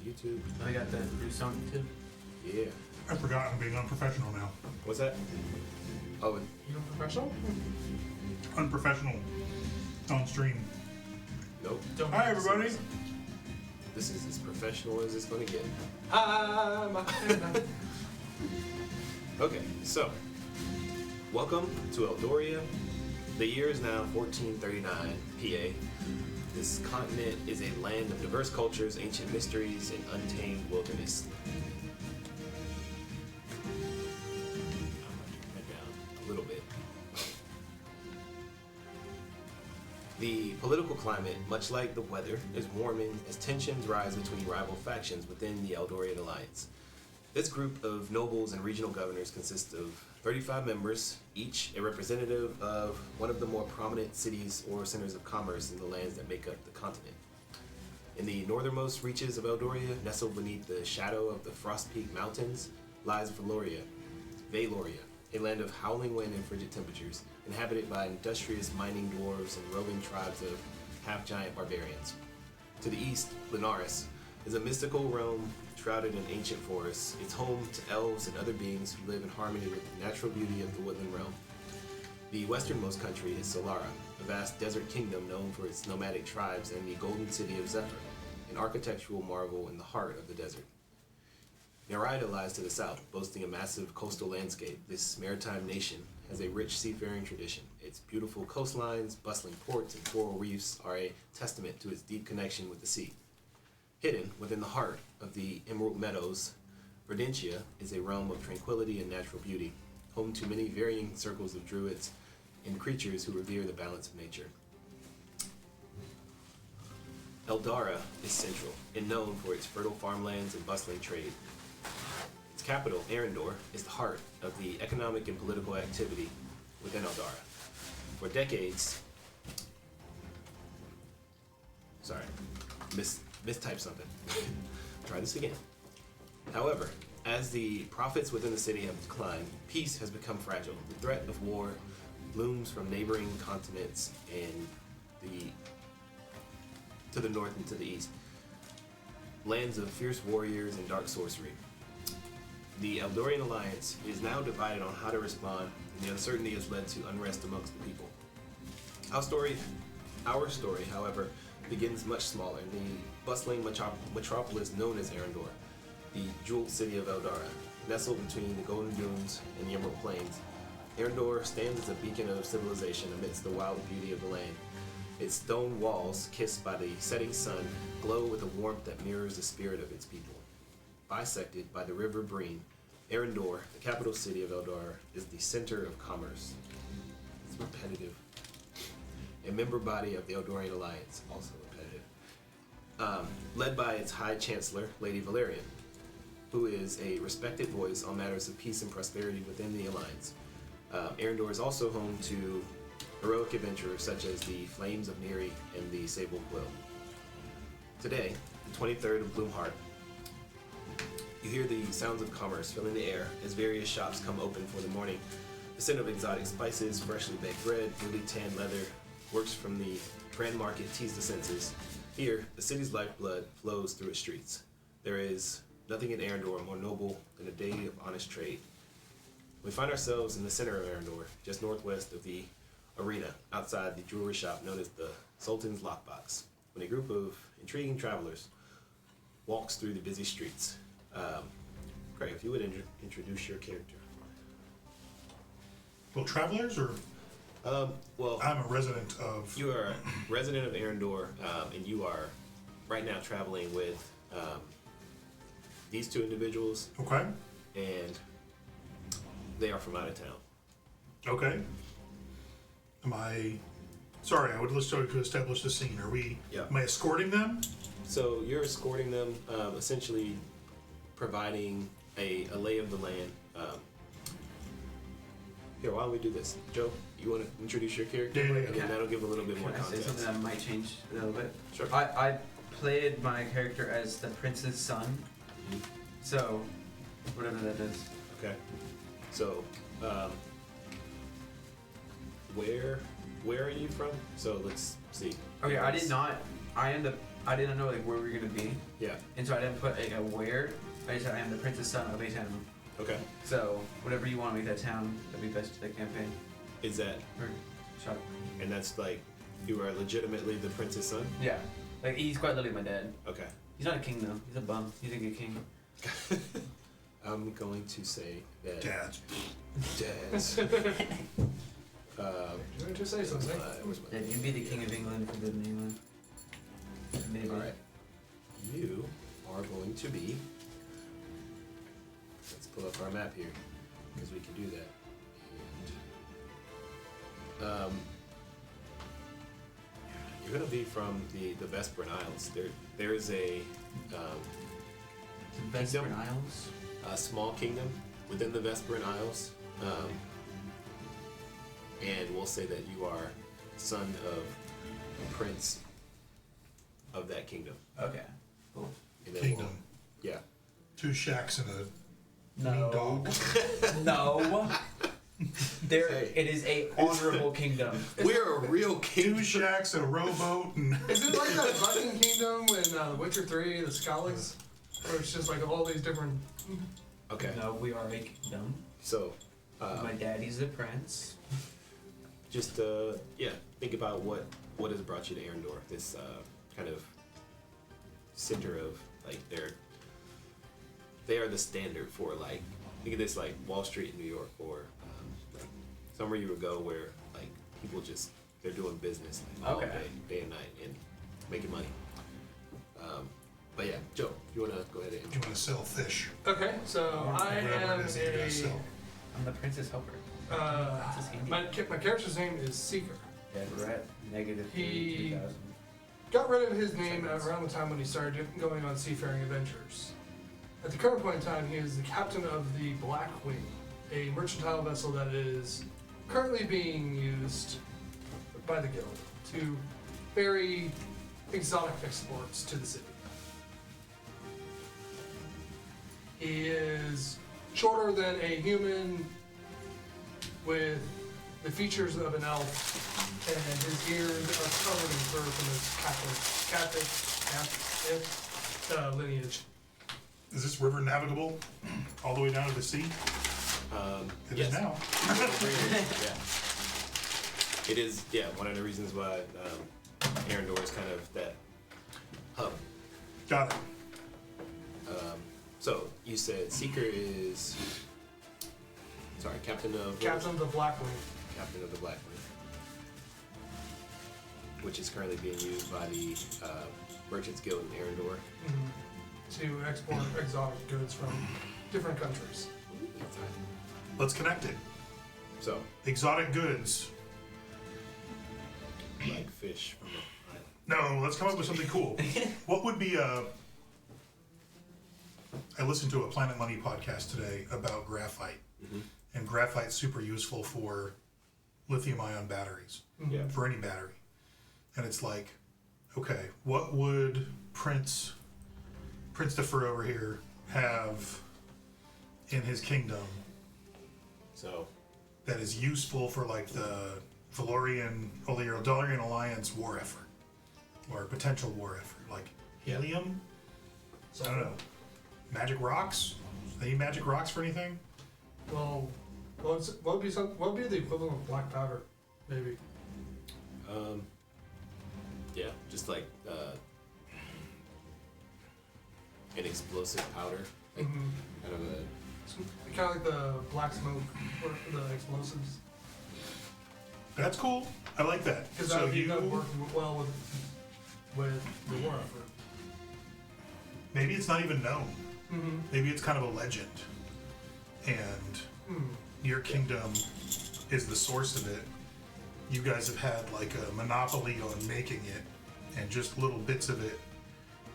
YouTube. I got that new song too. Yeah. I forgot I'm being unprofessional now. What's that? Oh, You know, professional? Unprofessional on stream. nope. Don't Hi, everybody. This is as professional as it's going to get. Okay, so welcome to Eldoria. The year is now 1439 PA. This continent is a land of diverse cultures, ancient mysteries, and untamed wilderness. I'm going to turn that down a little bit. The political climate, much like the weather, is warming as tensions rise between rival factions within the Eldorian Alliance. This group of nobles and regional governors consists of 35 members, each a representative of one of the more prominent cities or centers of commerce in the lands that make up the continent. In the northernmost reaches of Eldoria, nestled beneath the shadow of the Frost Peak Mountains, lies Valoria, a land of howling wind and frigid temperatures, inhabited by industrious mining dwarves and roving tribes of half-giant barbarians. To the east, Linares is a mystical realm shrouded in ancient forests. It's home to elves and other beings who live in harmony with the natural beauty of the woodland realm. The westernmost country is Solara, a vast desert kingdom known for its nomadic tribes, and the golden city of Zephyr, an architectural marvel in the heart of the desert. Nereida lies to the south, boasting a massive coastal landscape. This maritime nation has a rich seafaring tradition. Its beautiful coastlines, bustling ports, and coral reefs are a testament to its deep connection with the sea. Hidden within the heart of the Emerald Meadows, Verdentia is a realm of tranquility and natural beauty, home to many varying circles of druids and creatures who revere the balance of nature. Eldara is central and known for its fertile farmlands and bustling trade. Its capital, Arendor, is the heart of the economic and political activity within Eldara. For decades, mistyped something. Try this again. However, as the profits within the city have declined, peace has become fragile. The threat of war looms from neighboring continents and to the north and to the east. Lands of fierce warriors and dark sorcery. The Eldorian Alliance is now divided on how to respond, and the uncertainty has led to unrest amongst the people. Our story, however, begins much smaller in the bustling metropolis known as Arendor, the jeweled city of Eldara. Nestled between the Golden Dunes and the Emerald Plains, Arendor stands as a beacon of civilization amidst the wild beauty of the land. Its stone walls, kissed by the setting sun, glow with a warmth that mirrors the spirit of its people. Bisected by the river Breen, Arendor, the capital city of Eldar, is the center of commerce. It's repetitive. A member body of the Eldorian Alliance, also repetitive. Led by its High Chancellor, Lady Valerian, who is a respected voice on matters of peace and prosperity within the Alliance. Arendor is also home to heroic adventurers such as the Flames of Neri and the Sable Quill. Today, the 23rd of Bloomheart, you hear the sounds of commerce filling the air as various shops come open for the morning. The scent of exotic spices, freshly baked bread, newly tanned leather, works from the Grand Market tease the senses. Here, the city's lifeblood flows through its streets. There is nothing in Arendor more noble than a day of honest trade. We find ourselves in the center of Arendor, just northwest of the arena, outside the jewelry shop known as the Sultan's Lockbox, when a group of intriguing travelers walks through the busy streets. Craig, if you would introduce your character. Well, travelers or? Well, I'm a resident of. You are a resident of Arendor, and you are right now traveling with these two individuals. Okay. And they are from out of town. Okay. Am I? Sorry, I would just like to establish the scene. Are we? Yeah. Am I escorting them? So you're escorting them, essentially providing a lay of the land. Here, why don't we do this? Joe, you want to introduce your character? Yeah. And then that'll give a little bit more Can I say context. something that might change a little bit? Sure. I played my character as the prince's son, so whatever that is. Okay. So, where are you from? So let's see. Okay, I did not. I I didn't know like where we were gonna be, Yeah. and so I didn't put like a where. I just said I am the prince's son of a town. Okay. So whatever you want to make that town, that'd be best for the campaign. Is that, Or shot. and that's like, you are legitimately the prince's son? Yeah. Like he's quite literally my dad. Okay. He's not a king though. He's a bum. He's a good king. I'm going to say that. Dads. Dads. You want to say something? Where's my... Yeah, you'd be the king of England if you lived in England. Maybe. Alright. You are going to be. Let's pull up our map here, because we can do that. And, you're going to be from the Vesperan Isles. There is a The Vesperan Kingdom? Isles. small kingdom within the Vesperan Isles. And we'll say that you are son of a prince of that kingdom. Okay. Cool. And then Kingdom. Yeah. 2 shacks and a No. mean dog. No. There. Hey. It is a honorable kingdom. We're a real 2 kingdom. shacks, a rowboat, and Is it like that Viking Kingdom in The Witcher 3, the Skalligs? Where it's just like all these different. Okay. No, we are a kingdom. So, My daddy's a prince. just yeah, think about what has brought you to Arendor. This kind of center of like they are the standard for like, think of this like Wall Street in New York, or like somewhere you would go where like people just they're doing business like, all Okay. day and night and making money. But yeah, Joe, you wanna go ahead and you want to sell fish. Okay, so I Whatever am it is that you guys sell. I'm the princess helper. Princess Indy. my character's name is Seeker. Yeah, we're at negative He- 32,000. Got rid of his name around the time when he started going on seafaring adventures. At the current point in time, he is the captain of the Blackwing, a mercantile vessel that is currently being used by the guild to ferry exotic exports to the city. He is shorter than a human, with the features of an elf, and his ears are covered in fur from his Catholic lineage. Is this river navigable all the way down to the sea? It is yes. now. Yeah. It is, yeah, one of the reasons why Arendor is kind of that hub. Got it. So you said Seeker is, sorry, captain of Captain of the Blackwing. Captain of the Blackwing, which is currently being used by the Merchants Guild in Arendor. To export exotic goods from different countries. Let's connect it. So, Exotic goods. like fish from the island. No, let's come up with something cool. What would be I listened to a Planet Money podcast today about graphite. And graphite's super useful for lithium-ion batteries. Yeah. For any battery. And it's like, okay, what would Prince Defer over here have in his kingdom So, that is useful for like the Valorian Alliance war effort or potential war effort, like helium? I don't know. Magic rocks? They need magic rocks for anything? Well, what would be the equivalent of black powder? Maybe. yeah, just like an explosive powder. Like, kind of a, Kind of like the black smoke or the explosives. That's cool. I like that. Because So that would work well with the war effort. maybe it's not even known. Maybe it's kind of a legend. And your kingdom is the source of it. You guys have had like a monopoly on making it, and just little bits of it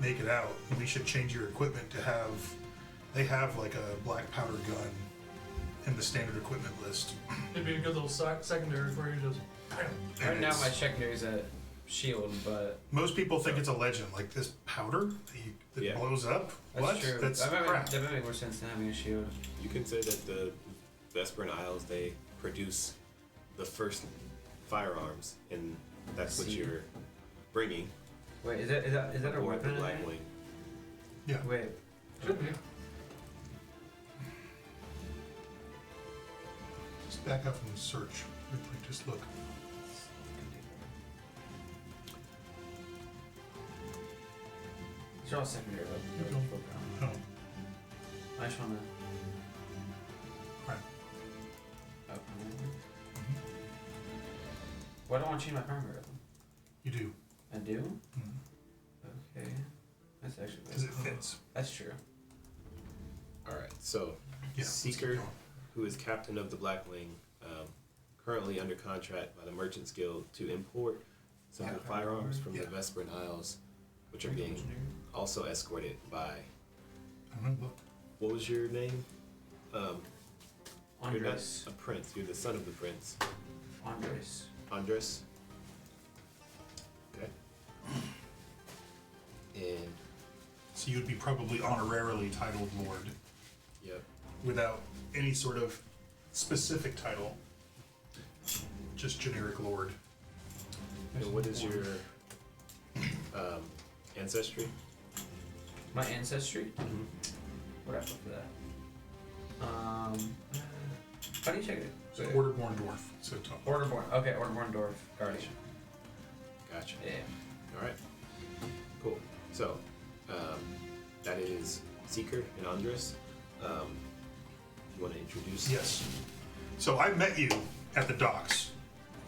make it out. We should change your equipment to have. They have like a black powder gun in the standard equipment list. It'd be a good little secondary for you just. And Right now, it's- my secondary's a shield, but most people think it's a legend, like this powder that Yeah. blows up. that's What? true. That's that crap. might make more sense than having a shield. you can say that the Vesperan Isles, they produce the first firearms, and that's what See. you're bringing. Wait, is that a aboard the weapon? Blackwing. Yeah. Wait. Should be. Just back up and search. Briefly, just look. These are all secondary You weapons. Oh, I just wanna. right. Oh, Mhm. why don't I want to change my primary weapon? You do. I do? Mm-hmm. Okay. That's actually. Because it fits. That's true. Alright, so Yeah. Seeker, who is captain of the Blackwing, currently under contract by the Merchants Guild to import some of the firearms from the Yeah. Vesperan Isles, which are being also escorted by. I don't know. Look. What was your name? You're not Andres. a prince. You're the son of the prince. Andres. Andres. Okay. And So you'd be probably honorarily titled Lord yep. without any sort of specific title. Just generic Lord. And what is your ancestry? My ancestry? Mm-hmm. What happened for that? How do you check it? So Orderborn Dwarf. So top. Orderborn. Okay, Orderborn Dwarf Guardian. Gotcha. Yeah. All right. Cool. So that is Seeker and Andres. You want to introduce? Yes. So I met you at the docks.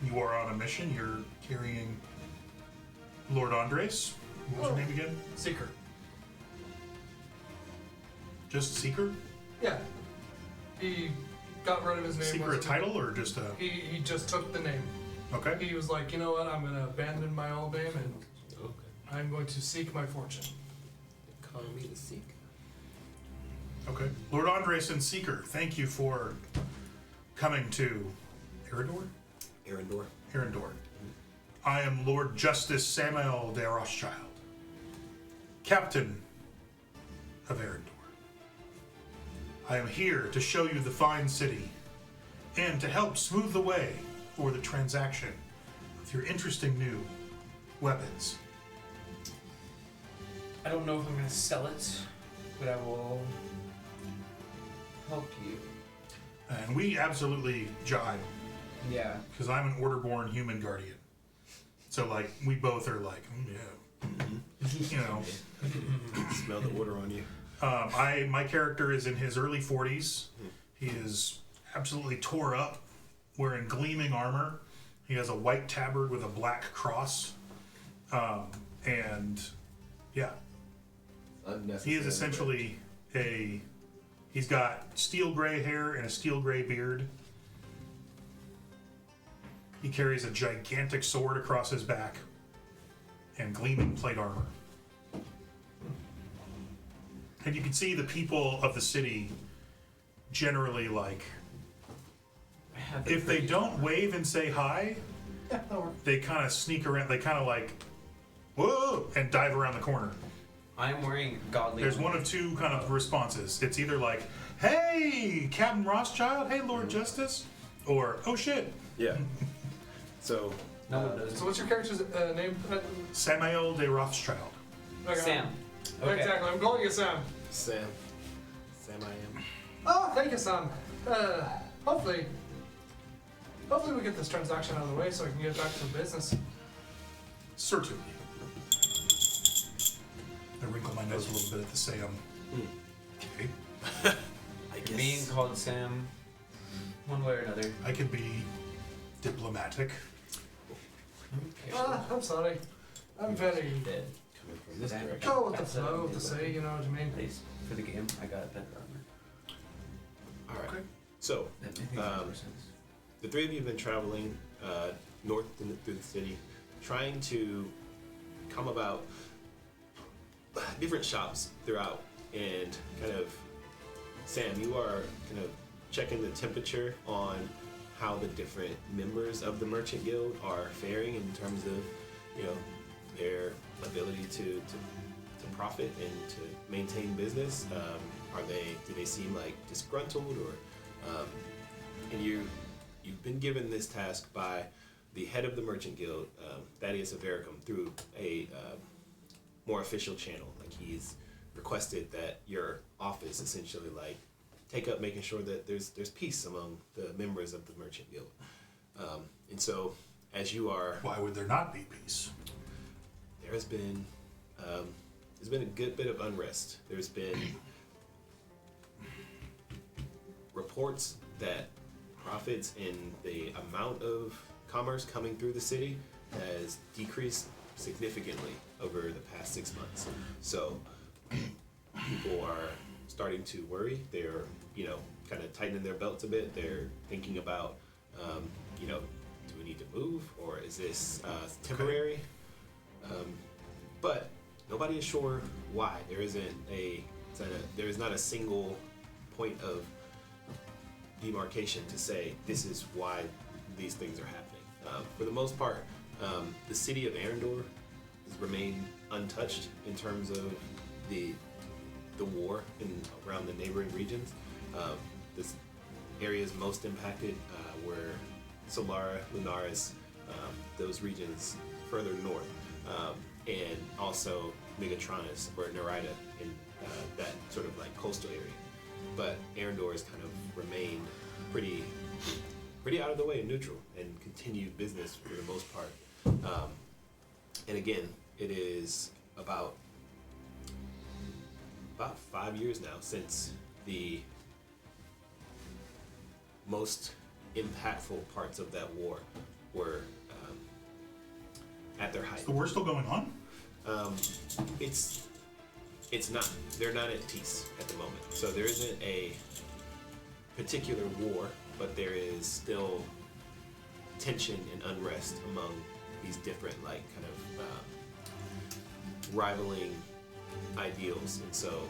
You are on a mission. You're carrying Lord Andres. What was your name again? Seeker. Just Seeker? Yeah. He got rid of his name. Seeker a wasn't- title or just a... He just took the name. Okay. He was like, you know what? I'm gonna abandon my old name and Okay. I'm going to seek my fortune. Call me the Seeker. Okay. Lord Andres and Seeker, thank you for coming to Eridor? Arendor. Arendor. I am Lord Justice Samuel de Rothschild, Captain of Arendor. I am here to show you the fine city and to help smooth the way for the transaction with your interesting new weapons. I don't know if I'm gonna sell it, but I will help you. And we absolutely jive, Yeah. because I'm an order-born human guardian. So, like, we both are like, yeah, you know. Smell the order on you. My character is in his early 40s. He is absolutely tore up, wearing gleaming armor. He has a white tabard with a black cross. And, yeah, Unnecessary. he is essentially he's got steel gray hair and a steel gray beard. He carries a gigantic sword across his back and gleaming plate armor. And you can see the people of the city generally, like, I have the if they pretty- don't wave and say hi, they kind of sneak around, they kind of like, whoa, and dive around the corner. I'm wearing godly. There's one of two kind of responses. It's either like, hey, Captain Rothschild, hey, Lord Justice, or, oh shit, Yeah. So No one does. So what's your character's name? Samuel de Rothschild. Okay. Sam. Okay. Exactly. I'm calling you Sam. Sam I am. Oh, thank you, Sam. Hopefully we get this transaction out of the way so I can get back to business. Certainly. I wrinkle my nose a little bit at the Sam. Okay. I You're being called Sam, one way or another. I could be diplomatic. I'm sorry. I'm very Dead. coming from this Sam. direction. go with the flow to say, you know what I mean? At least for the game, I got better armor. All right. Okay. So That makes more sense. the three of you have been traveling north through the city, trying to come about different shops throughout, and kind of, Sam, you are kind of checking the temperature on how the different members of the Merchant Guild are faring in terms of, you know, their ability to profit and to maintain business. Do they seem like disgruntled, or and you've been given this task by the head of the Merchant Guild, Thaddeus Avaricum, through a more official channel. Like he's requested that your office essentially like take up making sure that there's peace among the members of the Merchant Guild. And so as you are, Why would there not be peace? there's been a good bit of unrest. There's been reports that profits in the amount of commerce coming through the city has decreased significantly over the past 6 months. So people are starting to worry. They're, kind of tightening their belts a bit. They're thinking about, do we need to move or is this temporary? But nobody is sure why. There is not a single point of demarcation to say this is why these things are happening. For the most part, the city of Arendor has remained untouched in terms of the war around the neighboring regions. This areas most impacted were Solara, Lunaris, those regions further north, and also Megatronus or Narita in that sort of like coastal area. But Arendor has kind of remained pretty out of the way and neutral and continued business for the most part. And again, it is about 5 years now since the most impactful parts of that war were at their height. Is the war still going on? It's not. They're not at peace at the moment. So there isn't a particular war, but there is still tension and unrest among these different, like, kind of rivaling ideals. And so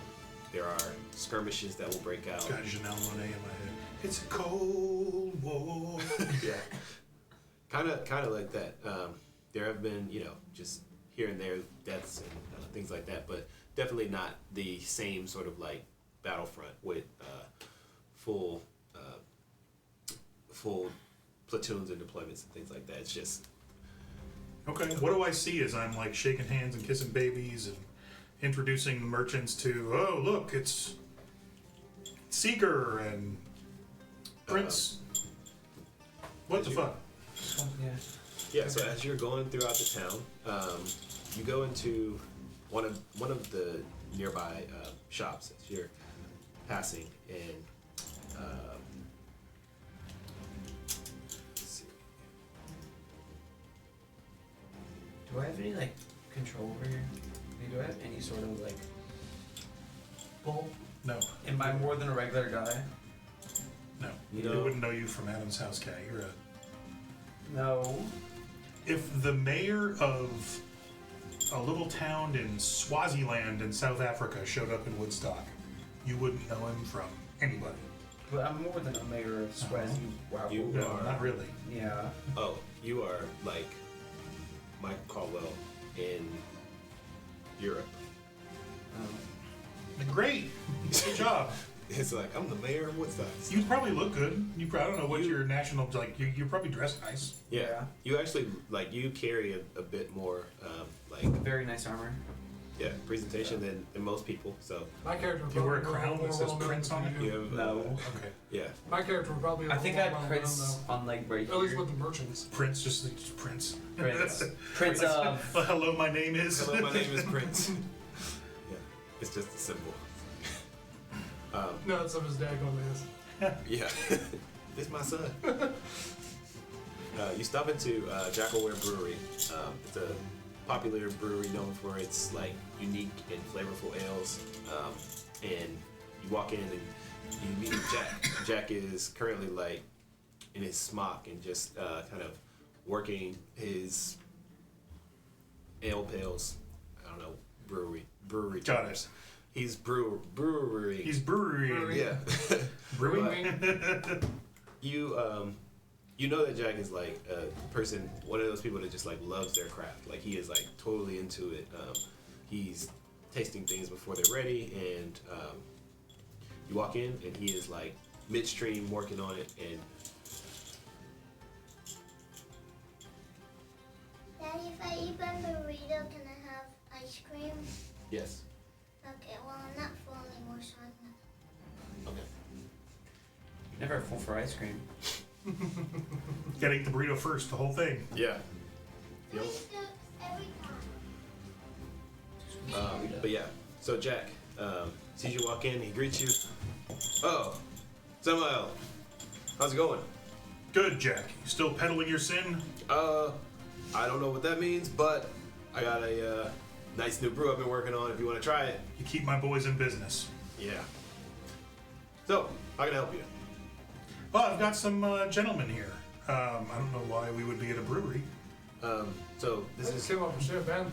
there are skirmishes that will break out. Got Janelle Monáe in my head. It's a cold war. Yeah. Kind of like that. There have been, just here and there deaths and things like that, but definitely not the same sort of like battlefront with full platoons and deployments and things like that. It's just Okay, what do I see as I'm like shaking hands and kissing babies and introducing the merchants to, oh look, it's Seeker and Prince. What the fuck? yeah. So as you're going throughout the town, you go into one of the nearby shops as you're passing, and let's see. Do I have any like control over here? Do I have any sort of like Bull. No, am I more than a regular guy? no. You They know- wouldn't know you from Adam's house, cat. You're a... No. If the mayor of a little town in Swaziland in South Africa showed up in Woodstock, you wouldn't know him from anybody. But I'm more than a mayor of Swazi. Wow. You No, are. not really. Yeah. Oh, you are like Mike Caldwell in Europe. Great! Good job. It's like, I'm the mayor of Woodstock. You probably look good. I don't know what your national, like, you probably dress nice. Yeah. You actually, like, you carry a bit more, Very nice armor. presentation than most people. So, My character would Do you wear a probably crown more that says well-known Prince on than it? you. you have, No. Okay. yeah. My character would probably. I think I have had Prince on like right At least here. with the merchants. Prince, just Prince. Prince. Prince of. Well, hello, my name is. Hello, my name is Prince. Yeah. It's just a symbol. No, it's of his daggone ass. Yeah. It's my son. You stop into Jackalware Brewery. It's a popular brewery known for its like unique and flavorful ales. And you walk in and you meet Jack. Jack is currently like in his smock and just kind of working his ale pails. I don't know, brewery. Got terms. it. He's brewery. He's brewery. Yeah. Brewing. You know that Jack is like a person, one of those people that just like loves their craft. Like he is like totally into it. He's tasting things before they're ready, and you walk in and he is like midstream working on it. And Daddy, if I eat my burrito, can I have ice ice cream? Yes. Okay, well, I'm not full anymore, so I'm not. Okay. Never full for ice cream. Gotta eat the burrito first, the whole thing. Yeah. Yep. Every time. But yeah, so Jack sees you walk in, he greets you. Oh, Samuel, how's it going? Good, Jack. You still peddling your sin? I don't know what that means, but I got a nice new brew I've been working on if you want to try it. You keep my boys in business. Yeah. So, how can I help you? Well, I've got some gentlemen here. I don't know why we would be at a brewery. So this This is came off a ship, man.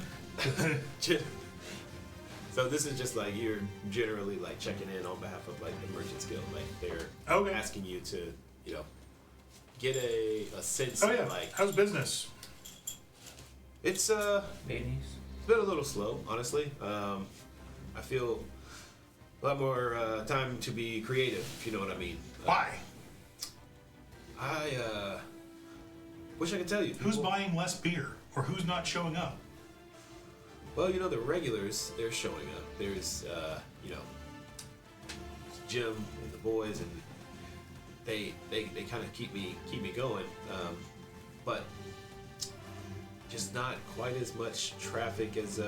so this is just like you're generally like checking in on behalf of like the Merchants Guild. Like they're Okay. asking you to, you know, get a sense Oh of yeah. like How's business? it's Babies. been a little slow, honestly. I feel a lot more time to be creative, if you know what I mean. Why? I wish I could tell you. Who's People- buying less beer, or who's not showing up? Well, you know, the regulars, they're showing up. There's, you know, Jim and the boys, and they kind of keep me going. But just not quite as much traffic as,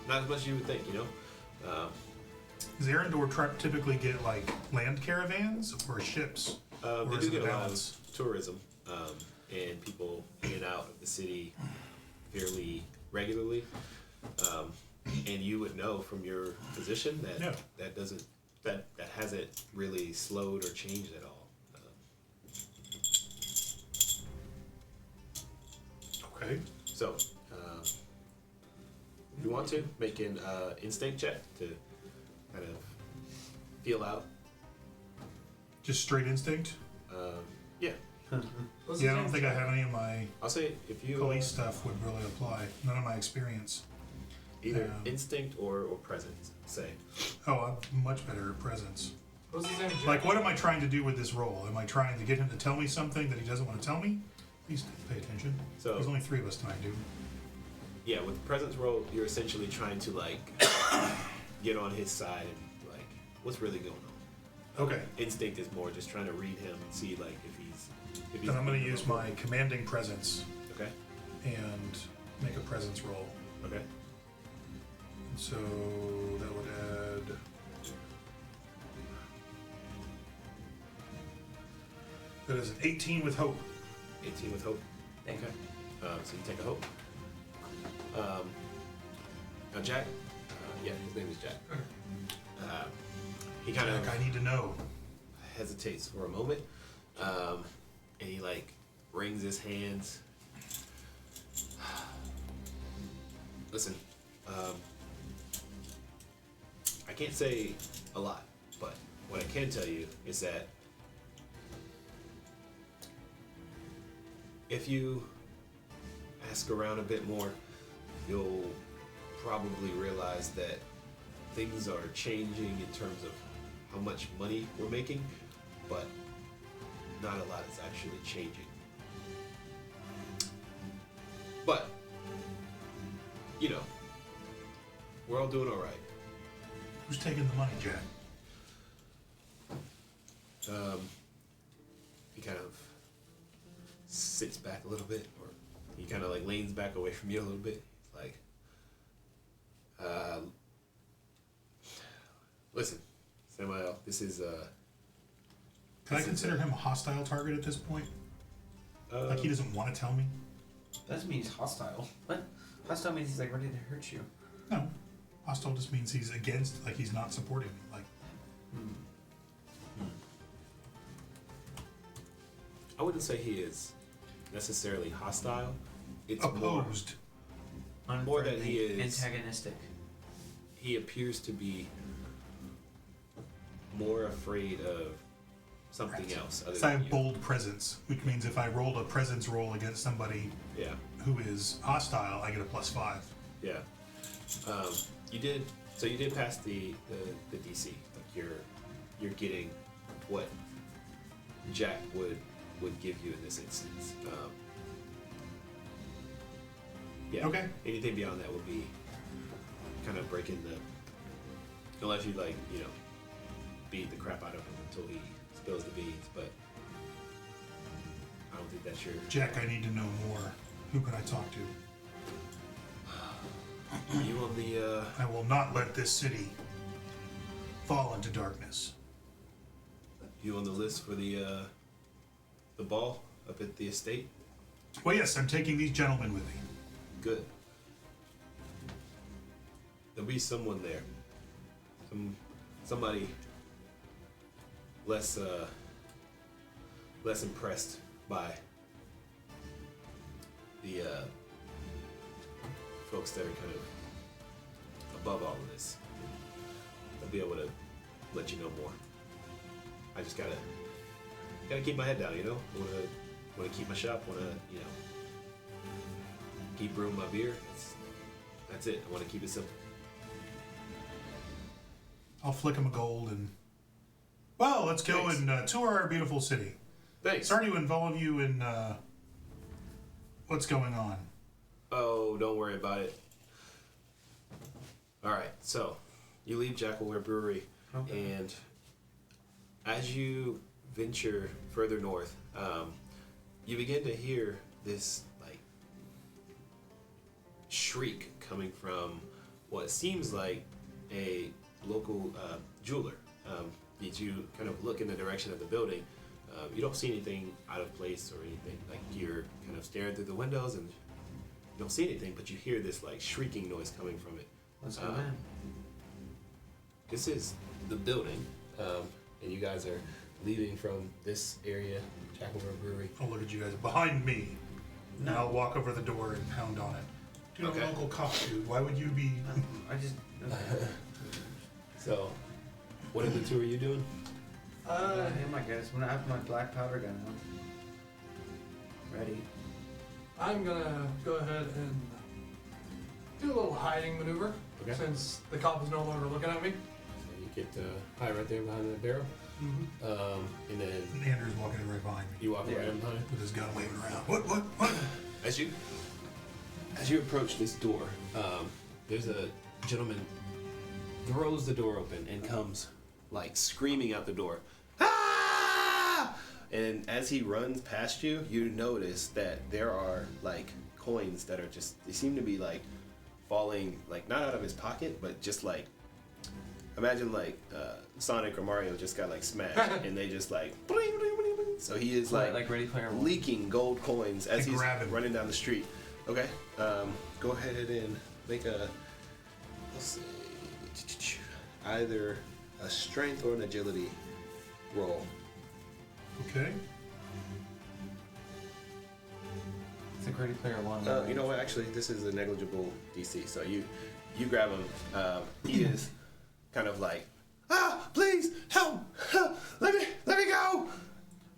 not as much as you would think, you know? Does Arendor typically get like land caravans or ships? They Or is do it get a a lot of balance? tourism, and people in and out of the city fairly regularly. And you would know from your position that Yeah. that hasn't really slowed or changed at all. Okay. So, if you want to make an instinct check to kind of feel out. Just straight instinct? Yeah, What's Yeah, I his don't name? think I have any of my I'll say if you police stuff would really apply. None of my experience. either Yeah. instinct or presence, say. Oh, I'm much better at presence. What's his name? Jack? Like, what am I trying to do with this role? Am I trying to get him to tell me something that he doesn't want to tell me? Please pay attention. So- There's only 3 of us tonight, dude. Yeah, with the presence roll, you're essentially trying to like get on his side and like what's really going on. Okay. Instinct is more just trying to read him and see like if he's. Then I'm going to use my commanding presence Okay. and make a presence roll. Okay. So that would add. That is an 18 with hope. 18 with hope. Thank you. So you take a hope. Now Jack. Yeah, his name is Jack. He kind Jack, of I need to know. hesitates for a moment, and he like wrings his hands. Listen, I can't say a lot, but what I can tell you is that if you ask around a bit more, you'll probably realize that things are changing in terms of how much money we're making, but not a lot is actually changing. But, you know, we're all doing all right. Who's taking the money, Jack? He kind of sits back a little bit, or he kind of like leans back away from you a little bit. He's like, listen, Samuel, this is Can I consider him a hostile target at this point? Like he doesn't want to tell me? That doesn't mean he's hostile. What? Hostile means he's like ready to hurt you. No. Hostile just means he's against, like he's not supporting me. Like, I wouldn't say he is necessarily hostile. It's opposed. More that he Unfriendly, is- antagonistic. he appears to be more afraid of something Right. else other So I than have you. bold presence, which means if I rolled a presence roll against somebody Yeah, who is hostile, I get a +5. yeah. You did. So you did pass the DC. Like you're getting what Jack would give you in this instance. Yeah. Okay. Anything beyond that would be kind of breaking the, unless you like, you know, beat the crap out of him until he spills the beans, but I don't think that's your... Jack, I need to know more. Who can I talk to? Are you on the, I will not let this city fall into darkness. you on the list for the ball up at the estate? Well, yes, I'm taking these gentlemen with me. Good. There'll be someone there. Somebody less impressed by the folks that are kind of above all of this. They'll be able to let you know more. I just gotta keep my head down, you know? Wanna keep my shop, you know, keep brewing my beer. That's it. I wanna keep it simple. I'll flick him a gold and... Well, let's go Thanks. and tour our beautiful city. Thanks. Sorry to involve you in what's going on. Oh, don't worry about it. Alright, so you leave Jackalware Brewery, and as you venture further north, you begin to hear this like shriek coming from what seems like a local jeweler. As you kind of look in the direction of the building, you don't see anything out of place or anything. Like you're kind of staring through the windows and you don't see anything, but you hear this like shrieking noise coming from it. Let's go in. This is the building, and you guys are leaving from this area, Jackalware Brewery. I'll look at you guys behind me, and I'll walk over the door and pound on it. Dude, I'm a Okay. local cop, dude. Why would you be... I just. So, what of the two are you doing? I am, I guess. When I have my black powder gun on. Ready. I'm gonna go ahead and do a little hiding maneuver Okay. since the cop is no longer looking at me. So you get hide right there behind the barrel, and then And Andrew's walking right behind me you walk right in behind it. with his gun waving around. What? As you approach this door, there's a gentleman throws the door open and comes like screaming out the door. Ah! And as he runs past you, you notice that there are like coins that are just, they seem to be like falling, like not out of his pocket, but just like, imagine like Sonic or Mario just got like smashed and they just like bling, bling, bling, bling. So he is like Ready Player One. leaking gold coins as Hey, he's grab him. running down the street. Okay, go ahead and make a, let's see, either a strength or an agility roll. Okay. It's like Ready Player One. You know what? Actually, this is a negligible DC. So you grab him. He is kind of like, please help! Let me go!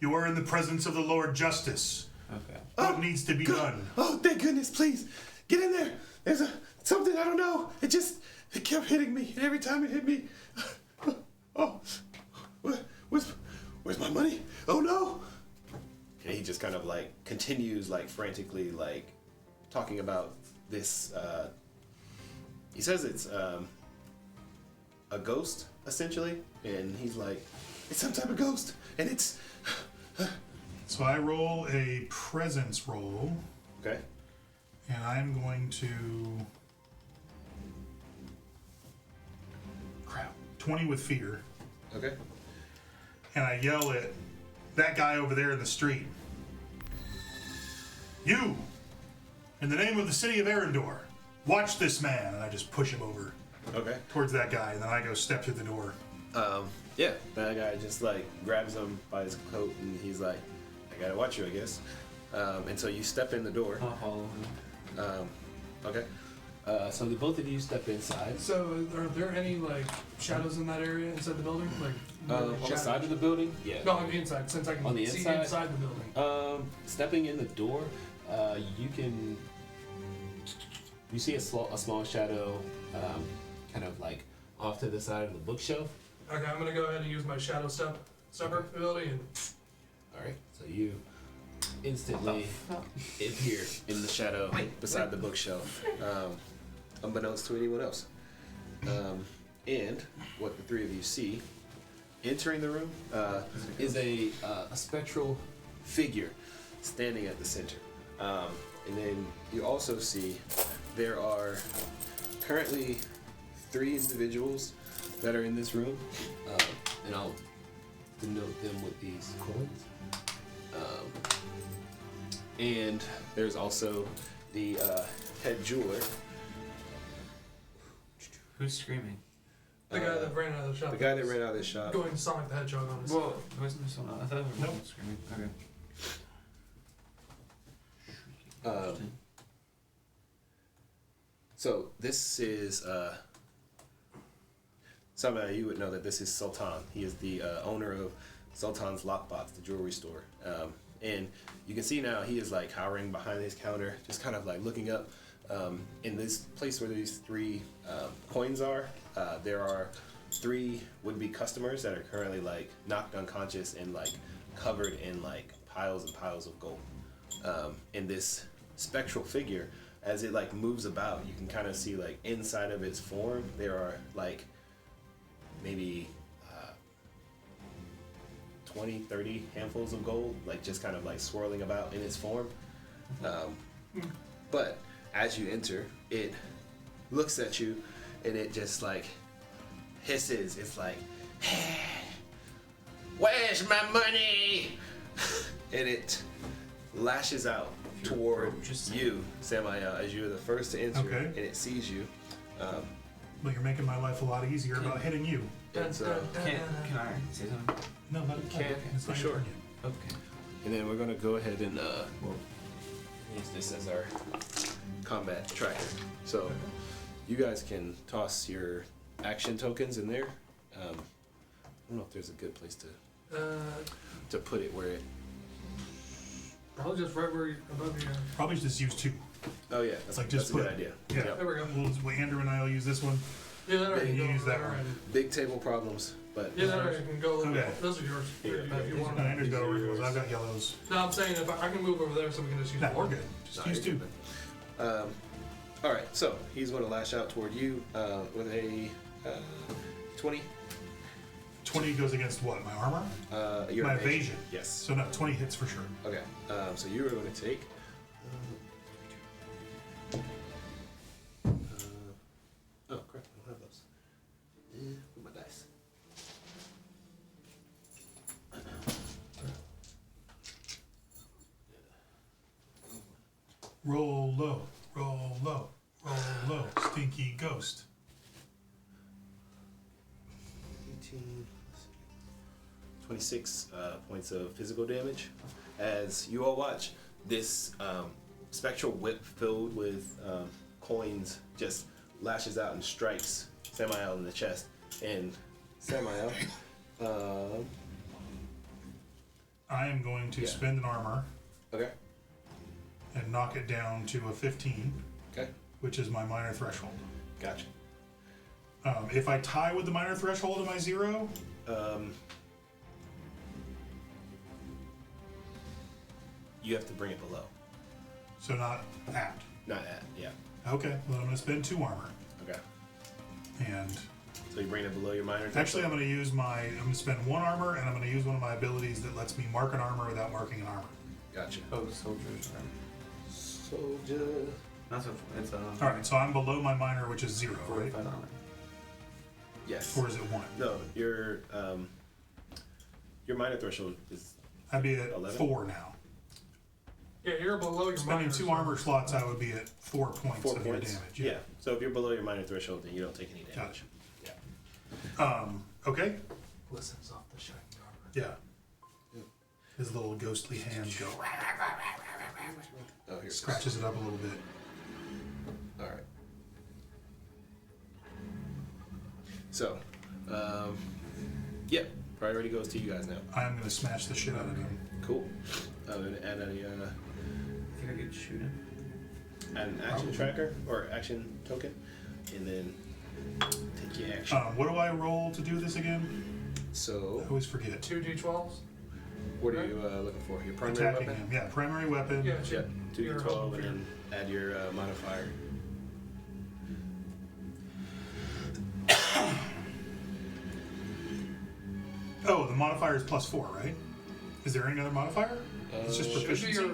You are in the presence of the Lord Justice. Okay. What needs to be done? Oh, thank goodness! Please get in there. There's something I don't know. It kept hitting me, and every time it hit me, oh, where's my money? Oh no! And he just kind of like continues like frantically like talking about this. He says it's a ghost essentially, and he's like, it's some type of ghost, and it's. So I roll a presence roll, Okay. and I'm going to... Crap. 20 with fear. Okay. And I yell at that guy over there in the street. You! In the name of the city of Arendor, watch this man! And I just push him over Okay. towards that guy, and then I go step through the door. Yeah, that guy just like grabs him by his coat and he's like, I gotta watch you, I guess. And so you step in the door. I'll follow him. Okay. So the both of you step inside. So, are there any like shadows in that area inside the building? Like On the side of the building? Yeah. No, on the inside, since I can On the see inside? the building. Stepping in the door, you see a small shadow, kind of like off to the side of the bookshelf. Okay, I'm gonna go ahead and use my shadow stepper ability and All right. So you instantly appear in the shadow beside the bookshelf, unbeknownst to anyone else. And what the three of you see entering the room is a spectral figure standing at the center. And then you also see there are currently 3 individuals that are in this room, and I'll denote them with these coins. And there's also the head jeweler. Who's screaming? The guy that ran out of the shop. The guy that ran out of the shop. Going Sonic the Hedgehog on his Well, wasn't there someone? I thought everyone Nope. was screaming. Okay. So this is somehow you would know that this is Sultan. He is the owner of Sultan's Lockbox, the jewelry store. And you can see now he is like cowering behind his counter, just kind of like looking up. In this place where these 3 coins are, there are 3 would-be customers that are currently like knocked unconscious and like covered in like piles and piles of gold. And this spectral figure, as it like moves about, you can kind of see like inside of its form there are like maybe 20, 30 handfuls of gold, like just kind of like swirling about in its form. But as you enter, it looks at you and it just like hisses. It's like, hey, where's my money? And it lashes out toward you, Samael, as you're the first to enter. Okay. And it sees you. Well, you're making my life a lot easier about hitting you. It's, Can I say something? No, let it Can, It's for not sure. your turn Okay. and then we're gonna go ahead and use this as our combat tracker. So you guys can toss your action tokens in there. I don't know if there's a good place to put it where it. Probably just right where above you. yet. Probably just use 2. Oh yeah, that's, Like, that's just a good put- idea. Yeah. Yep. There we go. Well, Andrew and I will use this one. Yeah, that Yeah, already you go use over that there one. and Big table problems, but yeah, that already can go. A little Okay. bit. Those are yours. Here, If you here. want. No, Andrew's got originals. I've got yellows. No, I'm saying if I can move over there, so we can just use No, one. we're good. Just use 2. All right, so he's going to lash out toward you with a 20. 20 goes against what? My armor? Your My evasion. Yes. So no, 20 hits for sure. Okay. So you are going to take. Oh crap! I don't have those. With my dice. Roll low, roll low, roll low. Stinky ghost. 18, 26 points of physical damage. As you all watch, this spectral whip filled with coins just lashes out and strikes Samael in the chest. And Samael, I am going to Yeah. spend an armor okay, and knock it down to a 15, okay, which is my minor threshold. gotcha. If I tie with the minor threshold, am I 0? You have to bring it below, So not at. not at. Yeah. Okay, well I'm going to spend 2 armor. Okay. And So you bring it below your minor. actually I'm going to spend 1 armor and I'm going to use one of my abilities that lets me mark an armor without marking an armor. Gotcha. Oh, soldiers. Soldier. That's what it's Alright, so I'm below my minor, which is 0, right? 45 armor. Yes. Or is it 1? No, your minor threshold is I'd be at 11? 4 now. Yeah, you're below your Spending minor, 2 so- armor slots, I would be at 4 points 4 of your points. damage. Yeah. So if you're below your minor threshold, then you don't take any damage. Gotcha. Yeah. Okay. Listens off the shining armor. Yeah. His little ghostly hands go. Oh, here. Scratches it up a little bit. All right. So, yeah, priority goes to you guys now. I'm gonna smash the shit out of him. Cool. I'm gonna add I think I could shoot him. an action tracker or action token, and then take your action. What do I roll to do this again? So, I always forget. 2 d12s. what are you looking for? Your primary Attacking weapon? him. Yeah, primary weapon. Yeah, Yep. 2d12, and your- then add your modifier. Oh, the modifier is +4, right? Is there any other modifier? It's just Should be proficiency.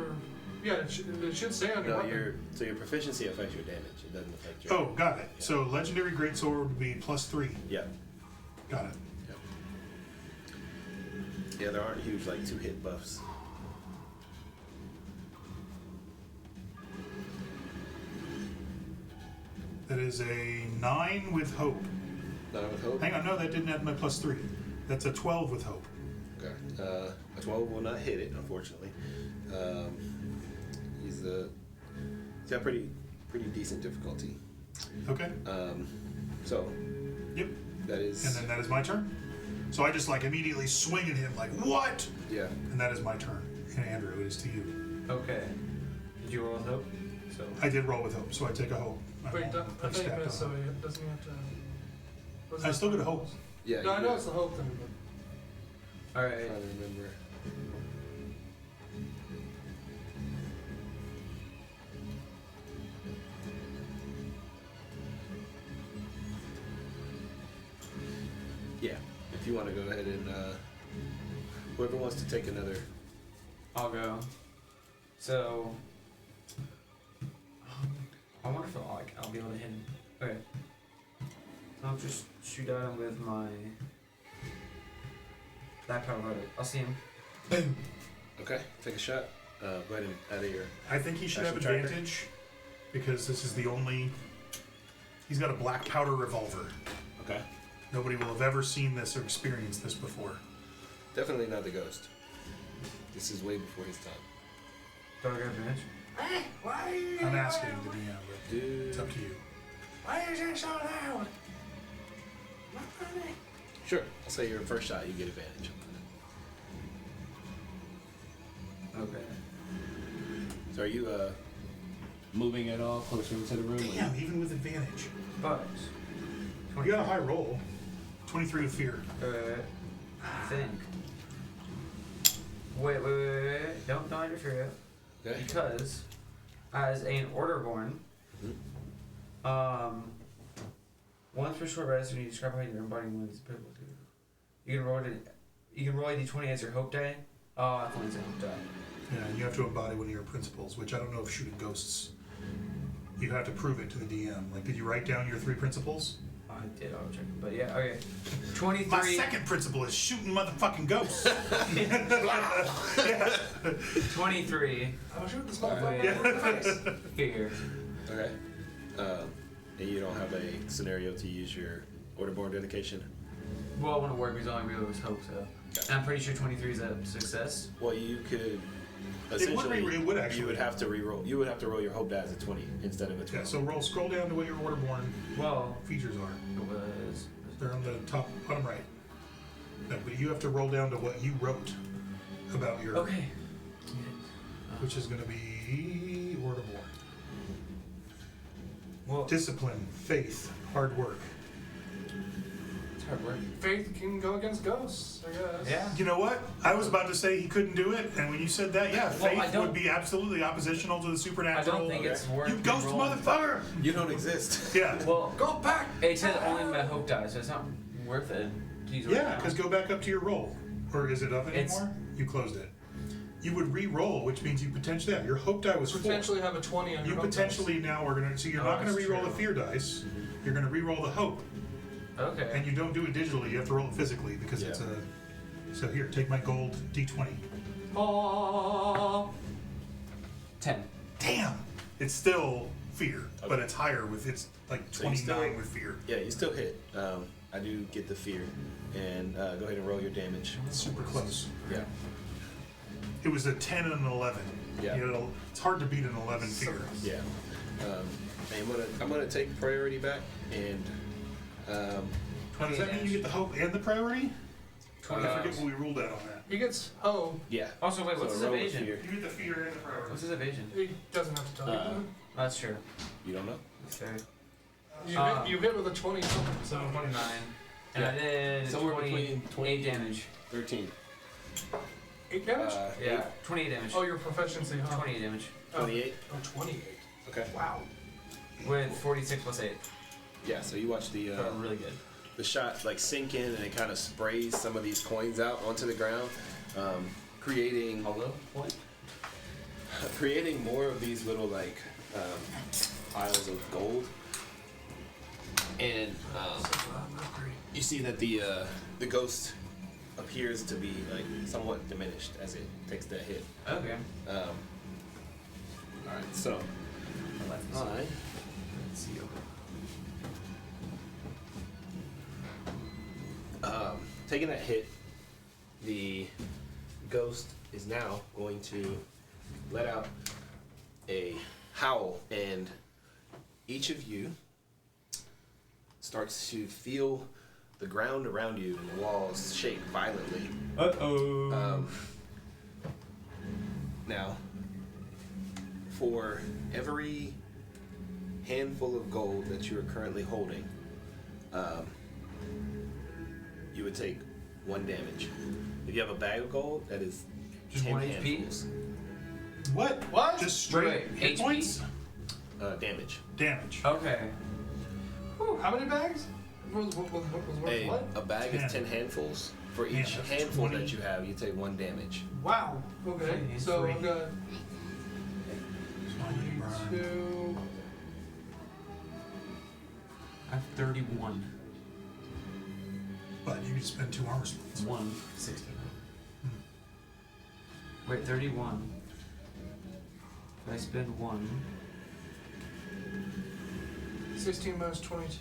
It should say on your No, weapon. your proficiency affects your damage. It doesn't affect your. Oh, got it. So legendary greatsword would be +3. Yeah. Got it. Yep. Yeah, there aren't huge like 2-hit buffs. That is a 9 with hope. Not with hope. Hang on, no, that didn't add my +3. That's a 12 with hope. Okay. A 12 will not hit it, unfortunately. He's got pretty decent difficulty. Okay. So Yep. that is. And then that is my turn. So I just like immediately swing at him like, what? Yeah. And that is my turn. And Andrew, it is to you. Okay. Did you roll with hope? So. I did roll with hope, so I take a hope. Wait, I thought you stacked missed, so on. it doesn't have to. I still get a hope. Yeah. No, I you know do. it's the hope thing, but. All I'm right. trying to remember. Yeah. If you want to go ahead and whoever wants to take another. I'll go. So. I wonder if I'll be able to hit him. Okay. I'll just shoot at him with my. That power loaded. I'll see him. Boom. Okay. Take a shot. Go ahead and add your. I think he should have Action tracker. advantage because this is the only. He's got a black powder revolver. Okay. Nobody will have ever seen this or experienced this before. Definitely not the ghost. This is way before his time. Do I get advantage? Hey, why are you I'm asking the DM, but Dude. it's up to you. Why is it so loud? Not funny. Sure. I'll say your first shot, you get advantage. Okay. So are you moving at all closer into the room? Damn, even with advantage. But. You got a high roll. 23 with fear. I think. Wait. Don't interfere yet. Okay. Because, as an Orderborn, once per short rest, when you describe how you're embodying one of these people, you can roll a d20 as your hope die. Oh, that's only as a hope die. Yeah, and you have to embody one of your principles, which I don't know if shooting ghosts. You have to prove it to the DM. Like, did you write down your 3 principles? I did, I'll check it. But yeah, okay. 23. My second principle is shooting motherfucking ghosts. 23. I'll shoot this Alright. motherfucker in the face. Fear. Okay. And you don't have a scenario to use your Orderborn dedication? Well, when it worked, we only really was hope, so. And I'm pretty sure 23 is a success. Well, you could. It would actually. You would have to re-roll. You would have to roll your hope die as a 20 instead of a 12. Yeah, so scroll down to what your Orderborn Well, features are. it was. They're on the top, bottom right. No, but you have to roll down to what you wrote about your. Okay. Which is going to be Orderborn. Well, Discipline, faith, hard work. it's hard work. Faith can go against ghosts, I guess. Yeah. You know what? I was about to say he couldn't do it, and when you said that, yeah, Well, I faith don't- would be absolutely oppositional to the I supernatural. don't think it's worth You ghost rolling. motherfucker! You don't exist. Yeah. Well, Go back! it says only my hope die, so it's not worth it to use Yeah, right because now. go back up to your roll. Or is it up It's- anymore? You closed it. You would re-roll, which means you potentially have your hope die was 4. Potentially have a 20 on You your hope potentially now are gonna. So you're Oh, not gonna that's re-roll true. the fear dice. You're gonna re-roll the hope, Okay. and you don't do it digitally. You have to roll it physically because it's Yeah. a. So here, take my gold D20. dice. Oh, 10. Damn, it's still fear, but Okay. it's higher with it's like So you 29 still- with fear. Yeah, you still hit. I do get the fear, and go ahead and roll your damage. It's super close. Yeah. It was a 10 and an 11. Yeah. You know, it's hard to beat an 11 fear. Yeah. And I'm gonna take priority back, and Does that mean you get the hope and the priority? I 20. forget what we ruled out on that. he gets hope. yeah. Also, wait, what's So his roll with evasion? fear. You get the fear and the priority. What's his evasion? He doesn't have to tell you. Uh, does That's true. You don't know. That's fair. he? You hit with a 20 something, so 29. And I Yeah. did Somewhere between 28 damage. 13. 8 damage? Yeah, 28 damage. Oh, your proficiency, huh? 28 damage. 28. Oh, 28. Okay. Wow. With 46 plus 8. Yeah. So you watch the. So really good. the shot like sink in and it kind of sprays some of these coins out onto the ground, creating more of these little like piles of gold. And you see that the ghost appears to be like somewhat diminished as it takes that hit. Okay. All right, so let's see. Taking that hit, the ghost is now going to let out a howl, and each of you starts to feel the ground around you and the walls shake violently. Uh-oh. Now, for every handful of gold that you are currently holding, you would take 1 damage. If you have a bag of gold, that is Just 10 1 HP? handfuls. What? Just straight Wait, hit HP? points? Damage. Damage. Okay. Whew, how many bags? Was what? A bag is 10 handfuls. For each that's handful 20. that you have, you take 1 damage. Wow. Okay. Okay, So three. I've got Fine, you burn. 2. I have 31. But you can spend 2 armor slots. 160. Wait, 31. If I spend 1. 16 minus 22.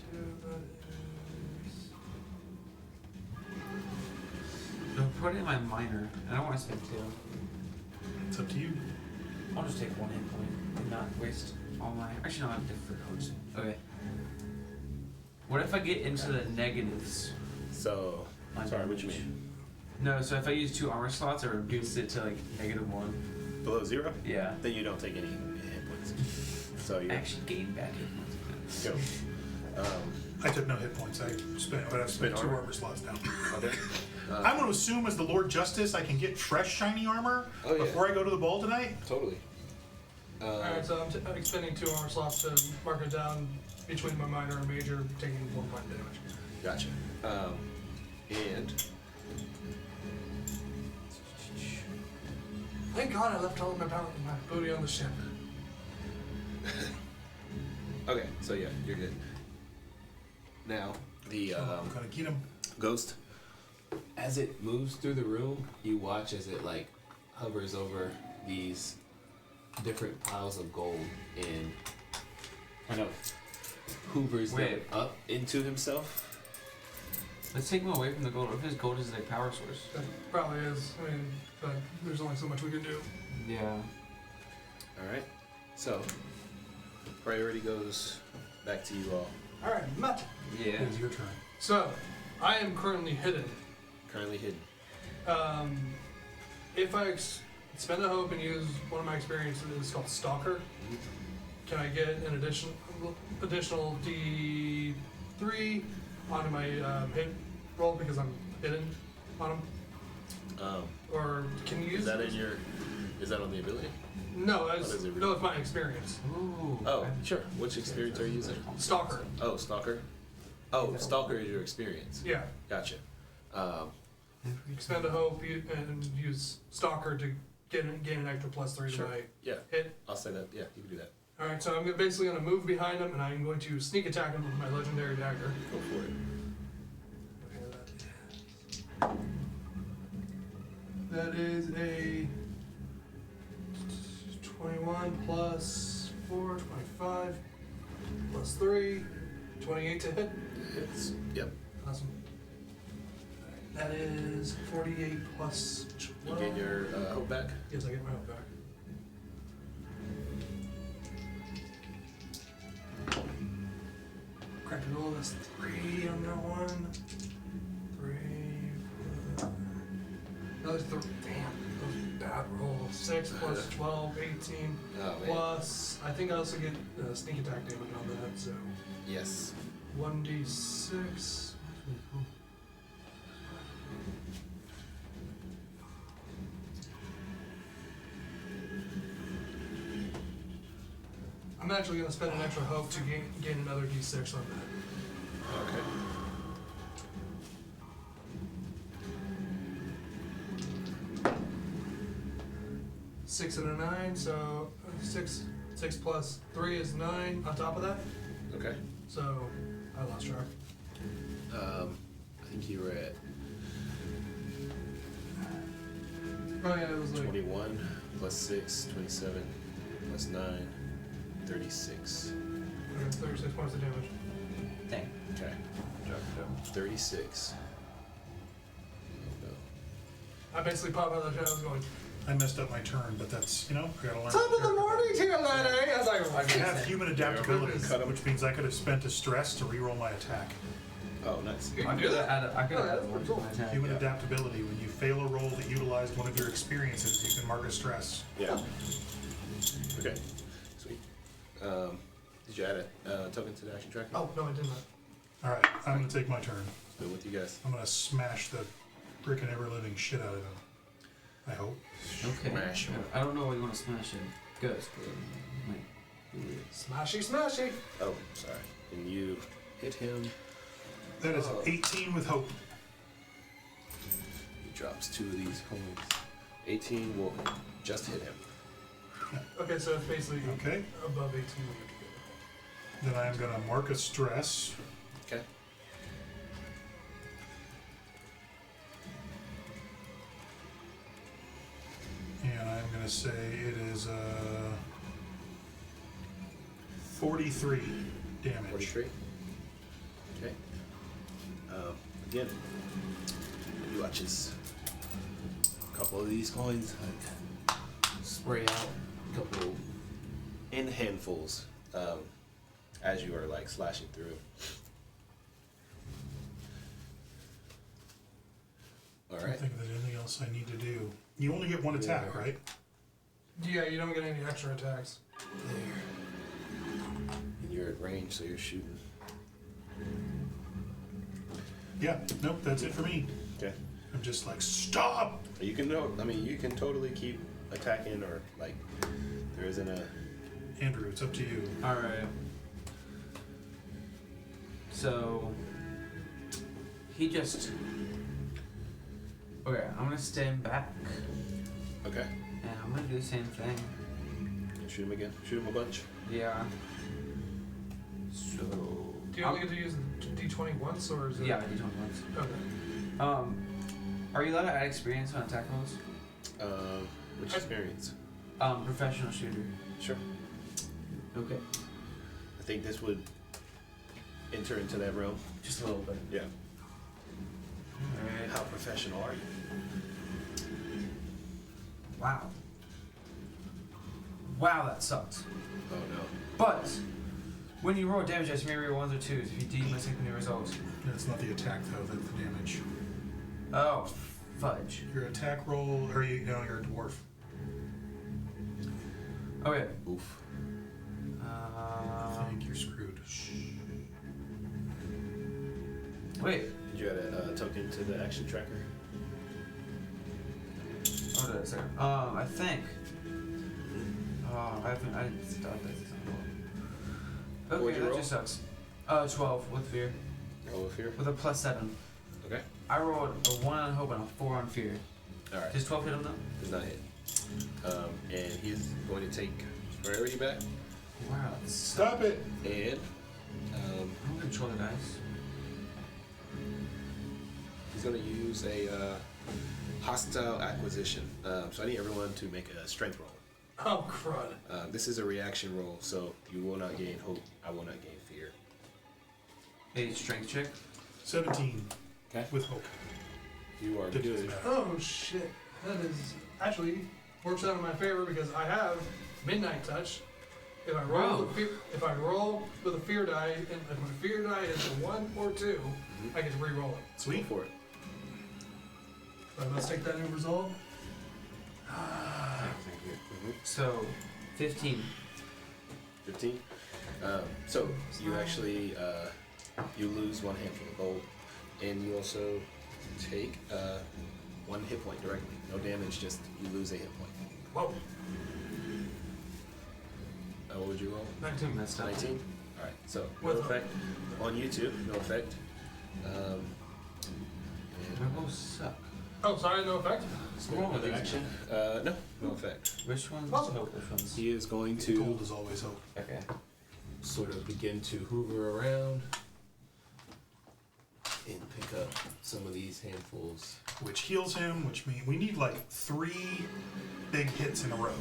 No, put it in my minor. I don't want to spend 2. It's up to you. I'll just take 1 hit point and not waste all my. Actually, no, I'm different. Okay. What if I get into the negatives? So, on sorry, what you damage? mean? No, so if I use 2 armor slots, I reduce it to like -1. Below 0? Yeah. Then you don't take any hit points. So you I actually gain back hit points. go. I took no hit points. I've spent 2 armor. armor slots down. Okay. I'm going to assume, as the Lord Justice, I can get fresh shiny armor Oh, yeah. before I go to the ball tonight. Totally. Alright, so I'm expending 2 armor slots to mark it down between my minor and major, taking 1 point damage. Gotcha. And Thank God I left all of my booty on the ship. okay, so yeah, you're good. Now the I'm going to get him. ghost, as it moves through the room, you watch as it like hovers over these different piles of gold and kind of hoovers them Wait. up into himself. Let's take him away from the gold. What if his gold is like power source? That probably is. I mean, but there's only so much we can do. Yeah. All right. So priority goes back to you all. Alright, Matt. Yeah. It's your turn. So, I am currently hidden. Currently hidden. If I spend a hope and use one of my experiences, it's called Stalker. Can I get an additional D3 onto my hit roll because I'm hidden on them? Or can you use Is that in your? Is that on the ability? No, What is it? no, it's my experience. Ooh. Oh, sure. Which experience are you using? Stalker. Oh, Stalker. Oh, Stalker is your experience. Yeah. Gotcha. Expend a hope and use Stalker to gain an extra +3 Sure. to my Yeah, hit. I'll say that. Yeah, you can do that. Alright, so I'm basically going to move behind him and I'm going to sneak attack him with my legendary dagger. Go for it. That is a 21 plus 4, 25 plus 3, 28 to hit. Hits. Yep. Awesome. That is 48 plus You 12. gain your hope back. Yes, I get my health back. Crappy roll, that's 3 on that one. 3. Another 3. Damn, those bad rolls. 6 plus 12, 18. Oh man. Plus, I think I also get sneak attack damage on that, so Yes. 1d6. I'm actually going to spend an extra hope to gain another d6 on that. Okay. 6 and a 9, so 6 plus 3 is 9 on top of that. Okay. So I lost track. I think you were at Oh yeah, it was like 21 plus 6, 27 plus 9, 36. 36 points of damage. Dang. Okay. 36. Oh, no. I basically popped out of the shadows going, I messed up my turn, but that's, I gotta learn. top of the morning to you, laddie! As I I have human adaptability, Cut 'em. which means I could have spent a stress to reroll my attack. Oh, nice. I could have added that's one pretty to cool. my attack. Human Yeah. adaptability, when you fail a roll that utilized one of your experiences, you can mark a stress. Yeah. Okay. Sweet. Did you add a token to the action tracker? Oh, no, I did not. Alright, I'm gonna take my turn. Still with you guys. I'm gonna smash the frickin' ever-living shit out of him. I hope. Okay. Smash 'em. I don't know what you want to smash in. Ghost, but it might be weird. Smashy, smashy! Oh, sorry. And you hit him. That is Oh. 18 with hope. He drops 2 of these coins. 18 will just hit him. Okay, so it's basically Okay. above 18. Then I'm gonna mark a stress. Okay. And I'm gonna say it is 43 damage. 43. Okay. Again, you watch as a couple of these coins like spray out, a couple in handfuls, as you are like slashing through. All I right. don't think there's anything else I need to do. You only get one attack, Yeah. right? Yeah, you don't get any extra attacks. There. And you're at range, so you're shooting. Yeah, nope, that's it for me. Okay. I'm just like, stop! You can you can totally keep attacking, or like there isn't a. Andrew, it's up to you. Alright. So he just okay, I'm gonna stand back Okay. and I'm gonna do the same thing. Shoot him again. Shoot him a bunch. Yeah. So Do you only get to use the D20 once, or is it? yeah, D20 once. Okay. Are you allowed to add experience on attack rolls? Which experience? Professional shooter. Sure. Okay. I think this would enter into that realm. Just a little bit. Yeah. Alright. How professional are you? Wow. Wow, that sucks. Oh no. But when you roll damage dice, you may roll ones or twos if you deem a secondary result. That's not the attack though, that's the damage. Oh, fudge. Your attack roll, or you're a dwarf. Okay. Oof. I think you're screwed. Wait. Did you add a token to the action tracker? What did I say? I think. I didn't stop this. What'd Okay, you that roll? just sucks. 12 with fear. Roll with fear. With a +7. Okay. I rolled a 1 on hope and a 4 on fear. All right. Does 12 hit him though? Does not hit. And he's going to take priority back, Wow, that's Stop it! and I'm gonna control the dice. he's going to use a hostile acquisition. So I need everyone to make a strength roll. Oh, crud. This is a reaction roll, so you will not gain hope. I will not gain fear. A strength check. 17 Okay. with hope. You are Doesn't good. matter. Oh, shit. That is actually works out in my favor because I have Midnight Touch. If I roll, Wow. if I roll with a fear die, and if my fear die is a 1 or 2, I get to re-roll it. Sweet for it. So I must take that new resolve. Thank you. So, 15. 15. So you actually you lose 1 handful of gold, and you also take 1 hit point directly. No damage, just you lose a hit point. Whoa. What would you roll? 19. That's not 19. All right. So no With effect on you too. No effect. My And rolls suck. Oh, sorry, no effect. Spend another action. No effect. Which one's Awesome. hope? Which one's? He is going Gold to is always hope. Okay. sort of begin to hoover around and pick up some of these handfuls. Which heals him, which means we need like 3 big hits in a row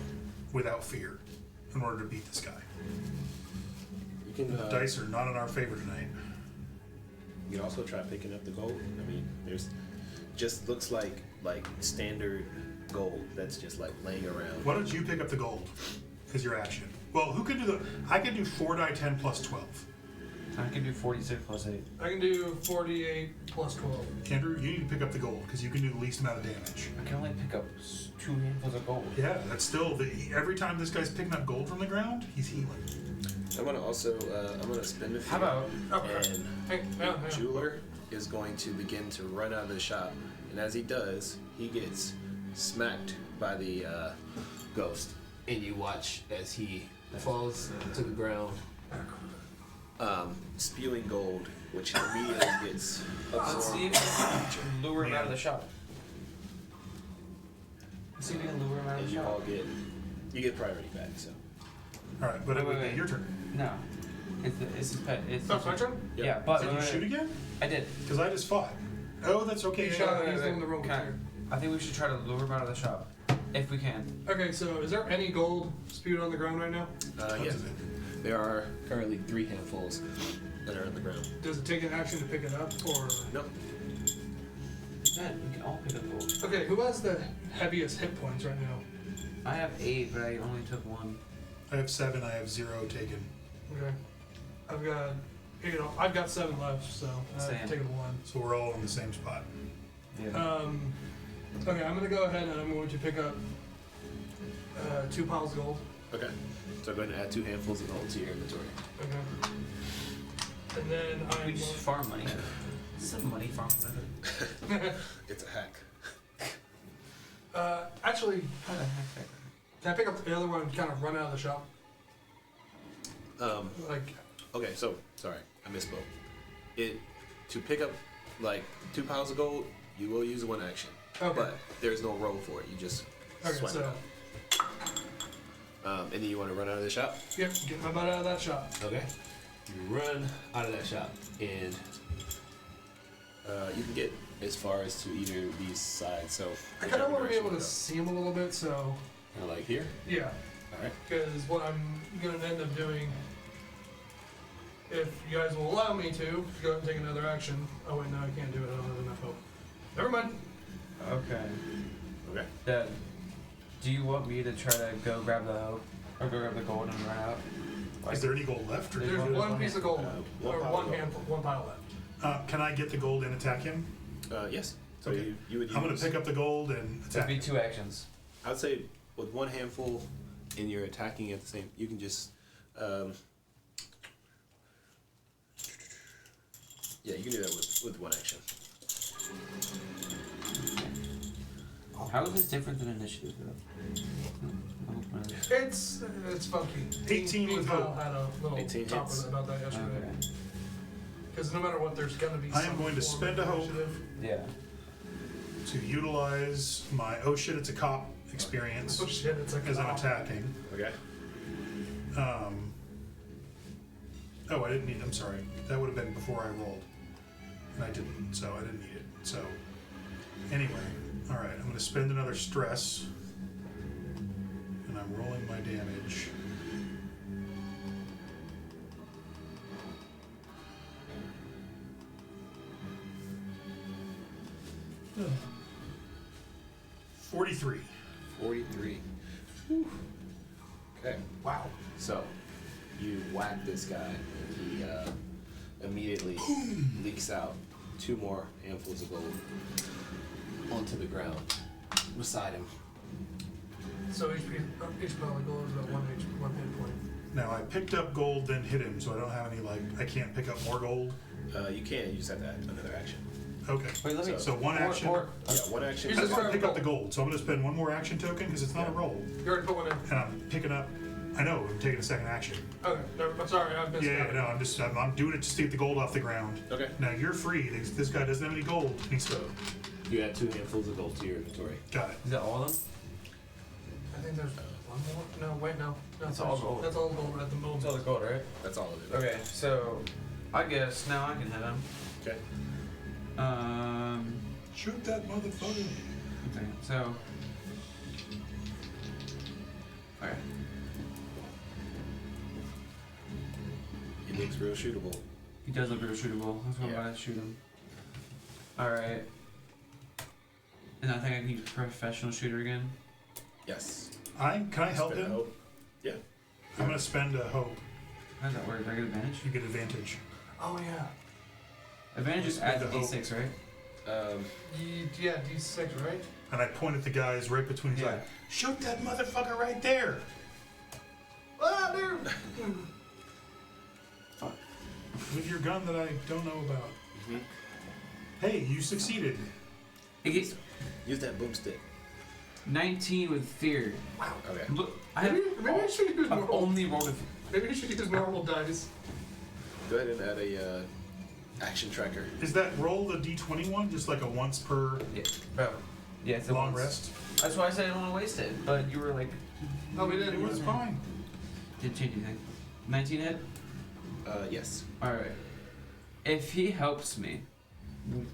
without fear in order to beat this guy. You can The dice are not in our favor tonight. you can also try picking up the gold. I mean, there's just looks like standard gold that's just like laying around. Why don't you pick up the gold as your action? Well, who can do the... I can do 4 die 10 plus 12. I can do 46 plus 8. I can do 48 plus 12. Andrew, you need to pick up the gold because you can do the least amount of damage. I can only pick up 2 handfuls of gold. Yeah, that's still... every time this guy's picking up gold from the ground, he's healing. I'm gonna also I'm gonna spend a few. How about? Okay. And Yeah. Jeweler is going to begin to run out of the shop, and as he does, he gets smacked by the ghost, and you watch as he falls to the ground, spewing gold, which immediately gets Let's see absorbed. if we can lure him out of the shop. Let's see if we can lure him out of And the you all shop. get priority back. So Alright, but it would be Wait. your turn. No. It's his pet. It's Oh, it's my turn? Yep. Yeah, but Did you shoot again? I did. Because I just fought. Oh, that's okay. You yeah. shot. He's the one that rolled Can here. I think we should try to lure him out of the shop. If we can. Okay, so is there any gold spewed on the ground right now? Tons yes, of it. there are currently 3 handfuls that are on the ground. Does it take an action to pick it up, or...? No, Man, we can all pick up gold. Okay, who has the heaviest hit points right now? I have 8, but I only took 1. I have 7, I have 0 taken. Okay. I've got 8. I've got 7 left, so Same. I've taken 1. So we're all in the same spot. Yeah. Okay, I'm gonna go ahead and I'm going to pick up 2 piles of gold. okay. So go ahead and add 2 handfuls of gold to your inventory. Okay. And then I'm We just farm money. This is a money farm. It's a hack. actually, How the heck? can I pick up the other one and kind of run out of the shop? Um, Like, okay, so sorry, I misspoke. To pick up like 2 piles of gold, you will use 1 action, okay. but there's no roll for it. You just Okay, swipe it so, up. And then you want to run out of the shop. yep, get my butt out of that shop. Okay. You run out of that shop, and you can get as far as to either of these sides. So I kind of want to be able to go. see him a little bit, so, Kinda like here. yeah. All right. Because what I'm going to end up doing, if you guys will allow me to go ahead and take another action. Oh, wait, no, I can't do it. I don't have enough hope. Never mind. Okay. Okay. Dad, do you want me to try to go grab the hope? Or go grab the gold and run out? Is there any gold left? Or There's There's one- one piece of gold, one or pile one of gold. handful, 1 pile left. Can I get the gold and attack him? Yes. So Okay. you would use. I'm going to pick up the gold and So it'd attack be him. 2 actions. I'd say with 1 handful, and you're attacking at the same. You can just. Yeah, you can do that with 1 action. How is this different than initiative though? It's funky. 18 Me with and Kyle hope. had a little 18 talk hits. about that yesterday. Okay. Because no matter what, there's going to be I am some going to form spend of a hope. initiative. Yeah. To utilize my oh shit, it's a cop experience Oh shit, it's like as I'm an attacking. Okay. Oh, I didn't need. I'm sorry. That would have been before I rolled, and I didn't, so I didn't need it. So, anyway, all right. I'm going to spend another stress, and I'm rolling my damage. Ugh. 43. 43. Whew. Okay. Wow. So, you whack this guy, and he immediately leaks out 2 more handfuls of gold onto the ground beside him. So each pile of gold is about 1 hit point. Now I picked up gold, then hit him, so I don't have any I can't pick up more gold. You can. You just have to add another action. Okay. Wait, let me. So 1 action. Yeah, 1 action. You I just just want to grab pick up the gold. gold, so I'm going to spend 1 more action token because it's not a roll, You already put 1 in. and I'm picking up. I know I'm taking a second action. Okay, I'm sorry, I've missed Yeah, that. no, I'm doing it just to get the gold off the ground. Okay. Now you're free. This guy doesn't have any gold, and he's You add 2 handfuls of gold to your inventory. Got it. Is that all of them? I think there's one more. No, wait, no. That's all gold. That's all gold at the moment. It's all the gold, right? That's all of it. Okay, so I guess now I can hit him. Okay. Shoot that motherfucker. Okay, so. Okay. He looks real shootable. He does look real shootable. That's why I'm about to shoot him. Alright. And I think I can use professional shooter again. Yes. Can I help Spend him? hope. Yeah. I'm gonna spend a hope. How does that work? Do I get advantage? You get advantage. Oh yeah. Advantage is Spend add the hope. D6, right? Yeah, D6, right? And I point at the guys right between his Yeah. eyes. Shoot that motherfucker right there. Ah, dude. With your gun that I don't know about. Mm-hmm. Hey, you succeeded. It gets Use that boomstick. 19 with fear. Okay. Look, I have. Maybe I should use I've normal. only rolled a. Maybe I should use normal dice. Go ahead and add a action tracker. Is that roll the d20 one? Just like a once per Yeah, bro. Yeah, it's a long once. rest? That's why I said I didn't want to waste it. But you were like, Oh, we did. It was fine. didn't change anything. 19 hit? Yes. Alright. If he helps me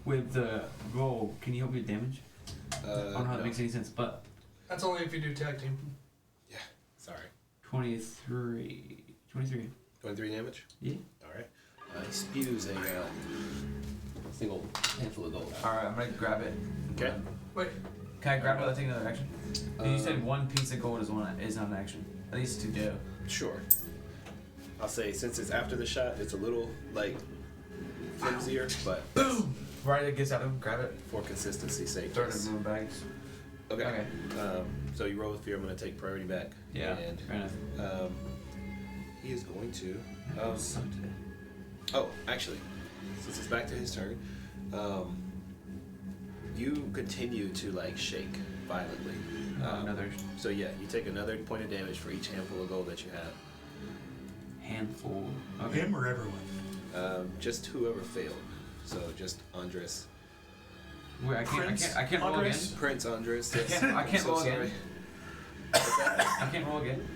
with the roll, can you help me with damage? I don't know how no. that makes any sense, but That's only if you do tag team. Sorry. 23. 23. 23 damage? Yeah. Alright. He spews a single handful of gold out. Alright, I'm gonna grab it. Okay. Wait, Can I grab it? I take another action. You said one piece of gold is not an action. At least to do. Sure. I'll say since it's after the shot, it's a little like flimsier, but Boom! Right, it gets out of him. Grab it. for consistency's sake. Throw it yes. in my bags. Okay. Okay. So you roll with fear. I'm going to take priority back. Yeah. And Fair enough. he is going to. Sucked it. Oh, actually, since it's back to his turn, you continue to like shake violently. Another So yeah, you take another point of damage for each handful of gold that you have. handful. Okay. Him or everyone? Just whoever failed. So just Andres. Wait, I can't roll again. Andres? Prince Andres. Yes. I can't So roll sorry. again. What's that? I can't roll again.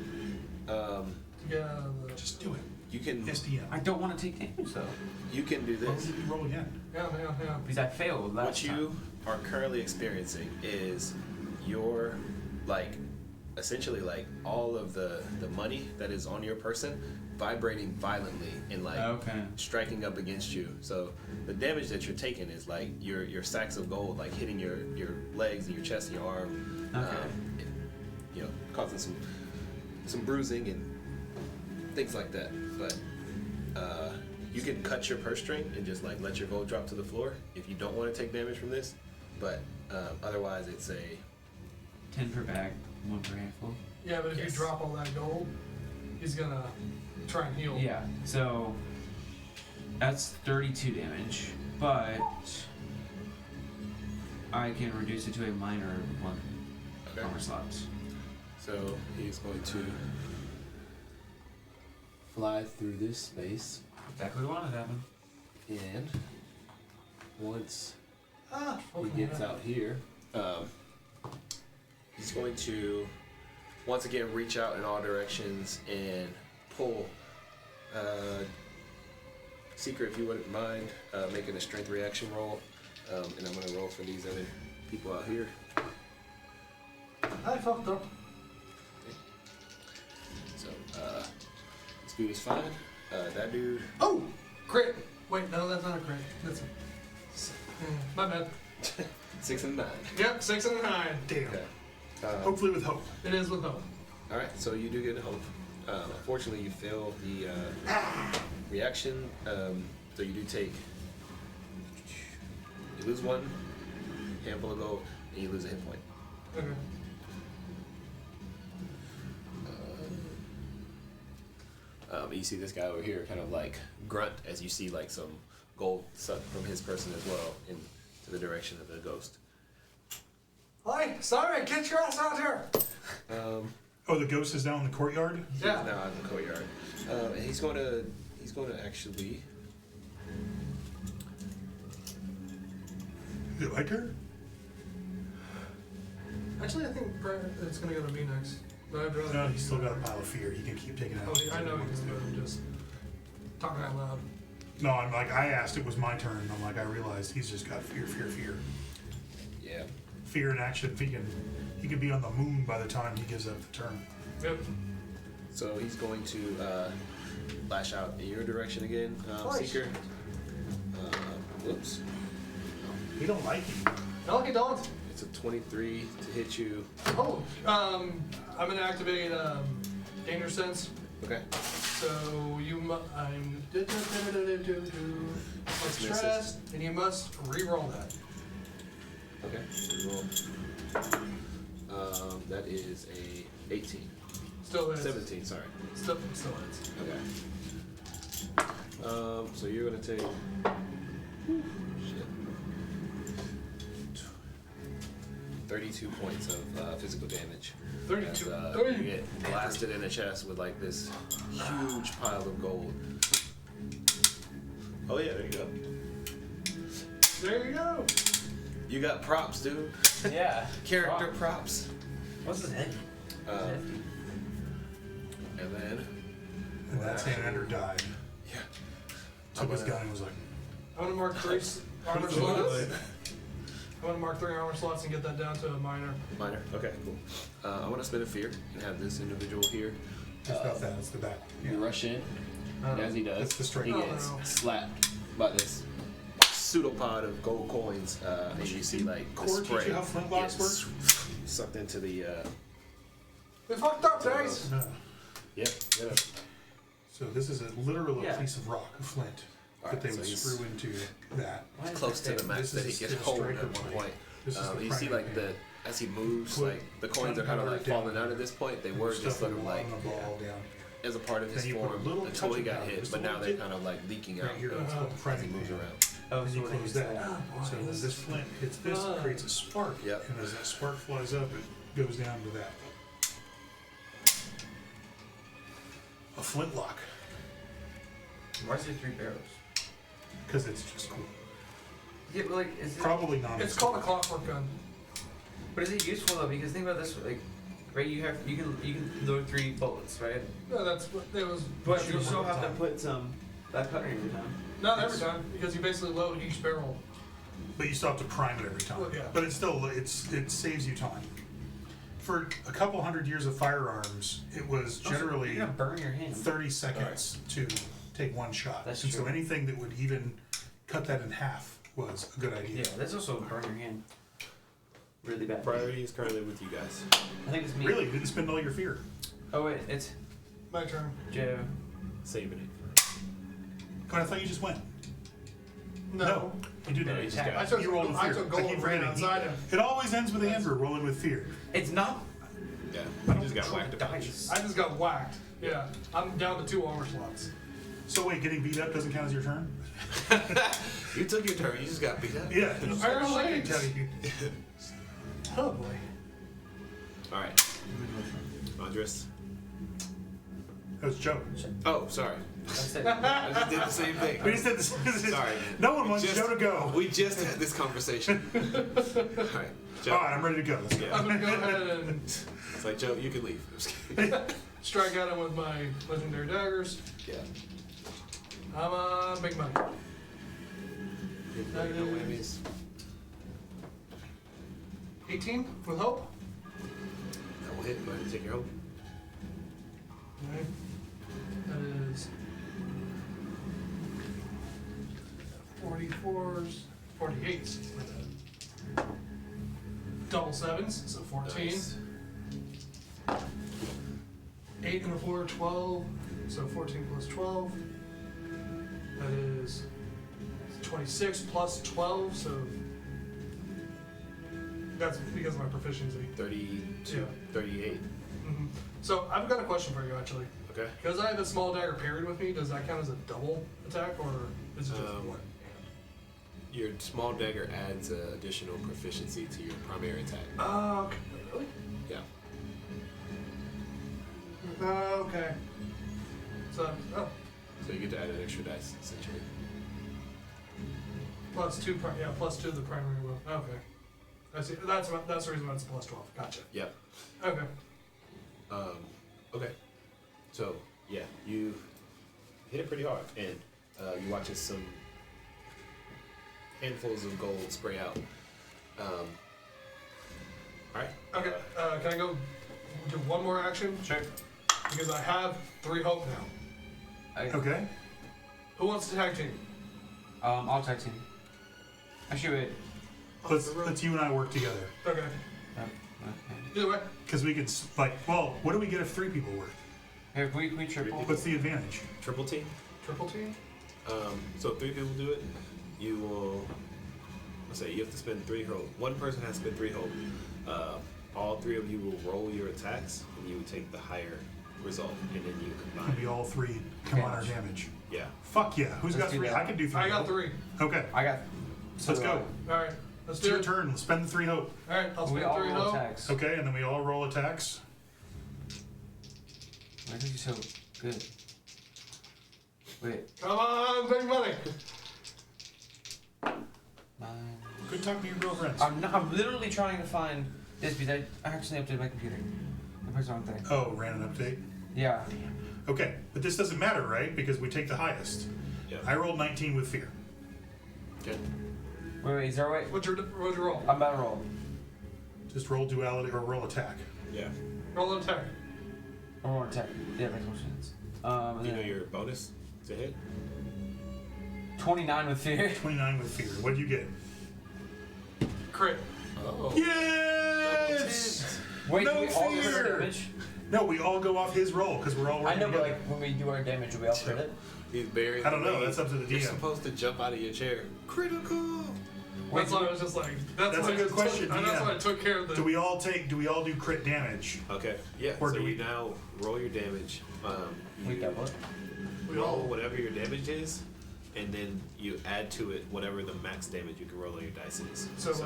yeah. Just do it. You can SDM. I don't want to take damage though. you can do Well, this. you roll again. Yeah. Because I failed last What you are currently experiencing is your like essentially like all of the money that is on your person vibrating violently and like Okay. striking up against you. So the damage that you're taking is like your sacks of gold like hitting your legs and your chest and your arm. Okay. And, causing some bruising and things like that. But you can cut your purse string and just like let your gold drop to the floor if you don't want to take damage from this. But otherwise, it's a 10 per bag, 1 per handful. Yeah, but if Yes. you drop all that gold, he's gonna try and heal. Yeah. So that's 32 damage, but I can reduce it to a minor 1 okay. armor slots. So he's going to fly through this space, Exactly what wanted to happen. and once Hopefully he gets not. out here, he's going to once again reach out in all directions and pull. Secret, if you wouldn't mind making a strength reaction roll, and I'm going to roll for these other people out here. I fucked up. So speed is fine. That dude. Oh, crit. Wait, no, that's not a crit. That's my bad. 6 and 9. Yep, 6 and a 9. Damn. Okay. Hopefully with hope. It is with hope. All right, so you do get a hope. Unfortunately, you fail the reaction, so you do take. You lose 1 handful of gold, and you lose a hit point. Okay. You see this guy over here kind of like grunt as you see like some gold sucked from his person as well into the direction of the ghost. Hi, sorry, get your ass out here. Oh, the ghost is down in the courtyard? He's Yeah. now in the courtyard, and he's going to actually. Is it like her? Actually, I think it's gonna go to me next. But I'd rather. No, he's still got a pile of fear. He can keep taking out. Oh, I know he's gonna just talking out loud. No, I'm like, I asked, it was my turn. I'm like, I realized he's just got fear. Yeah. Fear in action. He can be on the moon by the time he gives up the turn. Yep. So he's going to lash out in your direction again, Twice. Seeker. Whoops. We don't like you. I like it, don't. It's a 23 to hit you. Oh, I'm gonna activate Danger Sense. Okay. So you I'm stressed, and you must re-roll that. Okay. Roll. That is a 18. Still is. 17. Sorry. Still is. Okay. So you're gonna take. Shit. 32 points of physical damage. 32. As, you get blasted in the chest with like this huge pile of gold. Oh yeah, there you go. There you go. You got props, dude. Yeah. Character props. What's his head? And then. And that's Andrew died. Yeah. Took his gun and was like, I'm gonna mark 3 armor slots. I'm gonna mark 3 armor slots and get that down to a minor. Minor. Okay, cool. I want to spend a fear and have this individual here. it's not that, it's the back. You rush in, and as he does, That's the strike. he Oh, gets no. slapped by this. Pseudopod of gold coins, and you see like the Core teach spray you how flintlocks gets sucked into the. We fucked up, guys. No. Yep. Yeah. So this is literally a Yeah. piece of rock, a flint, Alright, that they so would he's screw into that. close to the max This that he is can the hold striker at one blade. point. This is the You see primary like hand. as he moves, Put like the coins are kind of like gunpowder falling down out at this point. They were Stuff just sort of along like the ball down as a part of his Then you put a form little until touch he of got powder, hit, just but a now little they're bit. kind of like leaking out right here. It's Uh-huh. called as he primary moves hand. around. Oh, And so you when close he's that. boy, So this as this flint hits this, it creates a spark. Yep. And as that spark flies up, it goes down to that. A flintlock, Why is there 3 barrels? because it's just cool. Yeah, but like, is it? Probably not. It's called a clockwork gun. But is it useful though? Because think about this, like, right? You can load 3 bullets, right? No, that's what it was. But you Shoot still one at a have to time. put some backcountry every time. Not every time, because you basically load each barrel. But you still have to prime it every time. Well, yeah. But it saves you time. For a couple hundred years of firearms, it was generally You're gonna burn your hand. 30 seconds to take one shot. That's and so true. anything that would even cut that in half was a good idea. Yeah, that's also burn your hand. Really bad. Priority is currently with you guys. I think it's me. Really, you didn't spend all your fear. Oh wait, it's My turn. Joe. Saving it. But I thought you just went. No. You did No, not. you just got- I took You rolled with I fear. took I gold keep right forgetting. outside him. It always ends with Andrew rolling with fear. It's not. Yeah. You just got whacked a bunch. Dice. I just got whacked. Yeah. I'm down to 2 armor slots. So wait, getting beat up doesn't count as your turn? You took your turn. You just got beat up. Yeah. Iron I can legs. tell you. Oh boy. All right. Andres. That was Joe. Oh, sorry. That's it. I just did the same thing. We just did this. Sorry. No one We wants just- Joe to go. We just had this conversation. All right, Joe. All right, I'm ready to go. Let's go. Yeah. I'm gonna go ahead and It's like, Joe, you can leave. I'm just kidding. strike at him with my legendary daggers. Yeah. Big money. No whammies. 18 with hope. That will hit. Go ahead and take your hope. Okay. That is 44s, 48s. Double 7s, so 14. Nice. 8 and a 4, 12. So 14 plus 12. That is 26 plus 12, so that's because of my proficiency. 32, Yeah. 38. hmm So I've got a question for you actually. Okay. Because I have a small dagger parried with me, does that count as a double attack or is it just one? Your small dagger adds additional proficiency to your primary attack. Oh, okay. Really? Yeah. Okay. So, So you get to add an extra dice, essentially. plus 2, plus 2 of the primary one. Okay. I see. That's the reason why it's plus 12. Gotcha. Yep. Okay. Okay. So yeah, you hit it pretty hard, and you watch as some handfuls of gold spray out. All right. Okay. Can I go do one more action? Sure. Because I have 3 hope now. Okay. Who wants to tag team? I'll text him. Actually, wait. Let's you and I work together. Okay. Okay. Either way. Because we could, well, what do we get if 3 people work? Here, can we triple? What's the advantage? Triple team. Triple team? So if 3 people do it, you will. Let's say you have to spend 3 hope. One person has to spend 3 hope. All 3 of you will roll your attacks, and you will take the higher result, and then you Could combine. be all 3 come on our damage. Yeah. Fuck yeah. Who's Let's got do 3? that. I can do 3. I got hope. 3. Okay. I got. Let's go. Alright. Let's It's do your it. turn. Spend the 3 hope. Alright, I'll We spend all 3 roll hope. attacks. Okay, and then we all roll attacks. Why are you so good? Wait. Come on, big money. 9. Good talking to your real friends. I'm literally trying to find this because I actually updated my computer. I pressed the wrong thing. Oh, ran an update. Yeah. Okay, but this doesn't matter, right? Because we take the highest. Yeah. I rolled 19 with fear. Okay. Wait, is there a way? What'd you roll? I'm about to roll. Just roll duality or roll attack. Yeah. Roll an attack. I'm rolling attack. Yeah, that makes more sense. And You know then your bonus to hit. 29 with fear. 29 with fear. What'd you get? Crit. Oh. Yes! Wait, No do we all get fear! damage? No, we all go off his roll because we're all I working know, but together. like when we do our damage, do we all crit it? He's buried. I don't know. That's up to the You're DM. supposed to jump out of your chair. Critical. Wait, That's why I was just like, that's That's why a I good just question, Took, that's DM. why I took care of the. Do we all do crit damage? Okay. Yeah. Or so do you we- now roll your damage. we You double it. We roll all. whatever your damage is, and then you add to it whatever the max damage you can roll on your dice is. So, like,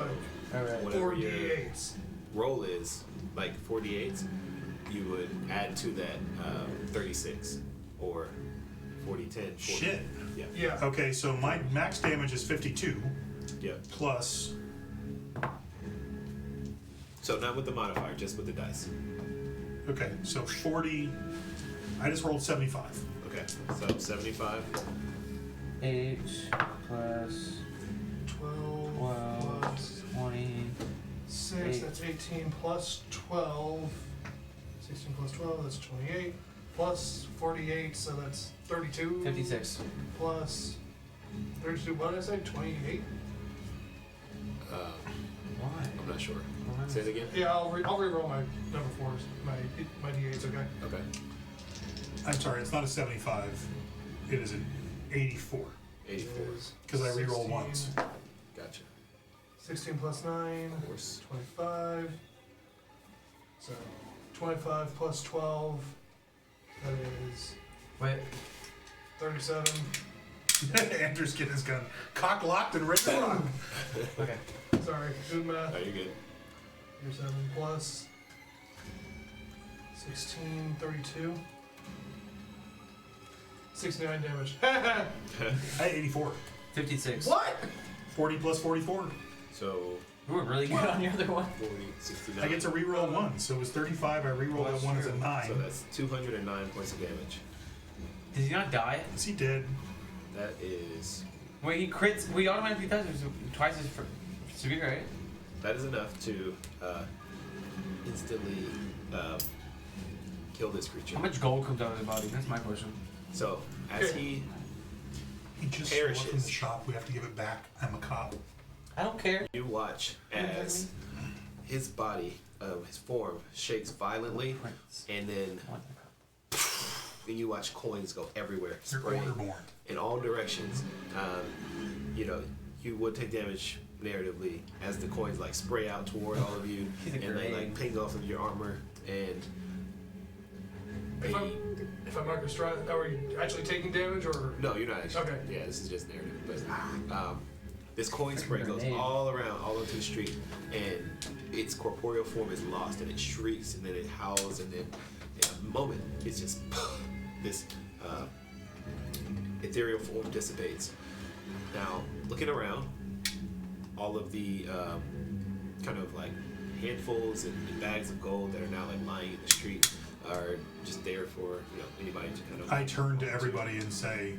Alright. whatever 4 your d8s. roll is, like 48, you would add to that 36 or 40, 10. 40. Shit. Yeah. Yeah. Okay, so my max damage is 52 Yeah. plus. So not with the modifier, just with the dice. Okay, so 40. I just rolled 75. Okay. So 75. 8 plus 12 12 plus 20. 6, Eight. that's 18 plus 12. 16 plus 12, that's 28. Plus 48, so that's 32. 56. Plus 32, what did I say? 28? Why? I'm not sure. Why? Say it again. Yeah, I'll re-roll my number 4s, my d8s, okay? Okay. I'm sorry, it's not a 75. It is an 84. 84. Because I reroll 16. once. Gotcha. 16 plus 9, Of course. 25. So 25 plus 12, that is Wait. 37. Andrew's getting his gun cock locked and ready to rock. Okay. Sorry, good math. Oh, you're good. 37 plus 16, 32. 69 damage. I had 84. 56. What? 40 plus 44. So We were really good on the other one. 40, 69. I get to reroll one, so it was 35. I reroll that one as a 9. So that's 209 points of damage. Did he not die? Is he dead? That is Wait, he crits. We automatically does it twice as severe, right? that is enough to instantly kill this creature. How much gold comes out of his body? That's my question. So as he He just stole it from Perishes. the shop. We have to give it back. I'm a cop. I don't care. you watch as his body, his form shakes violently, and then you watch coins go everywhere, You're spraying orderborn. in all directions. You know, you would take damage narratively as the coins like spray out toward all of you, He's a and they like grenade. ping off of your armor, and If I mark a stride, are we actually taking damage or? no, you're not actually. Okay. Yeah, this is just narrative. But this coin spray goes grenade. all around, all into the street, and its corporeal form is lost, and it shrieks, and then it howls, and then in a moment, it's just this ethereal form dissipates. Now, looking around, all of the kind of like handfuls and bags of gold that are now like lying in the street are just there for anybody to kind of. I turn to everybody and say,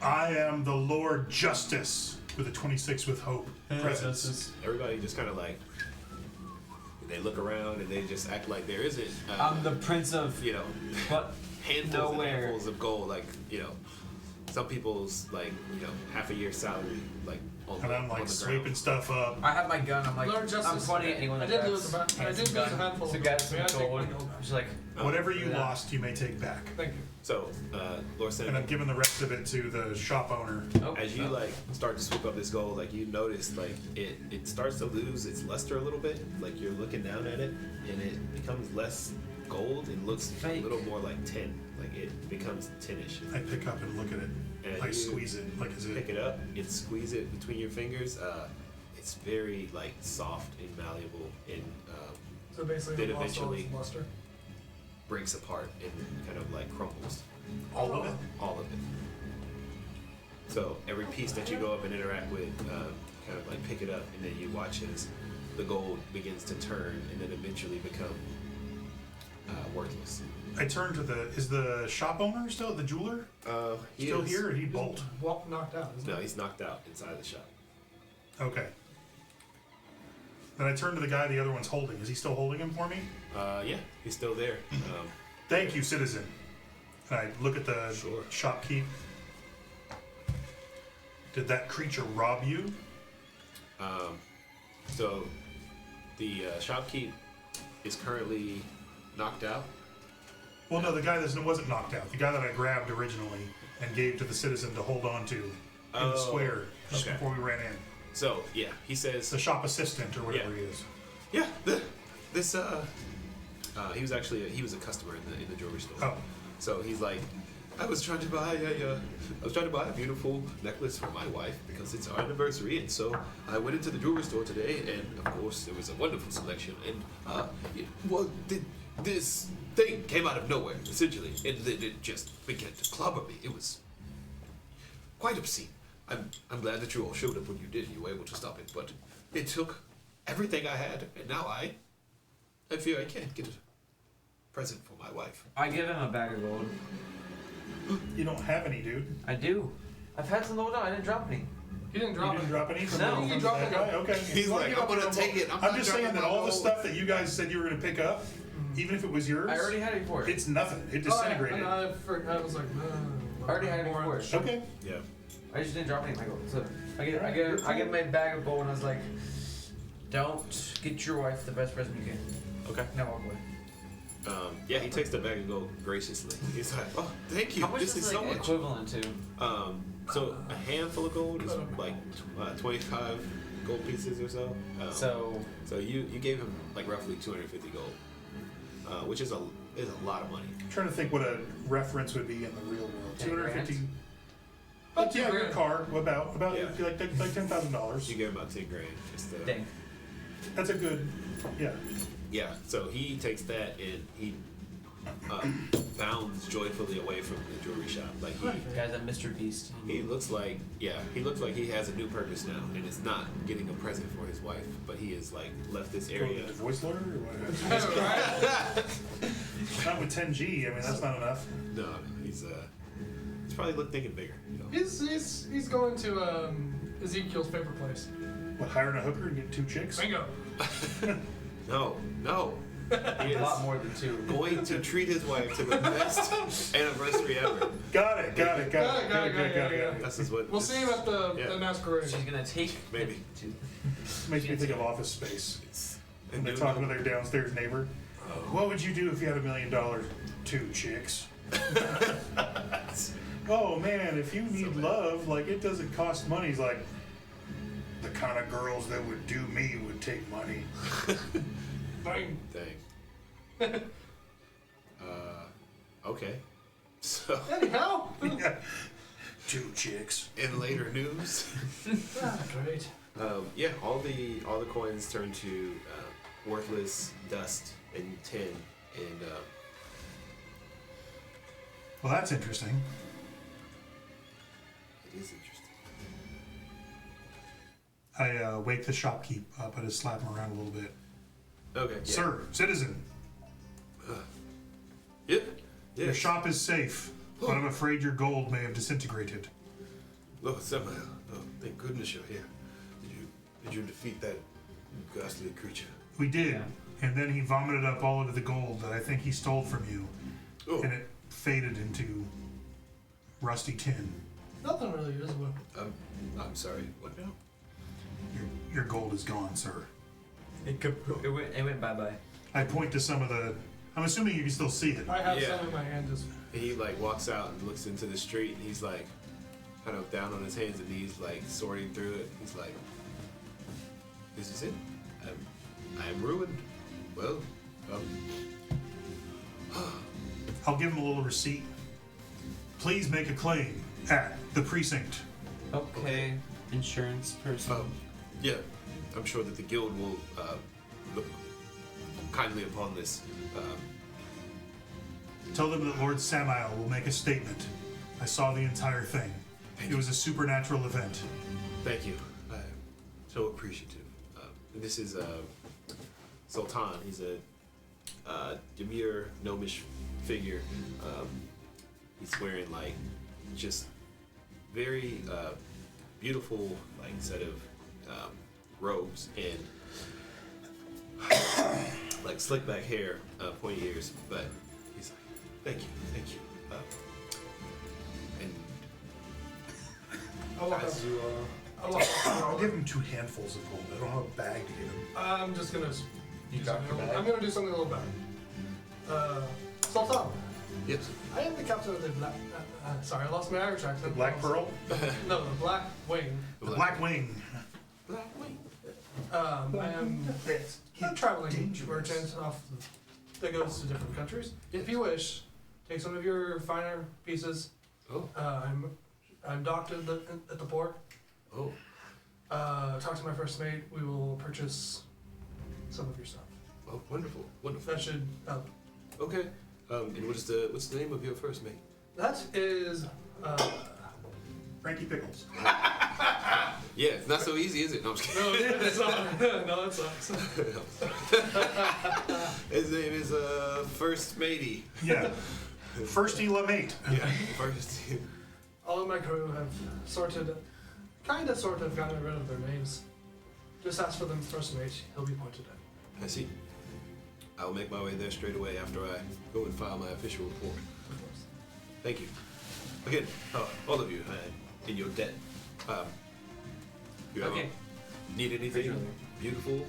I am the Lord Justice with a 26 with hope presence. Everybody just kind of like they look around and they just act like there isn't. I'm the Prince of but handfuls nowhere. and handfuls of gold, like some people's like half a year's salary, like on And the, I'm on like the sweeping ground. stuff up. I have my gun. I'm like, Lord Justice. I'm pointing at anyone I that did lose grabs a hands handful some of gun. gold. So May I grab some take gold. my gold back? She's like, Whatever you Yeah. lost, you may take back. Thank you. So, Lord And I'm Senator, giving the rest of it to the shop owner. oh, as you no. like start to swoop up this gold, like you notice like it starts to lose its luster a little bit. Like you're looking down at it, and it becomes less gold and looks Fake. a little more like tin. Like it becomes tinish. I pick up and look at it. And I you squeeze it. Like, is Pick it? it up and squeeze it between your fingers. It's very like soft and malleable and So basically, Then it lost all its eventually- luster. breaks apart and kind of like crumbles. All of it? All of it. So every piece that you go up and interact with, kind of like pick it up, and then you watch as the gold begins to turn and then eventually become worthless. I turn to is the shop owner still, the jeweler? He Still is- here or did he bolt? Knocked out, isn't No, it? he's knocked out inside the shop. Okay. Then I turn to the guy the other one's holding. Is he still holding him for me? Yeah, he's still there. Thank you, citizen. And I look at the Sure. shopkeep. Did that creature rob you? So the shopkeep is currently knocked out. Well, no, the guy that wasn't knocked out. The guy that I grabbed originally and gave to the citizen to hold on to in the Oh, square just okay. before we ran in. So yeah, he says, The shop assistant or whatever Yeah. he is. yeah, this he was actually he was a customer in the jewelry store. Oh, So he's like, I was trying to buy a beautiful necklace for my wife because it's our anniversary, and so I went into the jewelry store today, and of course there was a wonderful selection, and this thing came out of nowhere essentially, and then it just began to clobber me. It was quite obscene. I'm glad that you all showed up when you did. You were able to stop it, but it took everything I had, and now I fear I can't get a present for my wife. I give him a bag of gold. you don't have any, dude. I do. I've had some load out. I didn't drop any. He didn't You drop didn't it. drop any from, No. from You that dropped guy? it. Okay. If He's you wanna like, give I'm up gonna your take gold- it. I'm I'm not just saying dropping that my all the gold. stuff that you guys said you were going to pick up, even if it was yours, I already had it before. it's nothing. It Oh, disintegrated. I was like, no. I already had it more. before. Okay. Yeah. I just didn't drop any of my gold. So I get my bag of gold, and I was like, don't get your wife the best present you can. Okay. Now walk away. Yeah, he takes the bag of gold graciously. He's like, "Oh, thank you. How much This is is like so much." equivalent to? So a handful of gold is like 25 gold pieces or so. So you gave him like roughly 250 gold, which is a lot of money. I'm trying to think what a reference would be in the real world. 10 grand? 250. About Yeah, your $2,000. car. About Yeah. like $10,000. You gave him about 10 grand. Just to, Dang. That's a good. Yeah. Yeah. So he takes that and he bounds joyfully away from the jewelry shop. Like Guy's a Mr. Beast. he looks like he has a new purpose now, and it's not getting a present for his wife, but he has like left this Go to area. the voice lawyer or what? Right? Not with 10G. I mean, that's not enough. No, he's probably thinking bigger. You know? He's going to Ezekiel's favorite place. What, hiring a hooker and get 2 chicks? Bingo. No. He A lot is more than 2. going to treat his wife to the best anniversary ever. Got it. Got it. This is what. We'll see him at the Yeah. Masquerade. She's gonna take Maybe. Makes me think of Office Space. It's And they're talking to their downstairs neighbor. What would you do if you had $1 million? 2 chicks. Oh man, if you need love, like it doesn't cost money. He's like, the kind of girls that would do me would take money. Bang. Dang. Okay. So, Anyhow. 2 chicks. in later news, Great. yeah, all the coins turn to worthless dust and tin, and Well, that's interesting. it is interesting. I wake the shopkeep up. I just slap him around a little bit. Okay. Yeah. Sir, citizen, Yeah. Yeah. your shop is safe, but I'm afraid your gold may have disintegrated. Oh, Samael. Oh, thank goodness you're here. Did you defeat that ghastly creature? We did, Yeah. and then he vomited up all of the gold that I think he stole from you, Oh, and it faded into rusty tin. Nothing really visible. I'm sorry. What now? Your gold is gone, sir. It went bye-bye. I point to some of the. I'm assuming you can still see it. I have Yeah. some in my hand. Just He like walks out and looks into the street, and he's like, kind of down on his hands and knees, like sorting through it. He's like, "This is it. I'm ruined. Well, I'll give him a little receipt. Please make a claim at the precinct. Okay. Insurance person. yeah. I'm sure that the guild will look kindly upon this. Tell them that Lord Samael will make a statement. I saw the entire thing. It was a supernatural event. Thank you. I'm so appreciative. This is Sultan. He's a demure, gnomish figure. He's wearing like just very beautiful like set of robes and like slick back hair, pointy ears. But he's like, thank you. And I'll walk up as to. you I'll give him 2 handfuls of gold. I don't have a bag to give him. I'm just gonna. You do got something the a bag? little- I'm gonna do something a little better. Sultan, yes. I am the captain of the Black. Sorry, I lost my Irish accent. The Black Pearl? No, the Black Wing. The Black Wing. Black Wing. I am a traveling merchant that goes to different countries. If you wish, take some of your finer pieces. Oh. I'm docked at the port. Oh. Talk to my first mate. We will purchase some of your stuff. Oh, wonderful, wonderful. That should help. Okay. And what's the name of your first mate? That is. Frankie Pickles. Yeah, it's not so easy, is it? No, I'm just kidding. No, it's not. No, it sucks. His name is First Matey. Yeah. Firsty LeMate. Yeah, First. All of my crew have sort of gotten rid of their names. Just ask for them first mate. He'll be pointed at. I see. I will make my way there straight away after I go and file my official report. Of course. Thank you. Again, all of you, in your debt. You ever Okay. need anything Visually. beautiful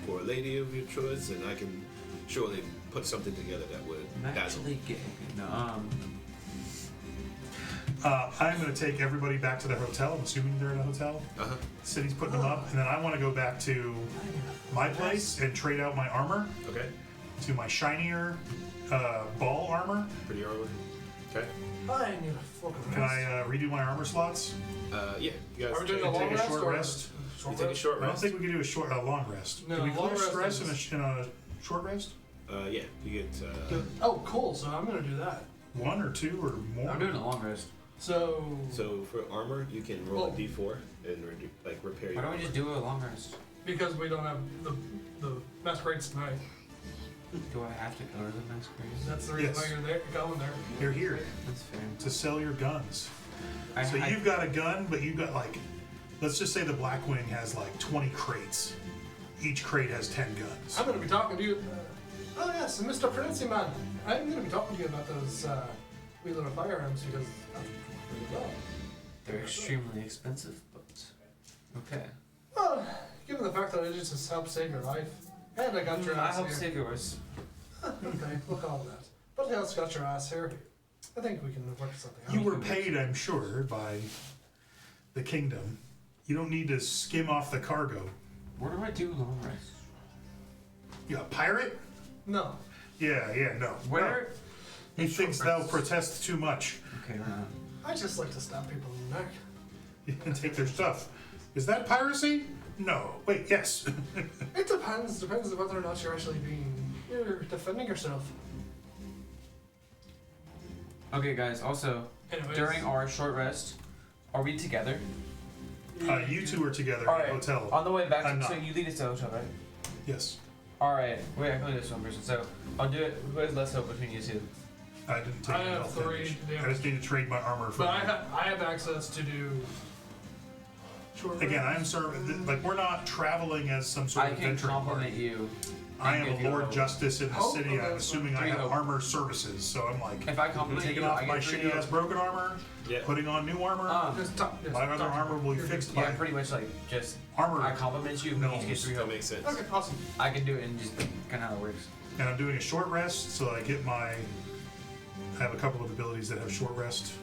for a lady of your choice, and I can surely put something together that would I'm dazzle. actually gay. No, I'm going to take everybody back to the hotel. I'm assuming they're in a hotel. Uh-huh. The city's putting them up. And then I want to go back to my place and trade out my armor Okay. to my shinier ball armor. Pretty early. Okay. I need a fucking Can rest. I redo my armor slots? Yeah, you guys Are we doing take, a long take a rest short or rest? Short you take a rest? short I don't rest. think we can do a long rest. No, Can we long clear rest stress is- in a short rest? Yeah, you get Oh, cool. So I'm gonna do that. 1 or 2 or more? I'm doing a long rest. So. so for armor you can roll Well- a d4 and repair Why your don't we just do a long rest? Because we don't have the Masquerade tonight. Do I have to go to the Masquerade? That's the reason Yes. why you're there. You're going there. You're here That's fair. to sell your guns. I, So you've got a gun, but you've got like, let's just say the Black Wing has like 20 crates. Each crate has 10 guns. I'm gonna be talking to you. Oh yes, Mr. Princey Man. I'm gonna be talking to you about those wee little firearms because I'm pretty well. they're extremely expensive, but okay. Well, given the fact that I just helped save your life, and I got your I ass hope here. save yours. Okay, we'll call it that. But else got your ass here. I think we can work something out. You were paid, I'm sure, by the kingdom. You don't need to skim off the cargo. Where do I do long rest? You a pirate? No. Yeah, no. Where? No. He thinks Short thou rests. protest too much Okay, right on. I just like to stab people in the neck. and take their stuff. Is that piracy? No. Wait, yes. It depends. Depends on whether or not you're defending yourself. Okay, guys. Also, Anyways, during our short rest, are we together? You two are together All in right. a hotel. On the way back, I'm so not. you lead us to the hotel, right? Yes. All right. Wait, I can only do this one person. So I'll do it. Who has less hope between you two? I didn't take I any have health 3 damage. damage. I just need to trade my armor for. But I have access to do. Short Again, I am rest. like we're not traveling as some sort I of can adventuring compliment party. you. I and am give a you Lord hope. Justice in the Oh, city. okay, I'm that's assuming I fine. have 3 hope. armor services, so I'm like If I compliment taking you, off I my get 3 shitty ass hope. broken armor, Yeah. putting on new armor. Just talk, just my other talk. armor will be You're fixed Yeah, by pretty much like just armor, I compliment you, No, but each gets 3 That hope. makes sense. good. Okay, awesome. I can do it and just kind of how it works. and I'm doing a short rest, so I get my. I have a couple of abilities that have short rest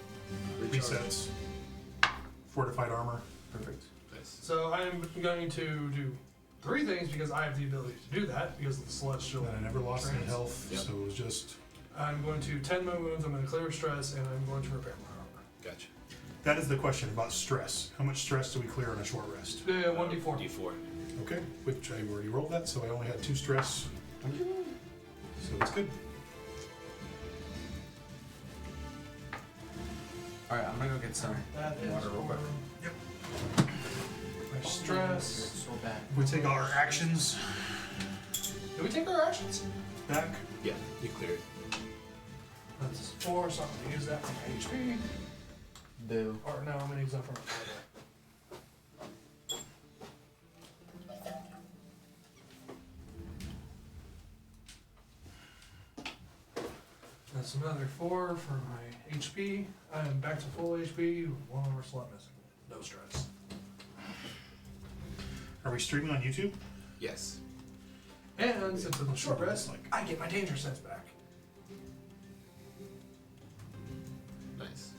resets. Fortified armor. Perfect. Nice. So I'm going to do 3 things because I have the ability to do that because of the celestial. And I never lost any trance. health, Yep. so it was just. I'm going to 10 my wounds. I'm going to clear stress, and I'm going to repair my armor. Gotcha. That is the question about stress. How much stress do we clear on a short rest? 1d4. D4. Okay, which I already rolled that, so I only had 2 stress. So that's good. All right, I'm gonna go get some That is water real quick. Yep. my stress. So bad. We take all our actions Did we take our actions? back. Yeah, you clear it. That's 4, so I'm going to use that for my HP. Boo. Or no, I'm going to use that for my That's another 4 for my HP. I am back to full HP. 1 more slot missing. No stress. Are we streaming on YouTube? Yes. And since it's a short rest, I get my danger sense back. Nice.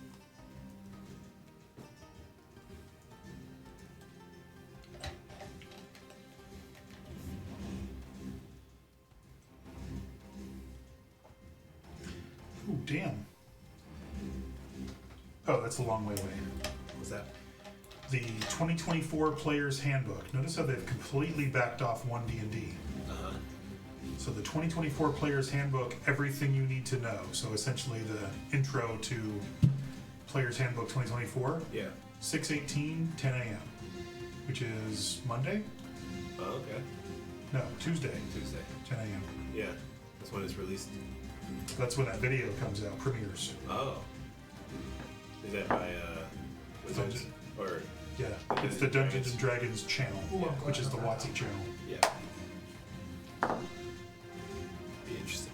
Ooh, damn. Oh, that's a long way away. What's that? The 2024 Player's Handbook. Notice how they've completely backed off 1D&D. Uh-huh. So the 2024 Player's Handbook, everything you need to know. So essentially the intro to Player's Handbook 2024, Yeah. 6/18, 10 a.m., which is Monday? Oh, okay. No, Tuesday, Tuesday. 10 a.m. Yeah. That's when it's released. That's when that video comes out, premieres. Oh. Is that by Wizards? Dungeon. Or Yeah, it's the Dungeons and Dragons channel, Ooh, I'm glad which is I the got that. WotC channel. yeah. Be interesting.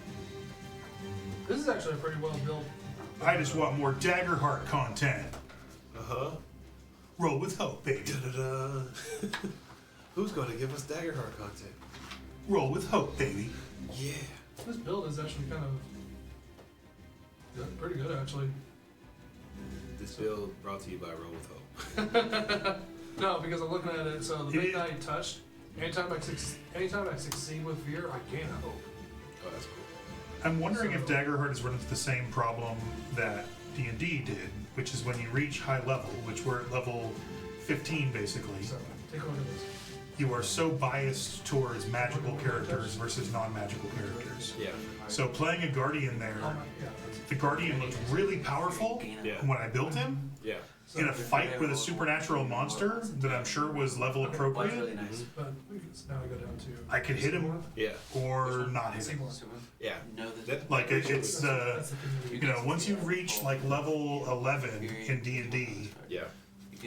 This is actually a pretty well built. I just want more Daggerheart content. Uh-huh. Roll with hope, baby. Da-da-da. Who's gonna give us Daggerheart content? Roll with hope, baby. Yeah. This build is actually kind of good, pretty good actually. This build brought to you by Roll with Hope. No, because I'm looking at it. So the It is- midnight touch. Anytime I succeed with fear, I gain a hope. Oh, that's cool. I'm wondering if So- Daggerheart has run into the same problem that D&D did, which is when you reach high level, which we're at level 15 basically, So take a look at this. you are so biased towards magical characters versus non-magical characters. Yeah. So playing a Guardian there, Oh my, yeah, that's, the Guardian looked really powerful Yeah. when I built him. Yeah. so In a fight with a supernatural monster that I'm sure was level That's appropriate, really nice. But we can, now I go down to. I could hit him Yeah. or not hit him. Seymour. Yeah. Know that. That, Like it's That's the community. you know, once you reach like level 11 in D&D, yeah.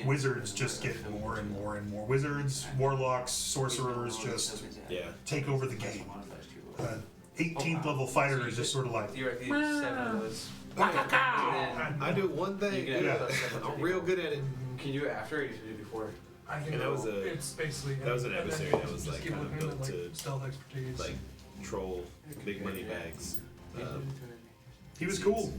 wizards just get more and more and more. Wizards, warlocks, sorcerers just Yeah. take over the game. 18th level fighter is just sort of like, Theoretically, 7 of those. I do one thing. You can Yeah. I'm real good at it. Can you do it after or you should do it before? I can And that was go- a- it's basically that was an and then adversary you that was, just like, keep kind of looking at, built like, to, stealth expertise. Like troll, big money bags. he was cool.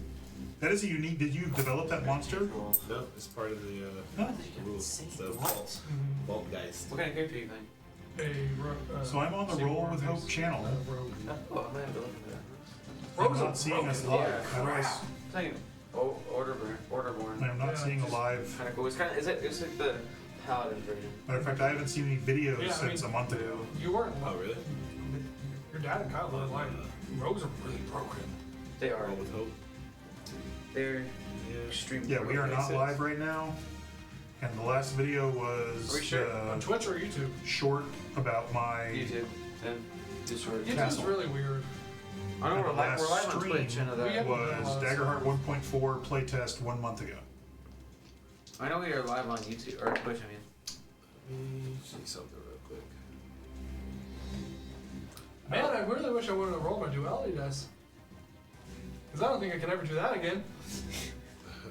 That is a unique. Did you develop that monster? No, it's part of the Huh? rules. It's the vault, Mhm. vault guys. What kind of character do you think? So I'm on the Roll with Hope channel. Rogue. Oh, I might have to look at that. I'm Rogue's not a seeing us rogue. live. How do I s- Tell Orderborn. I'm not Yeah, seeing a just- live. Kind of cool. It's like the Paladin version. Matter of fact, I haven't seen any videos Yeah, I since mean- a month ago. You weren't. Oh, really? Your dad and Kyle were like, rogues are really broken. They are. Roll with hope. They're Yeah. extremely. Yeah, we are Makes not sense. live right now. And the last video was Are we sure? On Twitch or YouTube? short about my YouTube. Then just short. YouTube's Castle. really weird. I know And we're the live. We're last live on stream Twitch. I know We that. have- was Daggerheart 1.4 playtest 1 month ago. I know we are live on YouTube or Twitch. I mean. Let me see something real quick. Man, I really wish I would have rolled my duality dice. Because I don't think I can ever do that again.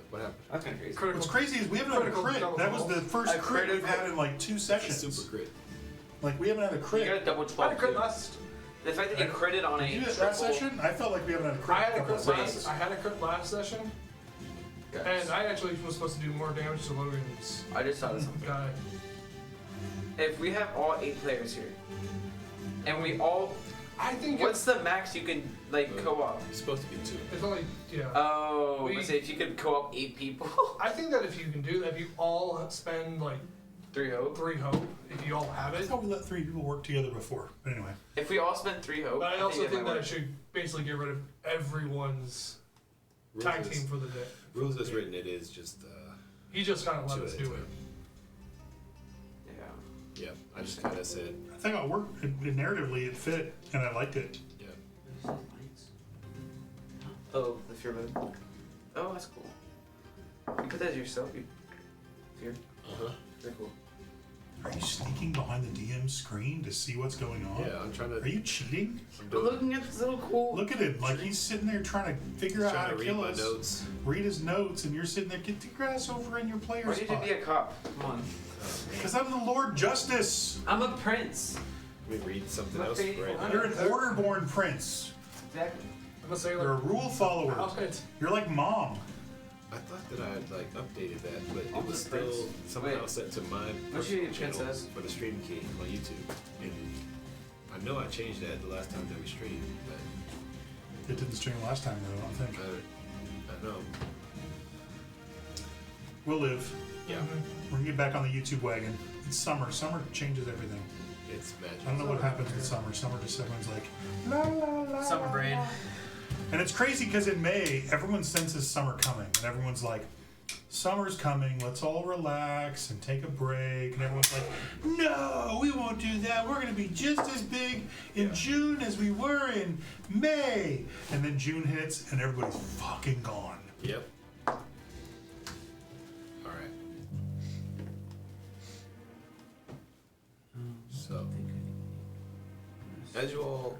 What happened? That's kind of crazy. Critical. What's crazy is we haven't had a Critical crit. double That was roll. the first A crit we've critical- had in like 2 It's a sessions. super crit. Like we haven't had a You got crit. a double I had 12. a crit too. last. The fact that you critted on Did you a do it triple. last session? I felt like we haven't had a crit. I had a couple crit of last. sessions. I had a crit last session, and I actually was supposed to do more damage to Logan's I just thought of something. guy. If we have all 8 players here, and we all, I think what's the max you can like co-op? It's supposed to be 2. it's only Oh, We- let's say if you could co-op 8 people, I think that if you can do that, if you all spend like 3 hope. 3 hope, if you all have I it. thought we let 3 people work together before. But anyway. If we all spend 3 hope, But I also think might that I work. should basically get rid of everyone's Rules tag as- team for the day. Rules as written, it is just. He just kind of let Two us at a do it. time. Yeah. Yeah, I just kind of said, I think it worked. Narratively, it fit, and I liked it. yeah. Oh, the fear mode. Oh, that's cool. You put that as yourself. You fear. Uh-huh. Very cool. Are you sneaking behind the DM screen to see what's going on? Yeah, I'm trying to. Are you cheating? I'm But doing, looking at this little cool. Look at him. Like he's sitting there trying to figure out how trying to to read kill my us. notes. Read his notes, and you're sitting there. Get the grass over in your player Why did you spot. be a cop? Come on. Because I'm the Lord Justice. I'm a prince. Let me read something My else favorite right one. now. You're an order-born prince. Exactly. I'm gonna say You're a like, rule follower. outfit. You're like mom. I thought that I had like updated that, but I'm it was the prince. still somehow Wait. set to my What's your personal channel princess? for the stream key on YouTube. And I know I changed that the last time that we streamed, but It didn't stream last time, though. I don't think. I know. We'll live. Yeah, We're gonna get back on the YouTube wagon. It's summer. Summer changes everything. it's magic. I don't know what happens with summer. Summer just everyone's like, la la la. Summer la, brain. la. And it's crazy because in May, everyone senses summer coming, and everyone's like, "Summer's coming. Let's all relax and take a break." And everyone's like, "No, we won't do that. We're gonna be just as big in June as we were in May." And then June hits, and everybody's fucking gone. Yep. All right. So, as you all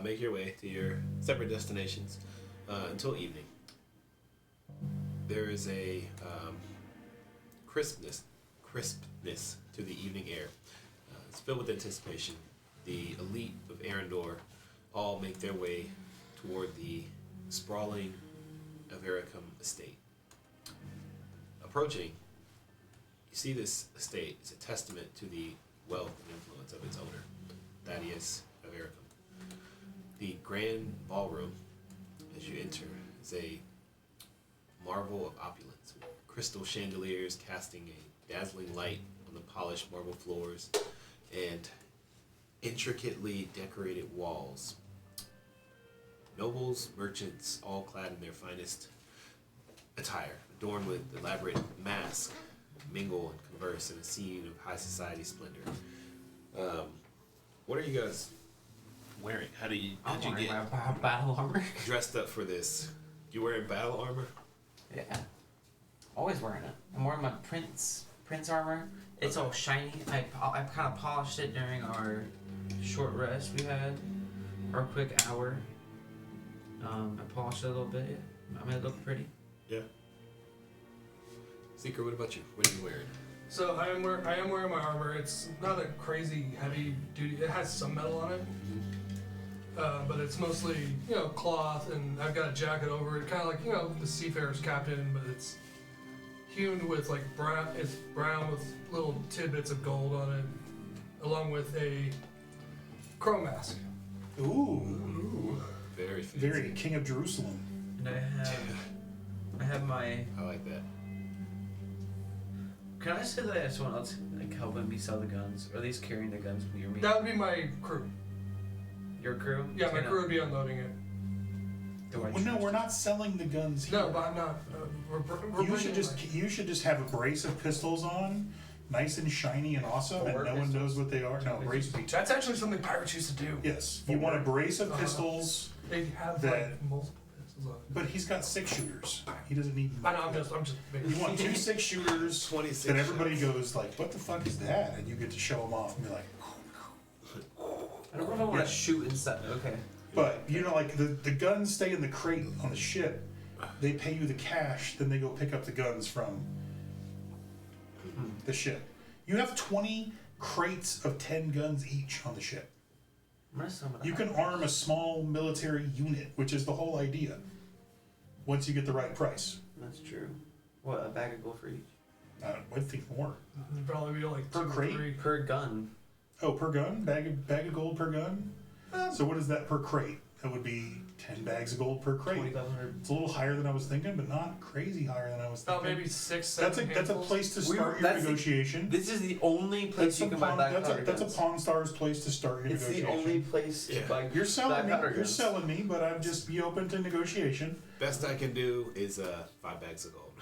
make your way to your separate destinations until evening, there is a crispness to the evening air. It's filled with anticipation. The elite of Arendor all make their way toward the sprawling Avaricum estate. Approaching, you see this estate is a testament to the wealth and influence of its owner, Thaddeus Avaricum. The grand ballroom, as you enter, is a marvel of opulence, with crystal chandeliers casting a dazzling light on the polished marble floors and intricately decorated walls. Nobles, merchants, all clad in their finest attire, adorned with elaborate masks, mingle and converse in a scene of high society splendor. What are you guys wearing? How'd you get my battle armor? dressed up for this? You wearing battle armor? Yeah. Always wearing it. I'm wearing my prince armor. It's all shiny. I kind of polished it during our short rest we had, our quick hour. I polished it a little bit. Yeah. I made it look pretty. Yeah. Seeker, what about you? What are you wearing? So I am wearing my armor. It's not a crazy heavy duty. It has some metal on it, but it's mostly cloth, and I've got a jacket over it, kind of like the seafarer's captain, but it's hewn with like brown. It's brown with little tidbits of gold on it, along with a crow mask. Ooh. Very fancy. Very King of Jerusalem. And I have my. I like that. Can I say that I have someone else like helping me sell the guns, or at least carrying the guns near me? That would be my crew. Your crew? Yeah, my crew would be unloading it. Do Well, no, we're not selling the guns here. No, but I'm not. We're You should just have a brace of pistols on, nice and shiny and awesome, and Four no one knows pistols? what they are. No, brace of each. That's actually something pirates used to do. Yes, you want a brace of pistols, They have That- like multiple pistols on it. but he's got 6-shooters. He doesn't need. I know. I'm just making. You want 2 6-shooters 26 that everybody shots. goes like, "What the fuck is that?" And you get to show them off and be like. I don't know if I want Yeah. to shoot inside. Okay. But you know, like the guns stay in the crate on the ship. They pay you the cash, then they go pick up the guns from the ship. You have 20 crates of 10 guns each on the ship. I'm gonna sum it You up. can arm a small military unit, which is the whole idea. Once you get the right price, That's true. What, a bag of gold for each? I would think more. It'd probably be like Per 2 or crate? 3. Per gun. Oh, per gun, bag of gold per gun. So what is that per crate? That would be 10 bags of gold per crate. 2,500. It's a little higher than I was thinking, but not crazy higher than I was About thinking. maybe 6, 7 That's a place to start your that's the- negotiation. This is the only place you can buy black powder That's a guns. Pawn Stars place to start your It's the negotiation. only place to Yeah. buy You're selling me. black powder You're guns. selling me, but I'm just be open to negotiation. Best I can do is 5 bags of gold.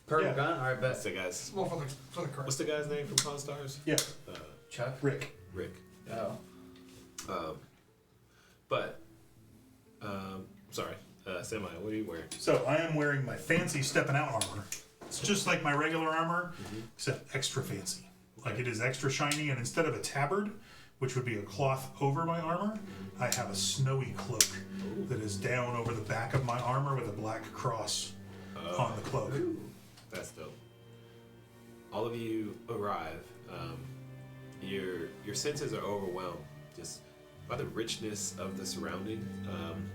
Per Yeah. gun? Alright, What's bet. the guy's? Well, for the current. What's the guy's name from Pawn Stars? Yeah, Chuck? Rick. Rick. Oh. Sorry, Semi. What are you wearing? So I am wearing my fancy stepping out armor. It's just like my regular armor, except extra fancy. Like it is extra shiny, and instead of a tabard, which would be a cloth over my armor, I have a snowy cloak that is down over the back of my armor with a black cross on the cloak. That's dope. All of you arrive. Your senses are overwhelmed just by the richness of the surrounding.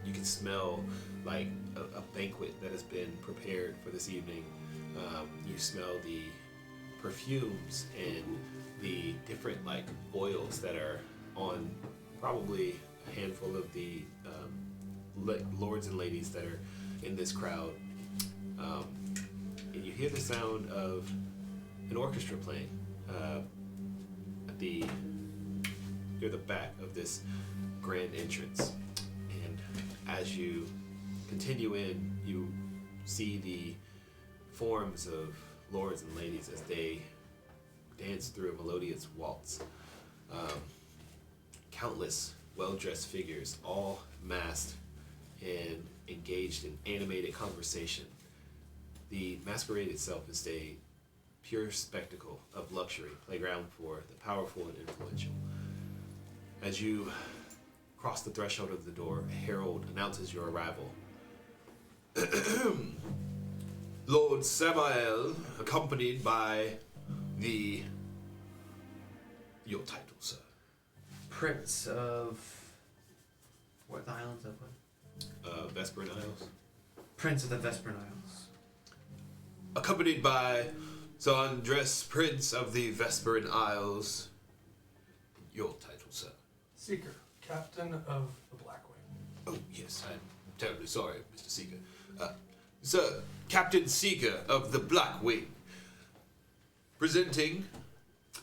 You can smell like a banquet that has been prepared for this evening. You smell the perfumes and the different like oils that are on probably a handful of the lords and ladies that are in this crowd. And you hear the sound of an orchestra playing near the back of this grand entrance. And as you continue in, you see the forms of lords and ladies as they dance through a melodious waltz. Countless well-dressed figures, all masked and engaged in animated conversation. The masquerade itself is a pure spectacle of luxury, playground for the powerful and influential. As you cross the threshold of the door, a herald announces your arrival. Lord Samael, accompanied by your title, sir. Prince of... What islands of what? Vesperin Isles. Prince of the Vesperin Isles. Accompanied by Sir Andres, Prince of the Vesperin Isles. Your title, sir. Seeker, Captain of the Black Wing. Oh, yes, I'm terribly sorry, Mr. Seeker. Sir, Captain Seeker of the Black Wing. Presenting,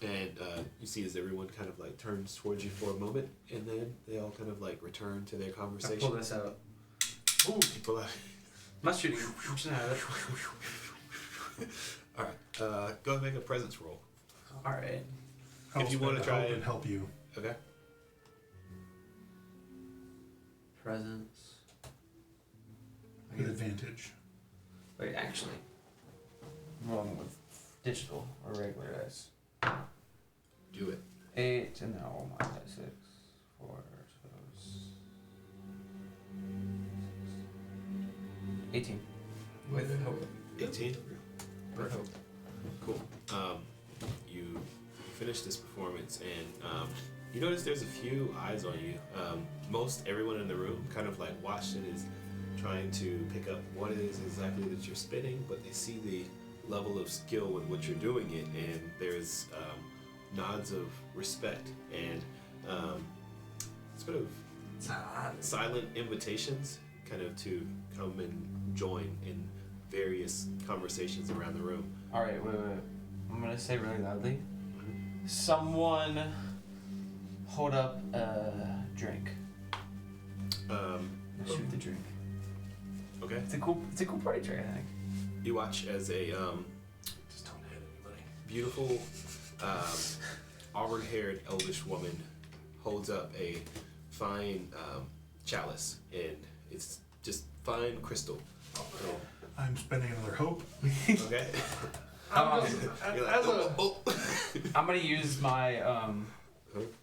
and you see as everyone kind of like turns towards you for a moment, and then they all kind of like return to their I conversation. pull this out. Ooh, you pull out. I'm not shooting. I'm just gonna have it. Alright, go and make a presence roll. Alright. If you wanna try and and- help you. Okay? Presents. With advantage. Wait, actually. I'm rolling with digital or regular dice. Do it. 8, and then I'll roll my dice. 6, 4, so it's 18. With hope. 18? Perfect. Cool. You finish this performance, and you notice there's a few eyes on you. Most everyone in the room kind of like watched and is trying to pick up what it is exactly that you're spinning, but they see the level of skill with which you're doing it, and there's nods of respect and sort of silent invitations kind of to come and join in various conversations around the room. Alright, wait. I'm gonna say really loudly. Someone hold up a drink. Um, Let's shoot the drink. Okay. It's a cool party trick, I think. You watch as a Just don't hit anybody. beautiful, auburn-haired elvish woman holds up a fine chalice, and it's just fine crystal. I'm spending another hope. Okay. I'm just, You're like, as oh. I'm gonna use my I'm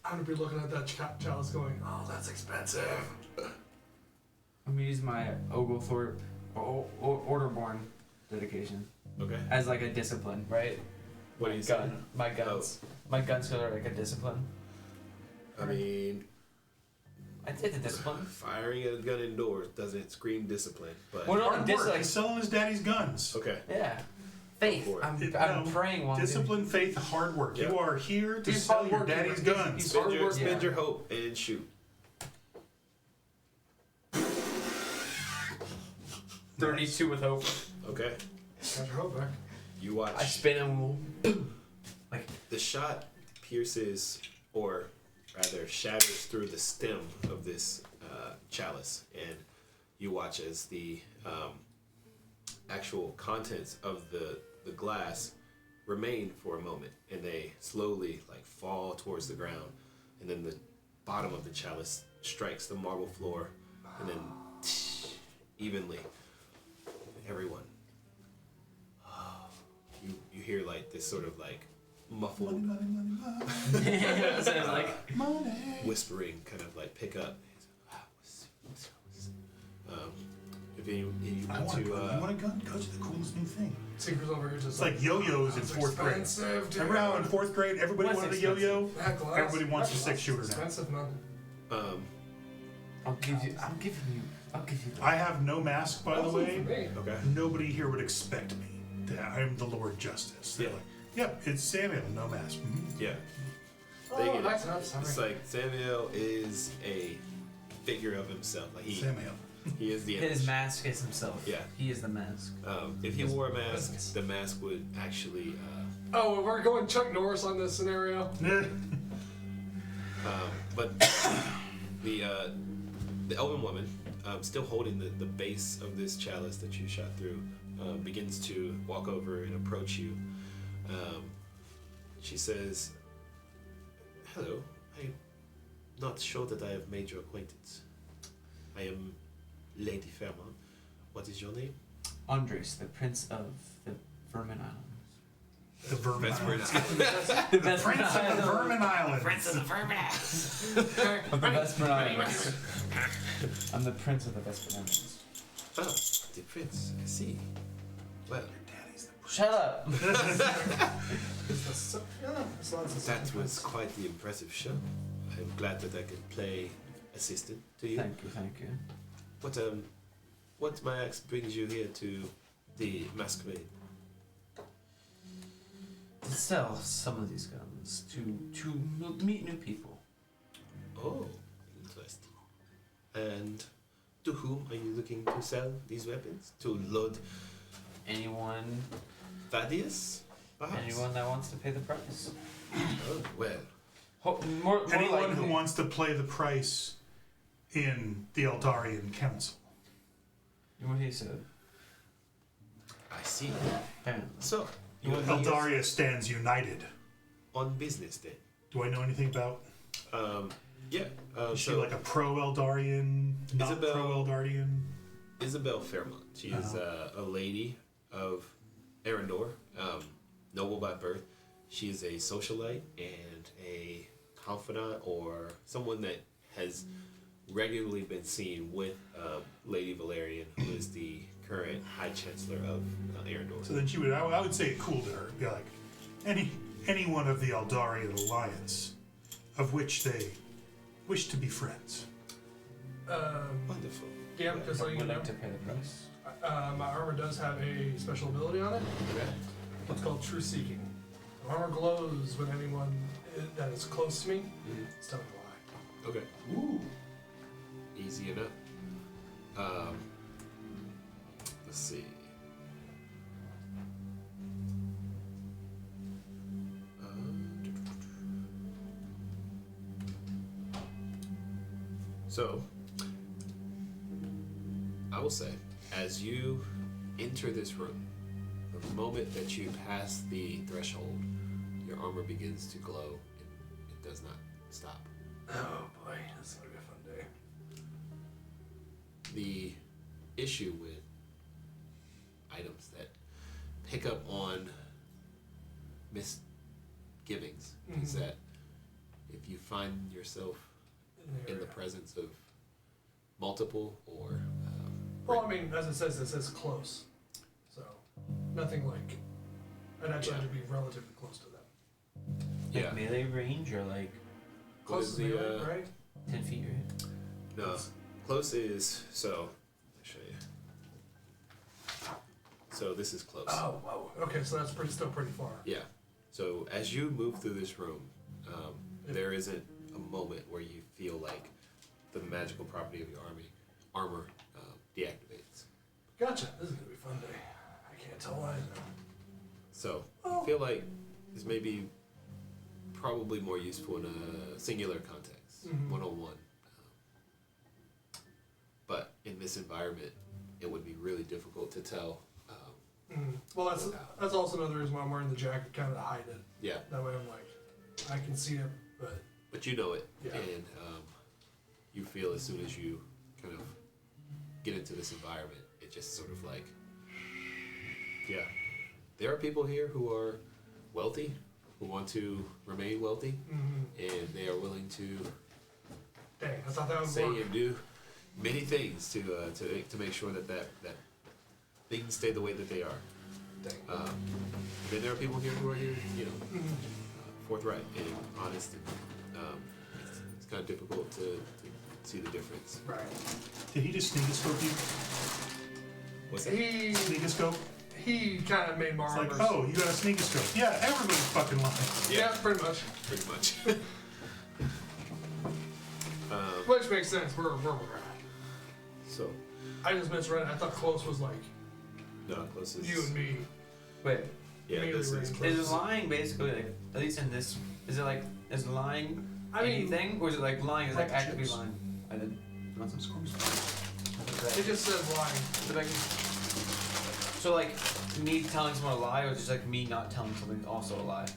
gonna be looking at that chalice going, oh, that's expensive. I'm gonna use my Oglethorpe Orderborn dedication Okay. as like a discipline, right? What do you Gun. say? My guns. My guns are like a discipline. I mean, It's a discipline. firing a gun indoors doesn't scream discipline, but Well, no, Hard work. like, He's selling his daddy's guns. okay. yeah. Faith. Go for it. I'm praying one day. Discipline, faith, hard work. Yep. You are here to He's sell your hardworking. daddy's He's- guns. he's- Spend your hope and shoot. 32 with hope. Okay. Got your hope back. You watch. I spin and boom. The shot pierces, or rather shatters through the stem of this chalice, and you watch as the actual contents of the glass remain for a moment, and they slowly like fall towards the ground, and then the bottom of the chalice strikes the marble floor, and then evenly, everyone. You hear like this sort of like muffled So it's like, Money. whispering kind of like pick up. If you I want want a to, gun. You want a gun? Go to the coolest new thing. Secret's over here just It's like yo-yos in "That's fourth grade. expensive, dude." Remember how in fourth grade everybody What's wanted a yo-yo? That glass, Everybody wants that a glass six-shooter is now. expensive, man. I'll give you that. I have no mask, by the That wasn't way. for me. okay. Nobody here would expect me that I'm the Lord Justice. They're Yeah. like, yep, it's Samuel, no mask. Mhm. Yeah. Oh, They get it. nice enough, sorry. It's like Samuel is a figure of himself. Like Samuel. he is the His image. mask is himself. Yeah. He is the mask. If he wore a mask, Business. the mask would actually. Oh, we're going Chuck Norris on this scenario. But the elven woman, still holding the base of this chalice that you shot through, begins to walk over and approach you. She says, "Hello, I'm not sure that I have made your acquaintance. I am Lady Fairmont. What is your name?" Andres, the Prince of the Vermin Islands. The Vermin That's Islands. The best Prince of the Vermin Islands. of the Vesper Islands. I'm the Prince of the Vesper Islands. Oh, the prince. I see. Well, Shut up! that was quite the impressive show. I'm glad that I could play assistant to you. Thank you. What my axe brings you here to the Masquerade? To sell some of these guns to meet new people. Oh, interesting. And to whom are you looking to sell these weapons? To Lord Anyone Thaddeus? Perhaps? anyone that wants to pay the price. Oh, well. More Anyone likely. who wants to play the price in the Eldarian Council. What he said. I see. Apparently. So, You you want are Eldaria stands united. on business then? Do I know anything about? Yeah. Is she So like a pro-Eldarian, not Isabel- pro-Eldarian? Isabel Fairmont. She is a lady of Arendor, noble by birth. She is a socialite and a confidant, or someone that has regularly been seen with Lady Valerian, who is the current High Chancellor of Arendor. So then she would, I would say it cool to her. Be like, any one of the Eldarian Alliance, of which they wish to be friends. Wonderful. Yeah, because I like, would like to pay the price. my armor does have a special ability on it. Okay. It's called True Seeking. The armor glows when anyone that is close to me is telling a lie. Okay. Ooh. Easy enough. Let's see. So, I will say, as you enter this room, the moment that you pass the threshold, your armor begins to glow, and it does not stop. Oh boy, that's gonna be a fun day. The issue with items that pick up on misgivings is that if you find yourself in the presence of multiple or Well, I mean, as it says close. So, nothing like. I'd actually have to be relatively close to them. Like yeah, melee range or like What Close is as the, melee, right? 10 feet, right? no, close is so. Let me show you. So this is close. Oh, whoa. Okay, so that's still pretty far. Yeah. So as you move through this room, there isn't a moment where you feel like the magical property of your armor deactivates. Gotcha. This is gonna be a fun day. I can't tell why. So I feel like this may be probably more useful in a singular context, one-on-one. But in this environment, it would be really difficult to tell. Well, that's also another reason why I'm wearing the jacket, kind of to hide it. Yeah. That way I'm like, I can see it, but But you know it, Yeah. and you feel as soon as you kind of get into this environment, it just sort of like, yeah, there are people here who are wealthy, who want to remain wealthy, and they are willing to dang, I thought that would say work. and do many things to make sure that things stay the way that they are. Dang. Then there are people here who are here, you know, forthright and honest, and it's kind of difficult to see the difference. Right. Did he just sneak-a-scope you? What's that? He Sneak-a-scope? kind of made my It's armor. like, oh, you got a sneak-a-scope. Yeah, everybody's fucking lying. Yeah, pretty much. Pretty much. Which makes sense. We're where we're at. So, I just misread it. I thought close was like no, close is you and me. Wait, yeah. me This and is Ray. close. is lying basically like, at least in this, is it like, is lying I mean, anything? Or is it like lying is like Like actively chips. lying? I didn't. Want some scores? it just says lying. Is it like, so like, me telling someone a lie, or just like me not telling something also a lie?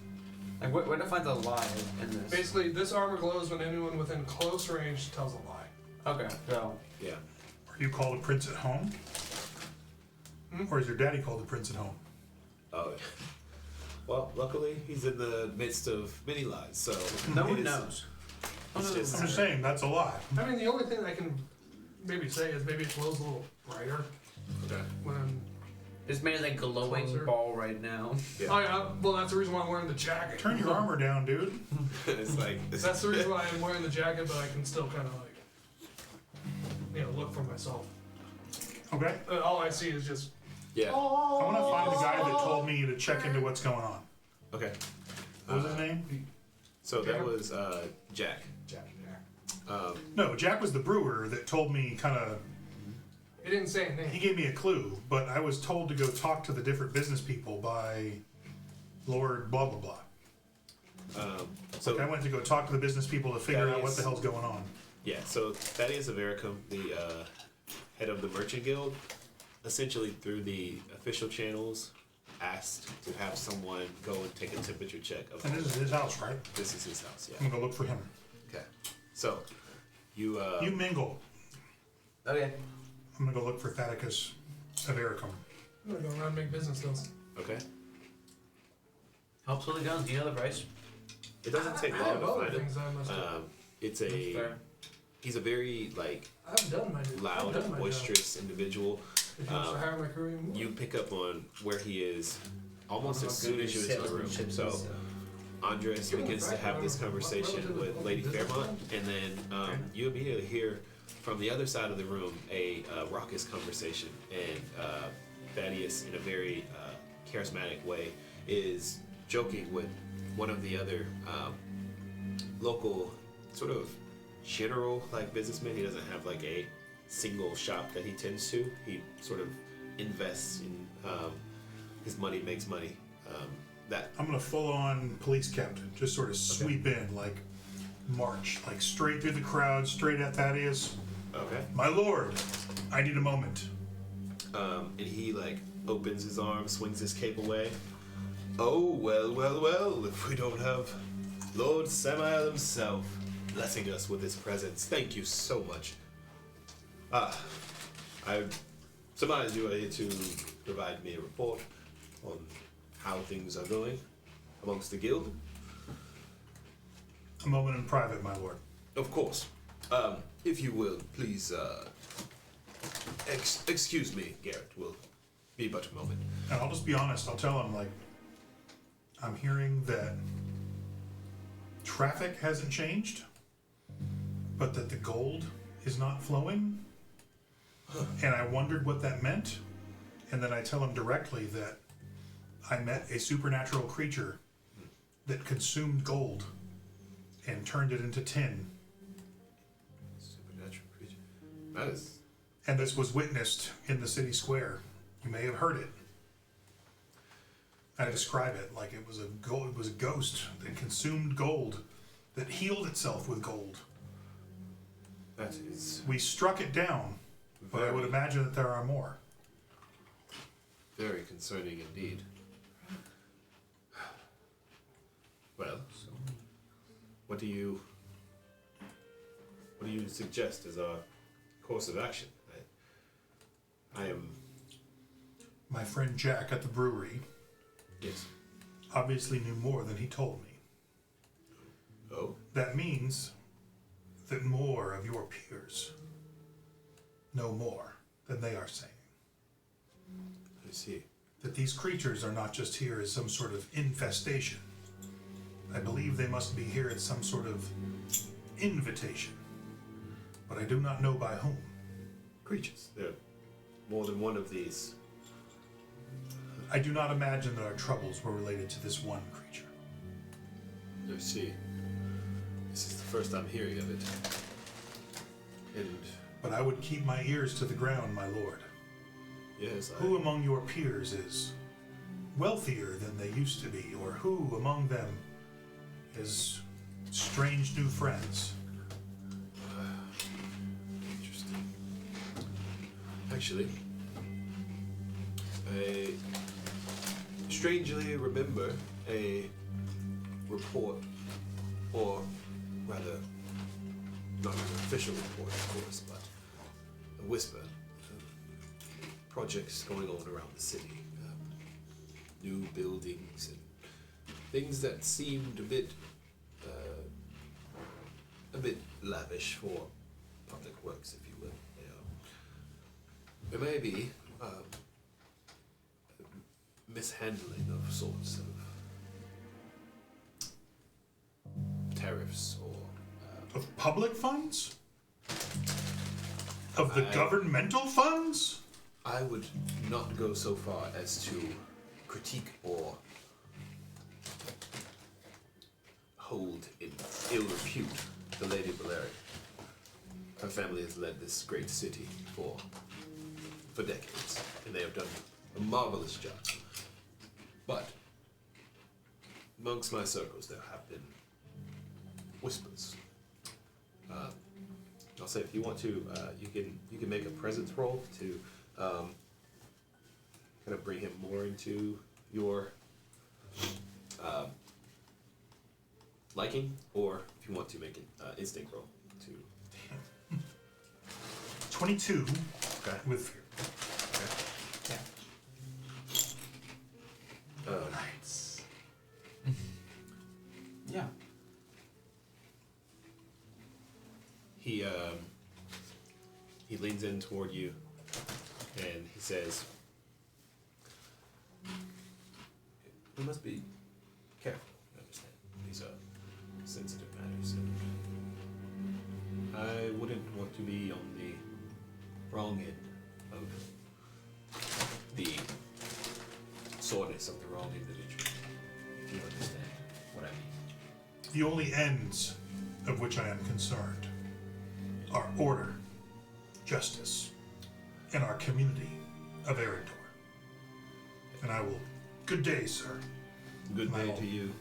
Like, where to find the lie in this? Basically, this armor glows when anyone within close range tells a lie. Okay, so Yeah. Are you called a prince at home? Or is your daddy called a prince at home? Oh. Well, luckily he's in the midst of many lies, so no one it is- knows. It's just- I'm just saying, that's a lie. I mean, the only thing I can maybe say is maybe it glows a little brighter Okay. when. It's made like glowing Closer. ball right now. Yeah. Oh yeah, well that's the reason why I'm wearing the jacket. Turn your armor down, dude. It's like That's the reason why I'm wearing the jacket, but I can still kind of like, look for myself. Okay? All I see is just. Yeah. I want to find the guy that told me to check into what's going on. Okay. What was his name? So that was Jack. Jack. No, Jack was the brewer that told me kind of. He didn't say a He name. gave me a clue, but I was told to go talk to the different business people by Lord blah blah blah. So I went to go talk to the business people to figure out what the hell's going on. yeah, so Thaddeus Avaricum, the head of the Merchant Guild, essentially through the official channels, asked to have someone go and take a temperature check of And this is his house, right? this is his house. Yeah. I'm gonna go look for him. Okay. So you You mingle. Okay. I'm gonna go look for Thaddeus Avaricum. I'm gonna go around and make business deals. okay. Helps with the guns. Do you know the price? It doesn't take I long have to other find him. things I must have. It's a Fair. he's a very like I've done my loud I've done and my boisterous individual. job. If you want to hire my crew anymore. You pick up on where he is almost as soon as you enter the room. So Andres begins to have this conversation with Lady Fairmont, and then you immediately hear from the other side of the room a raucous conversation, and Thaddeus, in a very charismatic way, is joking with one of the other local sort of general like businessmen. He doesn't have like a single shop that he tends to. He sort of invests in his money makes money. That I'm gonna full on police captain, just sort of sweep in, like march, like straight through the crowd, straight at Thaddeus. okay. My lord, I need a moment. And he like opens his arm, swings his cape away. Oh, well, if we don't have Lord Samael himself blessing us with his presence. Thank you so much. Samael, you are here to provide me a report on how things are going amongst the guild. A moment in private, my lord. Of course. If you will, please, excuse me, Garrett. Will be but a moment. And I'll just be honest, I'll tell him, like, I'm hearing that traffic hasn't changed, but that the gold is not flowing. And I wondered what that meant. And then I tell him directly that I met a supernatural creature that consumed gold and turned it into tin. Supernatural creature. That is... And this was witnessed in the city square. You may have heard it. I describe it like it was a ghost that consumed gold, that healed itself with gold. That is... We struck it down, but I would imagine that there are more. Very concerning indeed. Well, what do you suggest as our course of action? I am... My friend Jack at the brewery Yes. obviously knew more than he told me. Oh? That means that more of your peers know more than they are saying. I see. That these creatures are not just here as some sort of infestation. I believe they must be here as some sort of invitation. But I do not know by whom. Creatures. There are more than one of these. I do not imagine that our troubles were related to this one creature. I see. This is the first I'm hearing of it. And... But I would keep my ears to the ground, my lord. Yes, Who among your peers is wealthier than they used to be, or who among them is strange new friends? Interesting. Actually, I strangely remember a report, or rather, not an official report, of course, but a whisper. Projects going on around the city, new buildings and things that seemed a bit lavish for public works, if you will. There may be mishandling of sorts of tariffs or Of public funds? Of the governmental funds? I would not go so far as to critique or hold in ill repute the Lady Valeria. Her family has led this great city for decades, and they have done a marvelous job. But amongst my circles, there have been whispers. I'll say, if you want to, you can make a presence roll to kind of bring him more into your liking, or if you want to make an instinct roll to 22 Okay. with fear. Nice. Yeah. He leans in toward you and he says, "We must be careful. I understand. These are sensitive matters, and I wouldn't want to be on the wrong end of the soreness of the wrong individual, if you understand what I mean." The only ends of which I am concerned are order, justice, and our community of Eridor. And I will... Good day, sir. Good My day lord. to you.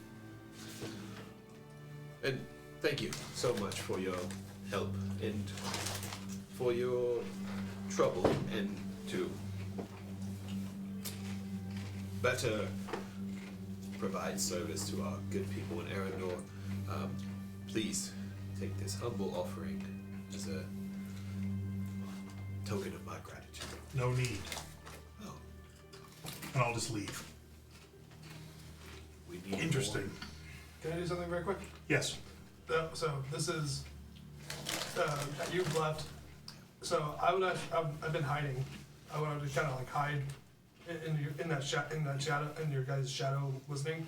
And thank you so much for your help and for your trouble and to better provide service to our good people in Arendor, please take this humble offering as a token of my gratitude. No need. Oh, And I'll just leave. we need Interesting. Can I do something very quick? Yes. So this is you've left. So I've been hiding. I wanted to kind of like hide in that shadow in your guys' shadow listening.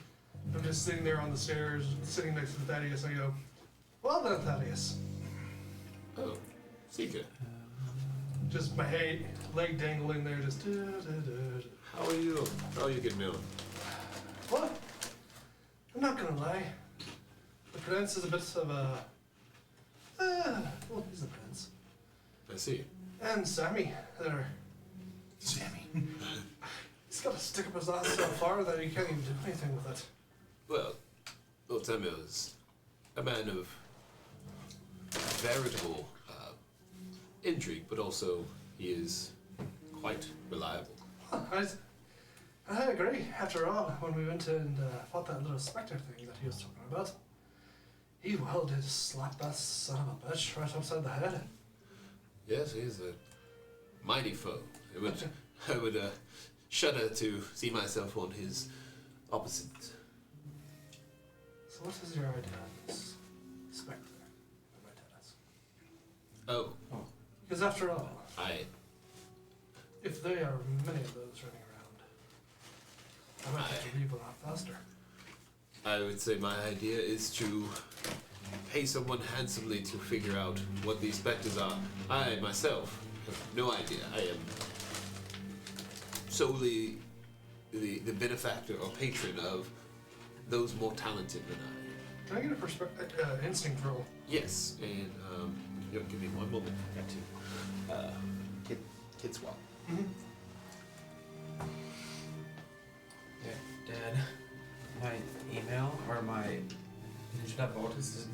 I'm just sitting there on the stairs, sitting next to Thaddeus. And I go, "Well done, Thaddeus." Oh, Seeker. Just my leg dangling there, just. How are you? How are you getting on? What? I'm not gonna lie. The prince is a bit of a. Well, he's the prince. I see. And Sammy, there. Sammy. He's got to stick up his ass so far that he can't even do anything with it. Well, Lord Samuel is a man of veritable intrigue, but also he is quite reliable. I agree. After all, when we went and fought that little spectre thing that he was talking about, he well did slap that son of a bitch right upside the head. Yes, he is a mighty foe. I would shudder to see myself on his opposite. So what is your idea of this spectre? My tennis? Oh, Because after all, if there are many of those running around, I might have to leave a lot faster. I would say my idea is to pay someone handsomely to figure out what these specters are. I myself have no idea. I am solely the benefactor or patron of those more talented than I. Can I get a instinct roll? Yes, and give me one moment. I got to kid swap. Mm-hmm. Yeah, Dad. My email or my ninja.voltus isn't.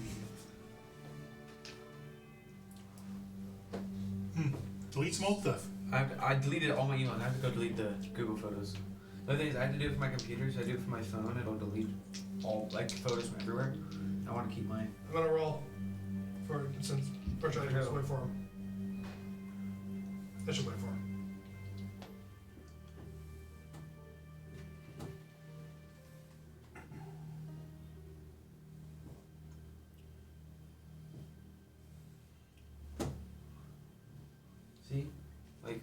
Delete some old stuff. I deleted all my emails. I have to go delete the Google Photos. The other thing is I have to do it for my computer, so I do it for my phone. It'll delete all like photos from everywhere. I want to keep mine. I'm gonna roll since first I just wait for him. I should wait for him. See? Like,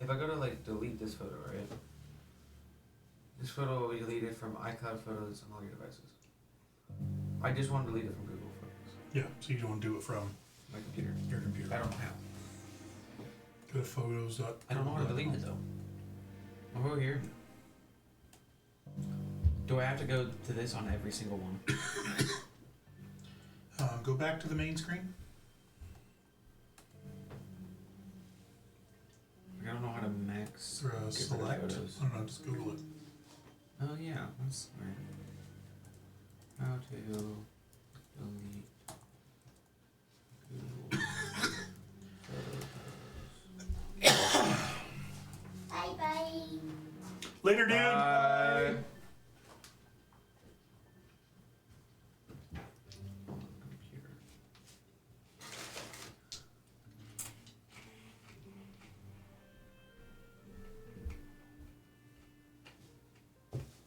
if I go to like delete this photo, right? This photo will be deleted from iCloud Photos on all your devices. I just want to delete it from Google Photos. Yeah, so you don't want to do it from My computer. your computer. I don't know how. Go to photos. I don't know how to delete it though. I'm over here. Do I have to go to this on every single one? Go back to the main screen. I don't know how to max. Or, get rid of select. photos. I don't know, just Google it. Oh yeah, that's weird. How to delete Google Photos. Bye bye. Later, dude. Bye. On the computer.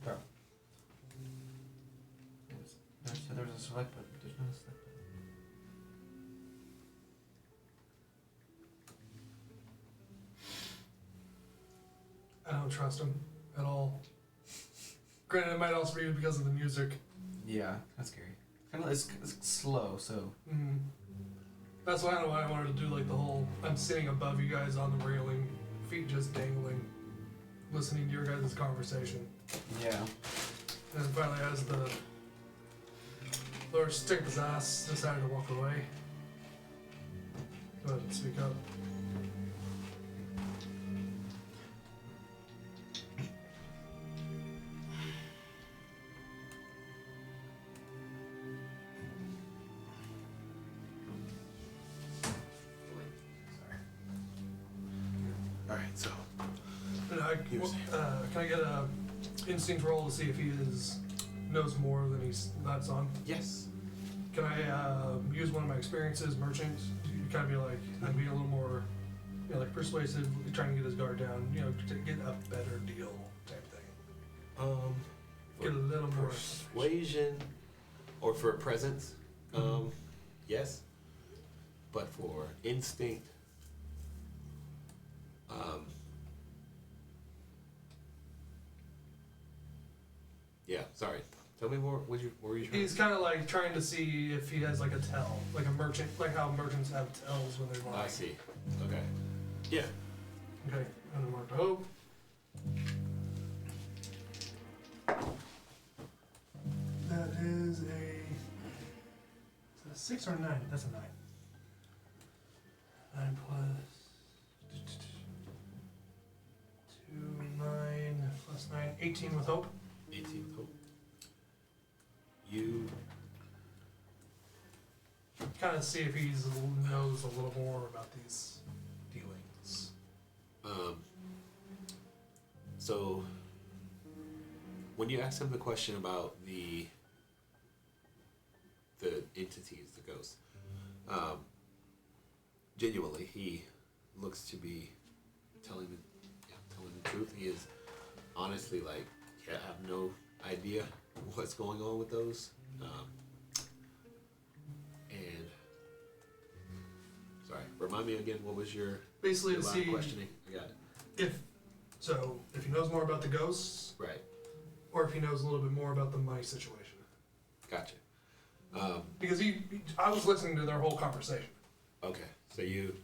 Bro. There's a select button. There's no select button. I don't trust him at all. Granted, it might also be because of the music. Yeah, that's scary. It's slow, so. Mm. That's why I wanted to do like the whole I'm sitting above you guys on the railing, feet just dangling, listening to your guys' conversation. Yeah. And then finally, as the Lord stick his ass, decided to walk away. Go ahead and speak up. All right, so Can I get a instinct roll to see if he knows more than he's lets on? Yes. Can I use one of my experiences, merchant, to kind of be like, I'd be a little more, like persuasive, trying to get his guard down, to get a better deal type thing. Get a little more persuasion, or for presence, yes. But for instinct, yeah. Sorry. Tell me more. What were you trying? He's kind of like trying to see if he has like a tell, like a merchant, like how merchants have tells when they're lying. I see. Okay. Yeah. Okay, and then mark the hope. That is a 6 or a 9? That's a 9. 9 plus 2, 9 plus 9, 18 with hope. 18 with hope. You kind of see if he knows a little more about these dealings. So when you ask him the question about the entities, the ghosts, genuinely he looks to be telling the truth. He is honestly like, I have no idea what's going on with those. And sorry, remind me again, what was your Basically to line see of questioning? I got it. if he knows more about the ghosts, Right. or if he knows a little bit more about the money situation. Gotcha. Because I was listening to their whole conversation. Okay, so you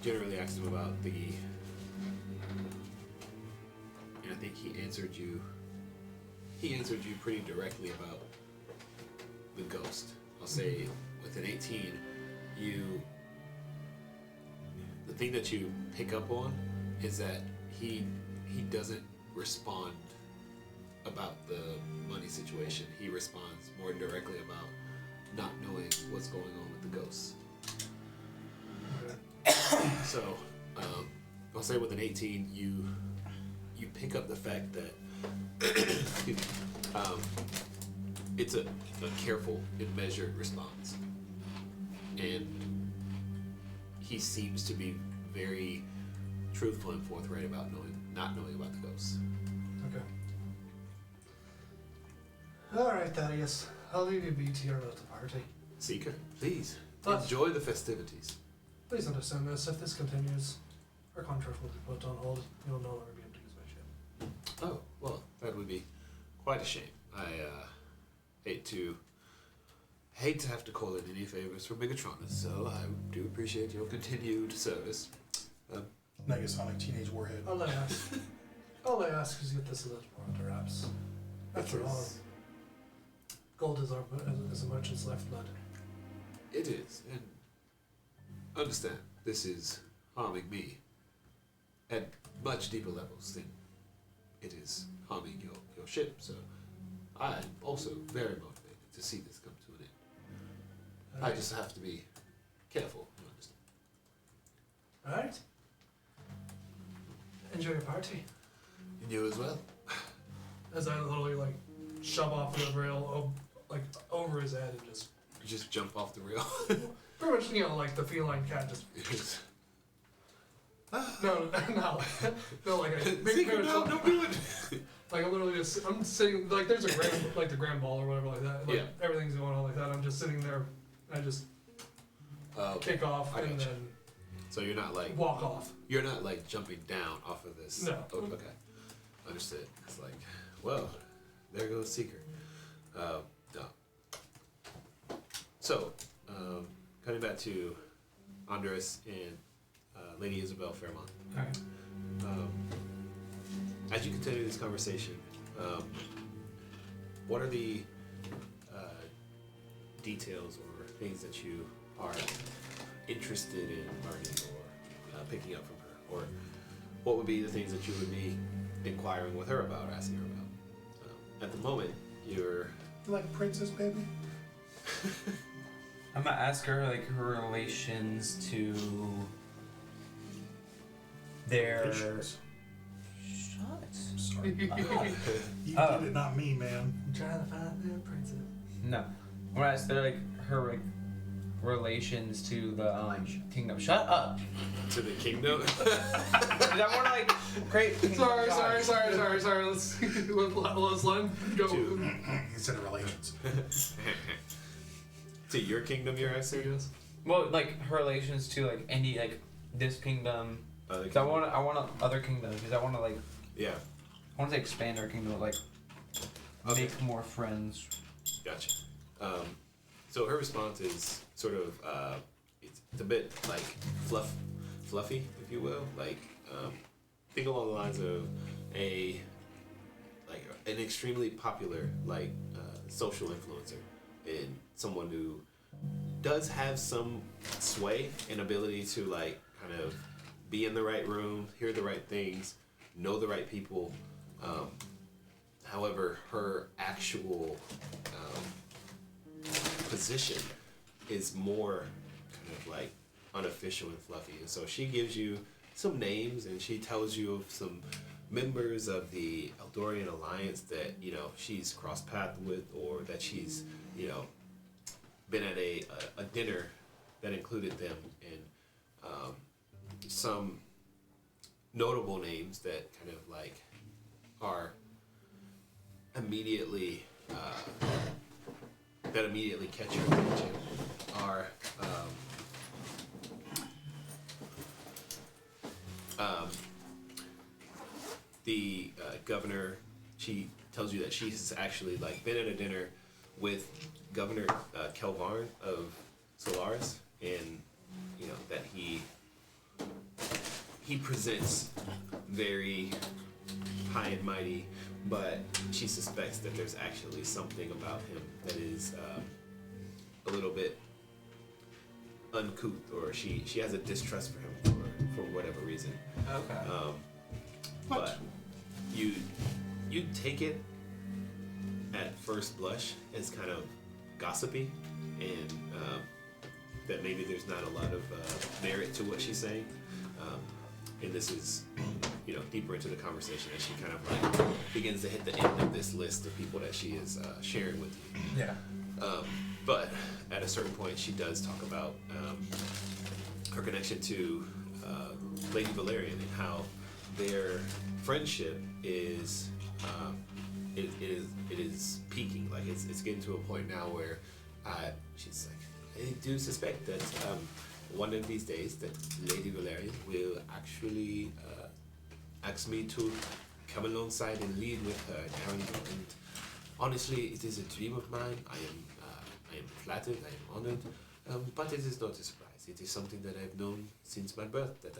generally asked him about the, and I think he answered you pretty directly about the ghost. I'll say with an 18, the thing that you pick up on is that he doesn't respond about the money situation. He responds more directly about not knowing what's going on with the ghosts. So, I'll say with an 18, you pick up the fact that excuse me, it's a careful and measured response, and he seems to be very truthful and forthright about not knowing about the ghosts. Okay. Alright, Thaddeus. I'll leave you be to your little party. Seeker, please But- enjoy the festivities. Please understand this. If this continues, our contract will be put on hold. You'll no longer be able to use my ship. Oh, well, that would be quite a shame. I hate to have to call in any favors for Megatronus, so I do appreciate your continued service. Negasonic Teenage Warhead. All I ask is get this a little more perhaps. After all, gold is a merchant's lifeblood. It is, and understand, this is harming me at much deeper levels than it is harming your ship, so I'm also very motivated to see this come to an end. I just have to be careful, you understand. Alright. Enjoy your party. And you as well. As I literally shove off the rail over his head and just You just jump off the rail. pretty much the feline cat just no, like I Seeker, no, don't do it. like I'm literally just I'm sitting there's a grand the grand ball or whatever like that. Yeah. Everything's going on like that. I'm just sitting there. I just kick off I and gotcha. then So you're not walk off. You're not jumping down off of this. No. Oh, okay. Understood. It's well, there goes Seeker. No. So, cutting back to Andres and Lady Isabel Fairmont. Alright. As you continue this conversation, what are the details or things that you are interested in learning or picking up from her? Or what would be the things that you would be inquiring with her about, asking her about? At the moment, you're... You like Princess Baby? I'm gonna ask her her relations to their Patience. Shut. Sorry. You Oh. did it, not me, man. I'm trying to find the princess. No. Whereas they're like her like relations to the kingdom. Shut up. To the kingdom. Is that more like great? Sorry. Let's let him go. Instead of relations. To your kingdom, you're asking? Yes. Well, like her relations to like any like this kingdom. Other 'Cause I want other kingdoms because I want to like Yeah, I want to expand our kingdom, like Okay. make more friends. gotcha. So her response is sort of, it's a bit like fluffy, if you will. Like, think along the lines of an extremely popular social influencer, and someone who does have some sway and ability to like kind of be in the right room, hear the right things, know the right people. However, her actual position is more kind of like unofficial and fluffy. And so she gives you some names and she tells you of some members of the Eldorian Alliance that, you know, she's crossed paths with, or that she's, you know, been at a dinner that included them, and some notable names that kind of like are immediately that immediately catch your attention are the governor. She tells you that she's actually like been at a dinner with Governor Kelvarn of Solaris, and you know that he presents very high and mighty, but she suspects that there's actually something about him that is a little bit uncouth, or she has a distrust for him for whatever reason. Okay. But you take it at first blush as kind of gossipy, and that maybe there's not a lot of merit to what she's saying. And this is, you know, deeper into the conversation as she kind of like begins to hit the end of this list of people that she is sharing with you. Yeah. But at a certain point, she does talk about her connection to Lady Valerian and how their friendship is it is peaking. Like it's getting to a point now where she's like, I do suspect that one of these days that Lady Valerian will actually ask me to come alongside and lead with her in Arendelle. And honestly, it is a dream of mine. I am flattered. I am honored. But it is not a surprise. It is something that I've known since my birth, that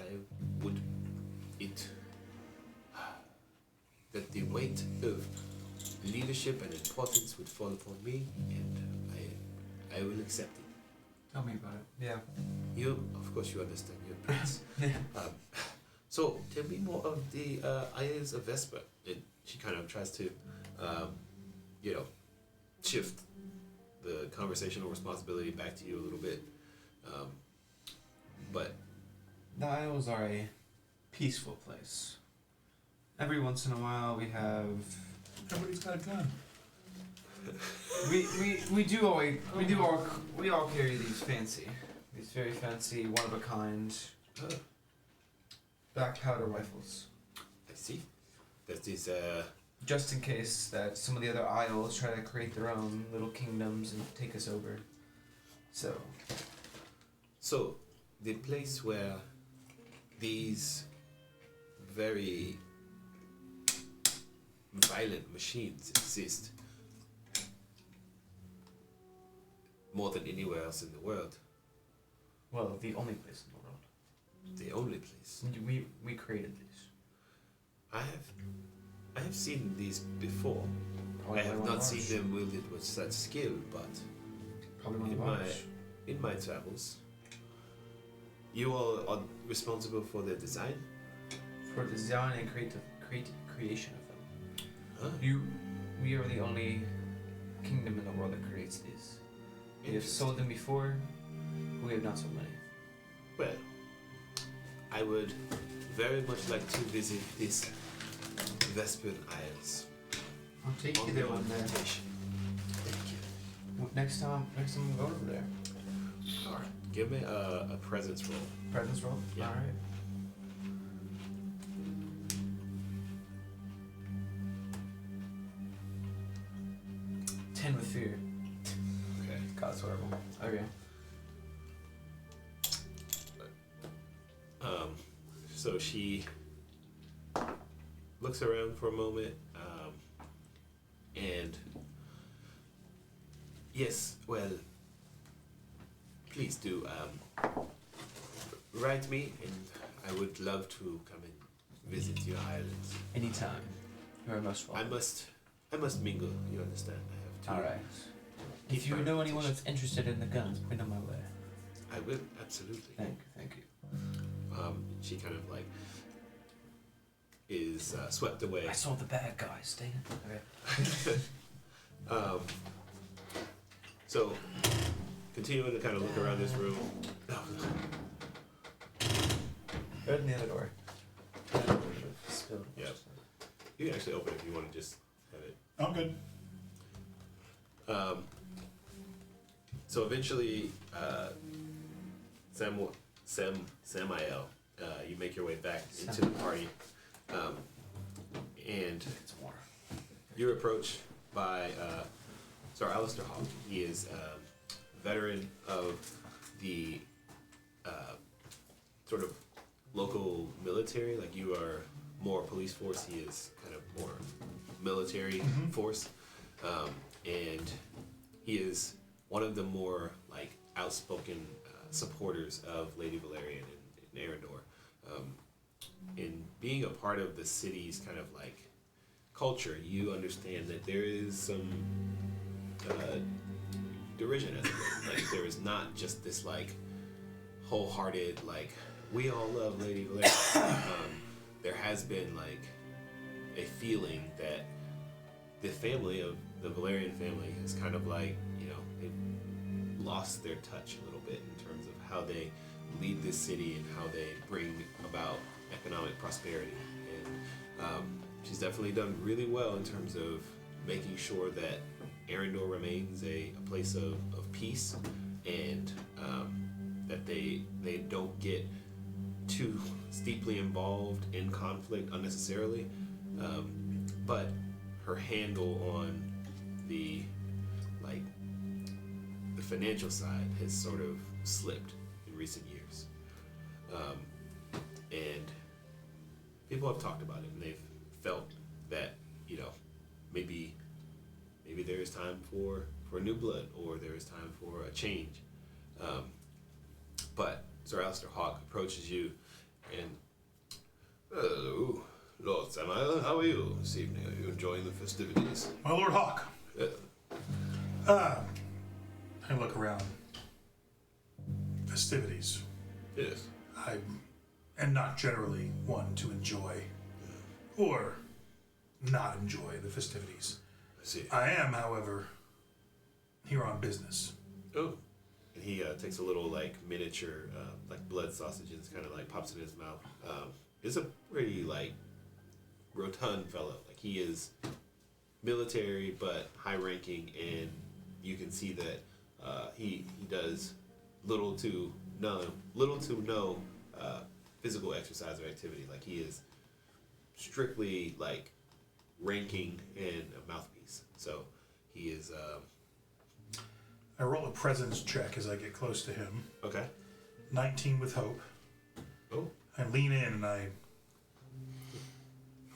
that the weight of leadership and importance would fall upon me, and I will accept it. Tell me about it. Yeah. You, of course, you understand. You're a prince. So tell me more of the Isles of Vesper. And she kind of tries to, you know, shift the conversational responsibility back to you a little bit. But The Isles are a peaceful place. Every once in a while we have Everybody's got a gun. we all carry these very fancy, one of a kind black powder rifles. I see. That is Just in case that some of the other isles try to create their own little kingdoms and take us over. so the place where these very violent machines exist more than anywhere else in the world. Well, the only place in the world. The only place. We created these. I have seen these before. Probably I have one not of seen ours. them wielded with such skill, but Probably one in of my ours. in my travels, you all are responsible for their design. For design and creation of them. Huh? We are the only kingdom in the world that creates these. We have sold them before. We have not sold many. Well, I would very much like to visit this Vespin Isles. I'll take you On there your one day. invitation. Thank you. Next time we go over there. Alright. Give me a presence roll. Presence roll? Yeah. Alright. Ten with fear. Okay. God, it's horrible. Okay. So she looks around for a moment, and yes, well, please do write me, and I would love to come and visit your islands. Anytime. You're most welcome. I must mingle. You understand? I have to. Alright. If you know anyone that's interested in the guns, put them my way. I will absolutely. Thank you. She kind of like is swept away. I saw the bad guys, dang it. Okay. So, continuing to kind of look around this room. Go in the other door. Spilled. Yeah. You can actually open it if you want to just have it. I'm good. So eventually, Samael, you make your way back into the party, and It's more. you're approached by Sir Alistair Hawk. He is a veteran of the sort of local military. Like you are more police force. He is kind of more military force, and he is one of the more like outspoken supporters of Lady Valerian in Arendor. In being a part of the city's kind of like culture, you understand that there is some derision as it were. Like there is not just this like wholehearted like we all love Lady Valerian. There has been like a feeling that the family of the Valerian family has kind of like, you know, they've lost their touch a little bit in terms of how they lead this city and how they bring about economic prosperity. And she's definitely done really well in terms of making sure that Arendor remains a place of peace, and that they don't get too steeply involved in conflict unnecessarily. But her handle on the financial side has sort of slipped in recent years, and people have talked about it, and they've felt that, you know, maybe there is time for new blood, or there is time for a change. But Sir Alistair Hawk approaches you and, hello, Lord Samael, how are you this evening? Are you enjoying the festivities? My Lord Hawk. I look around. Festivities. Yes. I am not generally one to enjoy or not enjoy the festivities. I see. I am, however, here on business. Oh. And he takes a little like miniature like blood sausage and kind of like pops it in his mouth. It's a pretty like rotund fellow. Like he is military but high ranking, and you can see that he does little to no physical exercise or activity. Like he is strictly like ranking and a mouthpiece. So he is I roll a presence check as I get close to him. okay. 19 with hope. Oh. I lean in and I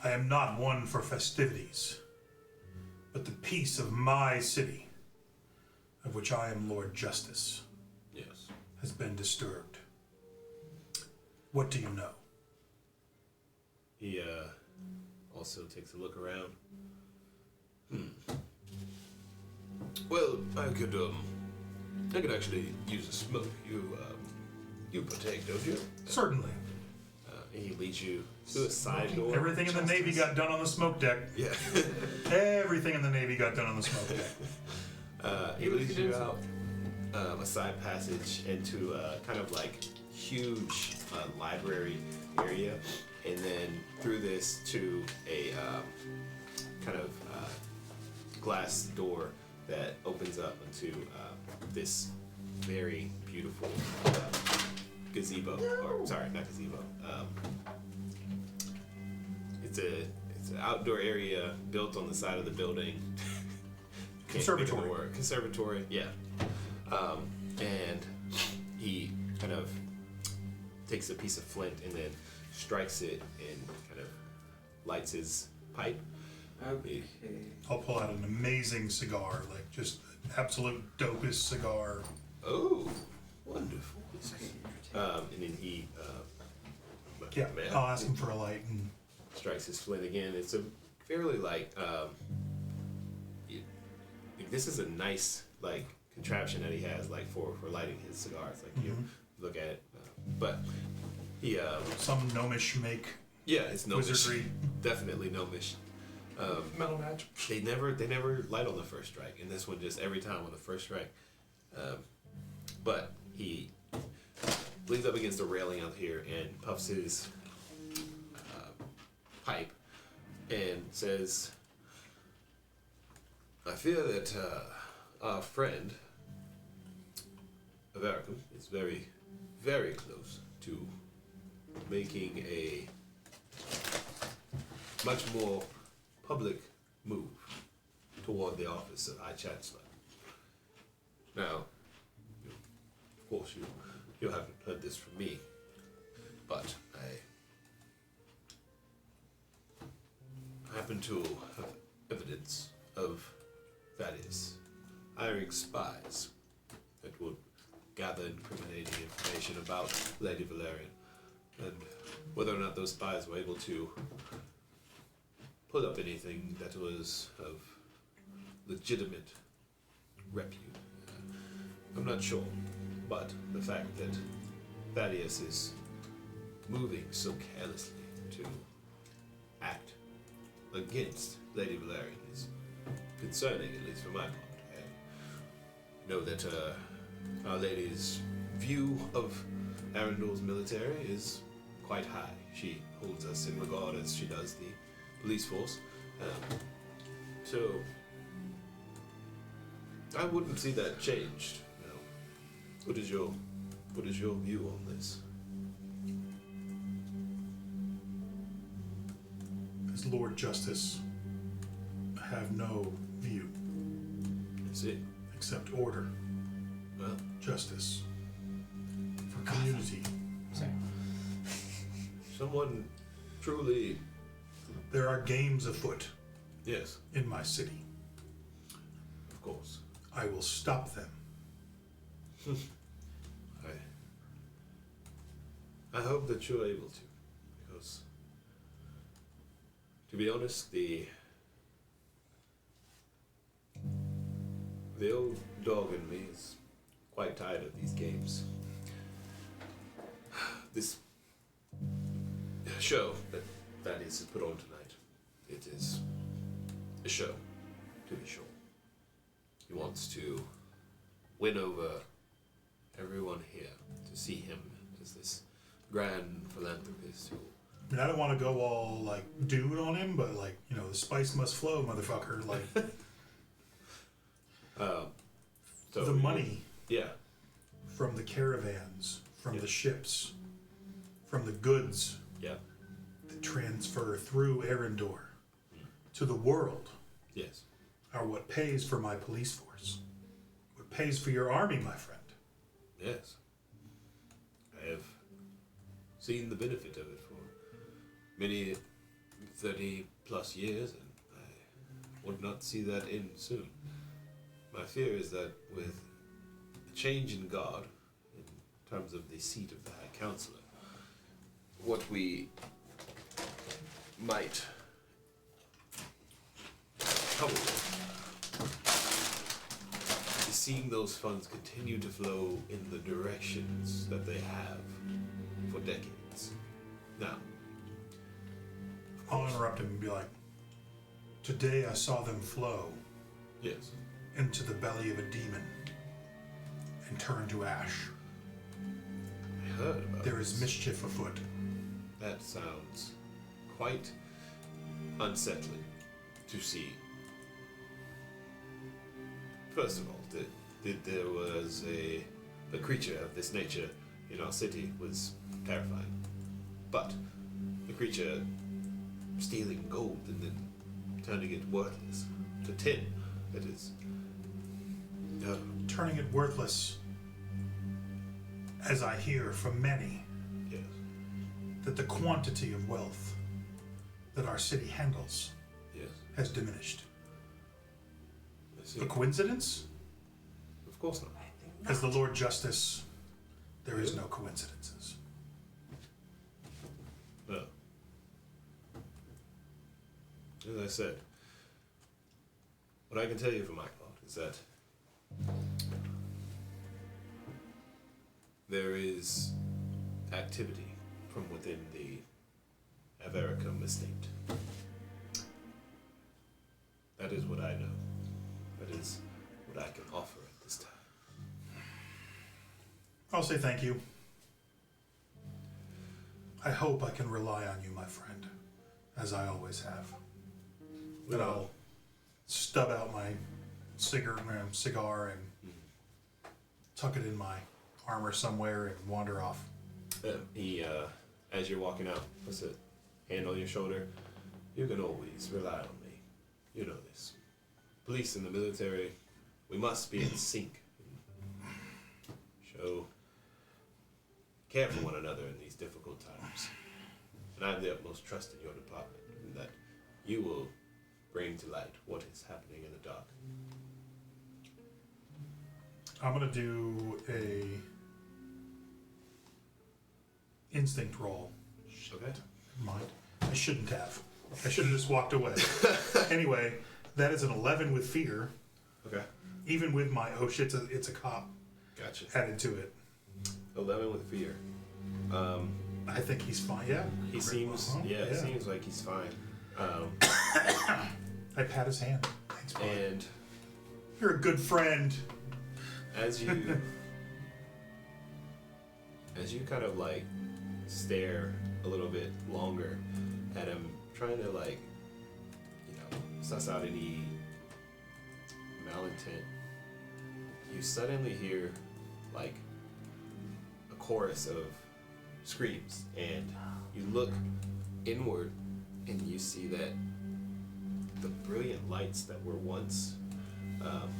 am not one for festivities, but the peace of my city, of which I am Lord Justice, Yes. has been disturbed. What do you know? He also takes a look around. Well, I could actually use a smoke. You partake, don't you? Certainly. And he leads you to a side door. Everything in the Navy got done on the smoke deck. Yeah. Everything in the Navy got done on the smoke deck. He leads you out a side passage into a kind of like huge library area, and then through this to a kind of glass door that opens up into this very beautiful gazebo. Or sorry, not gazebo. It's an outdoor area built on the side of the building. Conservatory. Conservatory, yeah. And he kind of takes a piece of flint and then strikes it and kind of lights his pipe. Okay. I'll pull out an amazing cigar, like just absolute dopest cigar. Oh, wonderful. And then he Yeah, I'll ask him for a light. And strikes his flint again. It's a fairly this is a nice like contraption that he has like for lighting his cigars. Like you look at it, but he some gnomish make. yeah, it's gnomish. Wizardry. Definitely gnomish. Metal match. They never light on the first strike, and this one just every time on the first strike. But he leans up against the railing out here and puffs his pipe and says, "I fear that our friend Avaricum is very, very close to making a much more public move toward the office of High Chancellor. Now, of course, you haven't heard this from me, but I happen to have evidence of Thaddeus hiring spies that would gather incriminating information about Lady Valerian, and whether or not those spies were able to put up anything that was of legitimate repute. I'm not sure, but the fact that Thaddeus is moving so carelessly to act against Lady Valerian is concerning, at least for my part. I know that Our Lady's view of Arundel's military is quite high. She holds us in regard as she does the police force. So I wouldn't see that changed. You know. What is your view on this? as Lord Justice, I have no view That's it. except order, Well, justice, for community. So, someone truly, There are games afoot yes, in my city. of course. I will stop them. I hope that you're able to, because, to be honest, the old dog in me is quite tired of these games. This show that Thaddeus has put on tonight, it is a show, to be sure. He wants to win over everyone here to see him as this grand philanthropist who... I mean, I don't want to go all, like, dude on him, but, like, you know, the spice must flow, motherfucker. Like, so the money Yeah, from the caravans, from the ships, from the goods yeah, that transfer through Arendor to the world yes. are what pays for my police force. What pays for your army, my friend. Yes. I have seen the benefit of it for many 30 plus years, and I would not see that end soon. My fear is that with a change in guard, in terms of the seat of the High Counselor, what we might trouble with is seeing those funds continue to flow in the directions that they have for decades. Now, I'll interrupt him and be like, today I saw them flow yes, into the belly of a demon and turn to ash. I heard about There this. is mischief afoot. That sounds quite unsettling to see. First of all, there was a creature of this nature in our city was terrifying. But the creature stealing gold and then turning it worthless to tin, that is... Turning it worthless, as I hear from many, yes. that the quantity of wealth that our city handles Yes. has diminished. I see. A coincidence? Of course not. As the Lord Justice, there is no coincidences. Well, as I said, what I can tell you for my part is that there is activity from within the Avaricum estate. That is what I know. That is what I can offer at this time. I'll say thank you. I hope I can rely on you, my friend, as I always have. And I'll stub out my cigar and tuck it in my armor somewhere and wander off. He, as you're walking out, puts a hand on your shoulder. You can always rely on me. You know this. Police and the military, we must be in sync. Show care for one another in these difficult times. And I have the utmost trust in your department, and that you will bring to light what is happening in the dark. I'm gonna do a instinct roll. Okay. Mind. I shouldn't have. I should have just walked away. Anyway, that is an 11 with fear. Okay. Even with my oh shit, it's a cop Gotcha. added to it. 11 with fear. I think he's fine. Yeah. He seems, it seems like he's fine. I pat his hand. Thanks, bud. And You're a good friend. as you kind of like stare a little bit longer at him, trying to like, you know, suss out any malintent, you suddenly hear like a chorus of screams, and you look inward and you see that the brilliant lights that were once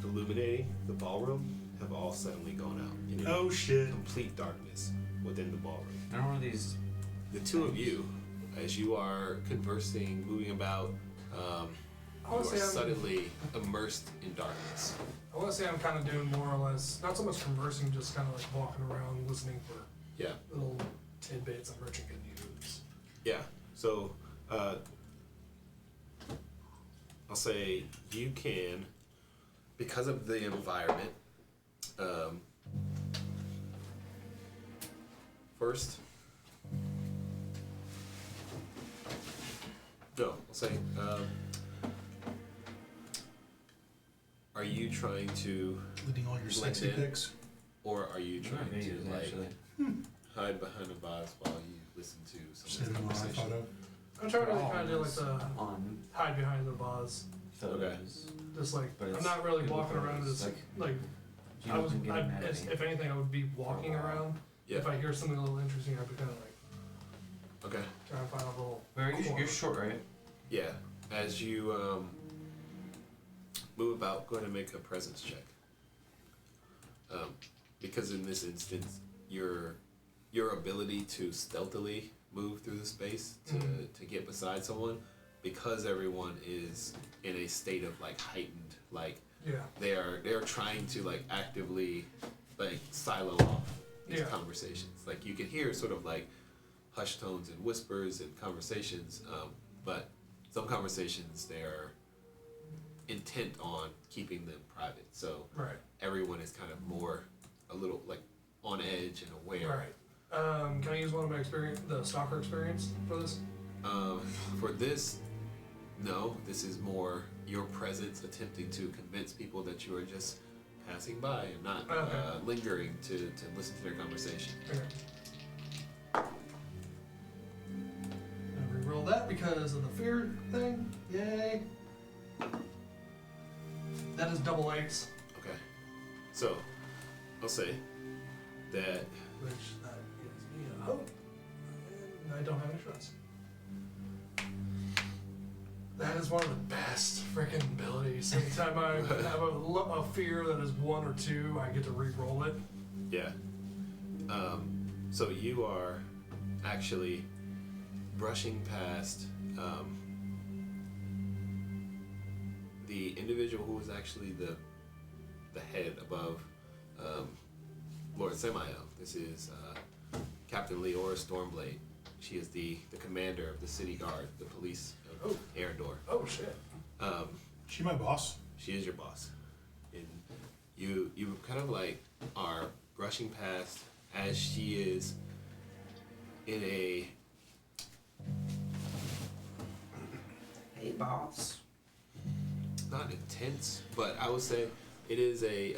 illuminating the ballroom have all suddenly gone out. And Oh shit. complete darkness within the ballroom. I don't know these. The two of you, as you are conversing, moving about, you are Honestly, suddenly immersed in darkness. I want to say I'm kind of doing more or less, not so much conversing, just kind of like walking around, listening for Yeah, little tidbits of merchant good news. yeah. So, I'll say you can, because of the environment, first, no, I'll say, are you trying to, Leading all your sexy Blend in. pics. or are you trying to Videos, like actually. hide behind a vase while you listen to Say someone's the one I conversation? thought of. I'm trying to All like, kind of do like this the on hide behind the vase. photos. Just like, But I'm it's not really Google walking around, Photos, just like, like You I was, wasn't getting mad at me. if anything, I would be walking around. Yeah. If I hear something a little interesting, I'd be kind of like Okay. trying to find a little. Where are you? corner. You're short, right? Yeah. As you move about, go ahead and make a presence check. Because in this instance, your ability to stealthily move through the space to get beside someone, because everyone is in a state of like heightened, like Yeah. they're trying to like actively like silo off these Yeah. conversations. Like you can hear sort of like hushed tones and whispers and conversations, but some conversations they're intent on keeping them private. So Right. everyone is kind of more a little like on edge and aware. Right. Can I use one of my experience, the stalker experience, for this? For this, no. This is more your presence attempting to convince people that you are just passing by and not Okay. lingering to listen to their conversation. Okay. because of the fear thing. Yay. That is double 8s. Okay. So, I'll say that Which that gives me a hope. And I don't have any trust. That is one of the best freaking abilities. Anytime I have a fear that is 1 or 2, I get to re-roll it. yeah. So you are actually brushing past the individual who is actually the head above Lord Semiel. This is Captain Leora Stormblade. She is the commander of the city guard, the police of Erendor. Oh shit. She my boss. She is your boss, and you kind of like are brushing past as she is in a Hey, boss. not intense, but I would say it is a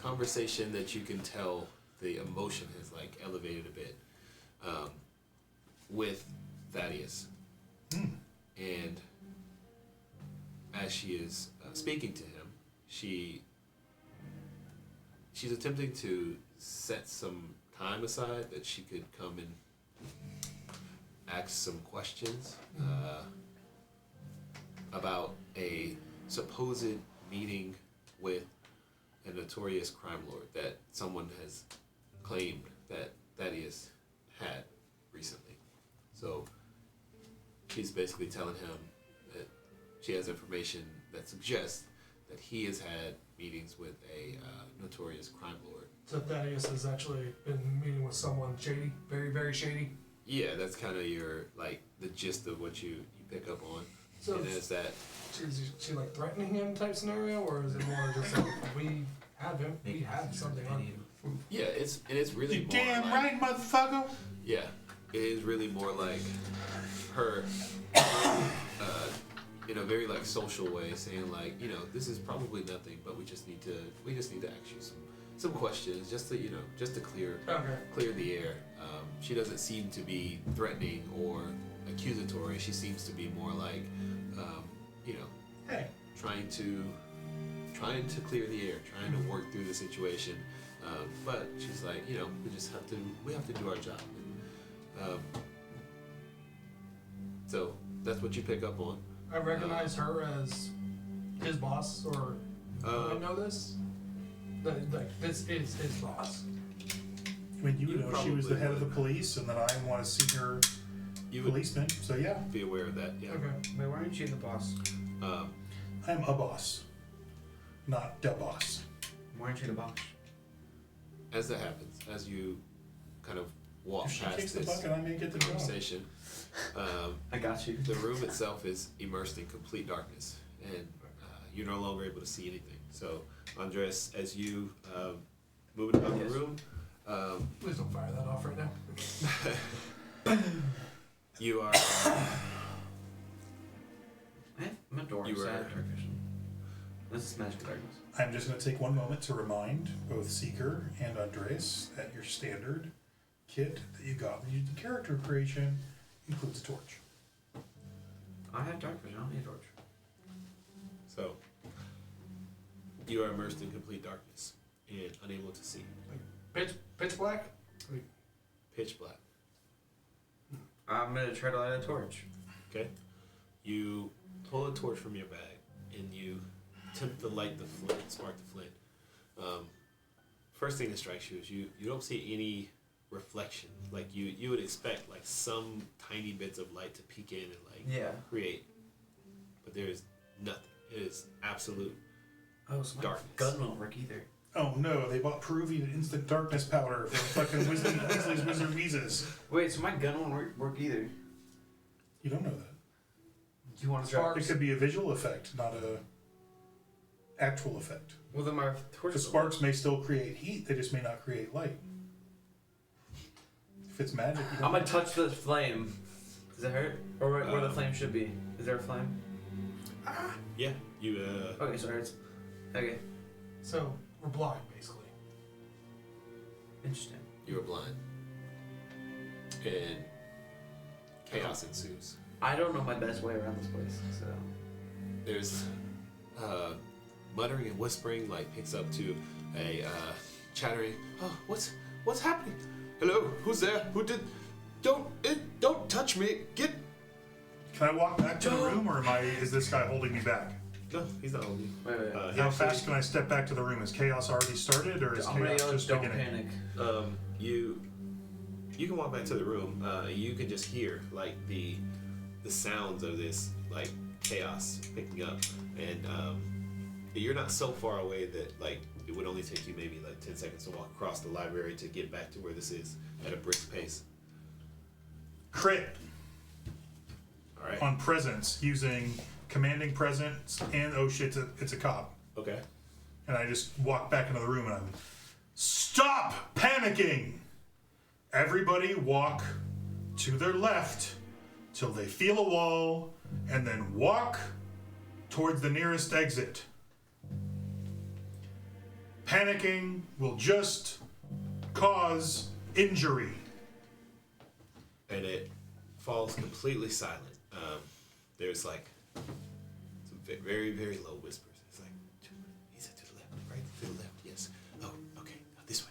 conversation that you can tell the emotion has like elevated a bit with Thaddeus. And as she is speaking to him, she's attempting to set some time aside that she could come and ask some questions about a supposed meeting with a notorious crime lord that someone has claimed that Thaddeus had recently. So she's basically telling him that she has information that suggests that he has had meetings with a notorious crime lord. So Thaddeus has actually been meeting with someone shady, very, very shady. Yeah, that's kind of your, like, the gist of what you pick up on. So and it's that, is she like threatening him type scenario, or is it more just like we have him, we have something on him? yeah, it's really You more damn like, right, motherfucker. yeah, it is really more like her in a very like social way saying like, you know, this is probably nothing, but we just need to ask you some questions just to, you know, just to clear the air. She doesn't seem to be threatening or accusatory. She seems to be more like, you know, Hey, trying to clear the air, trying to work through the situation. But she's like, you know, we have to do our job. So that's what you pick up on. I recognize her as his boss, or do I know this? Like this is his boss. I mean, you You would know she was the probably head of the would. police, and that I want to see her You would policeman. So yeah, be aware of that, yeah. Okay. Wait, why aren't you the boss? I'm a boss, not the boss. Why aren't you the boss? As that happens, as you kind of walk If she past kicks the this bucket, I may get the job. conversation, I got you. the room itself is immersed in complete darkness, and you're no longer able to see anything. So, Andres, as you move about Yes. the room, Please don't fire that off right now. you are I'm a dork. You so I were- have dark vision. This is magical darkness. I'm just going to take one moment to remind both Seeker and Andres that your standard kit that you got when you did the character creation includes a torch. I have dark vision. I don't need a torch. so you are immersed in complete darkness and unable to see. Pitch black. Pitch black. I'm gonna try to light a torch. Okay. You pull a torch from your bag and you attempt to light the flint, spark the flint. First thing that strikes you is you don't see any reflection. Like you would expect like some tiny bits of light to peek in and like Yeah. create, but there is nothing. It is absolute. Oh, so my Darkness. gun won't work either. Oh no, they bought Peruvian instant darkness powder for fucking Weasley's Wizard Wheezes. Wait, so my gun won't work either. You don't know that. Do you want to try? It could be a visual effect, not a actual effect. Well, then my torch. The sparks may still create heat, they just may not create light. If it's magic, you don't I'm gonna touch the flame. Does it hurt? Or where the flame should be? Is there a flame? Yeah. You Okay, so it hurts. Okay, So we're blind, basically. interesting. you are blind, and chaos ensues. I don't know my best way around this place, so. There's muttering and whispering, like picks up to a chattering. Oh, what's happening? Hello, who's there? Who did? Don't touch me. Get. Can I walk back to the room, or is this guy holding me back? No, he's not holding you. Wait. How fast can I step back to the room? Is chaos already started, or is I'm gonna chaos yell, just don't beginning? panic. You can walk back to the room. You can just hear like the sounds of this like chaos picking up, and you're not so far away that like it would only take you maybe like 10 seconds to walk across the library to get back to where this is at a brisk pace. Crit All right. on presence using commanding presence and oh shit, it's a cop. Okay. And I just walk back into the room and I'm stop panicking. Everybody walk to their left till they feel a wall, and then walk towards the nearest exit. Panicking will just cause injury. And it falls completely silent. There's like some very, very low whispers. It's like, he said to the left, right? To the left, yes. Oh, okay, this way.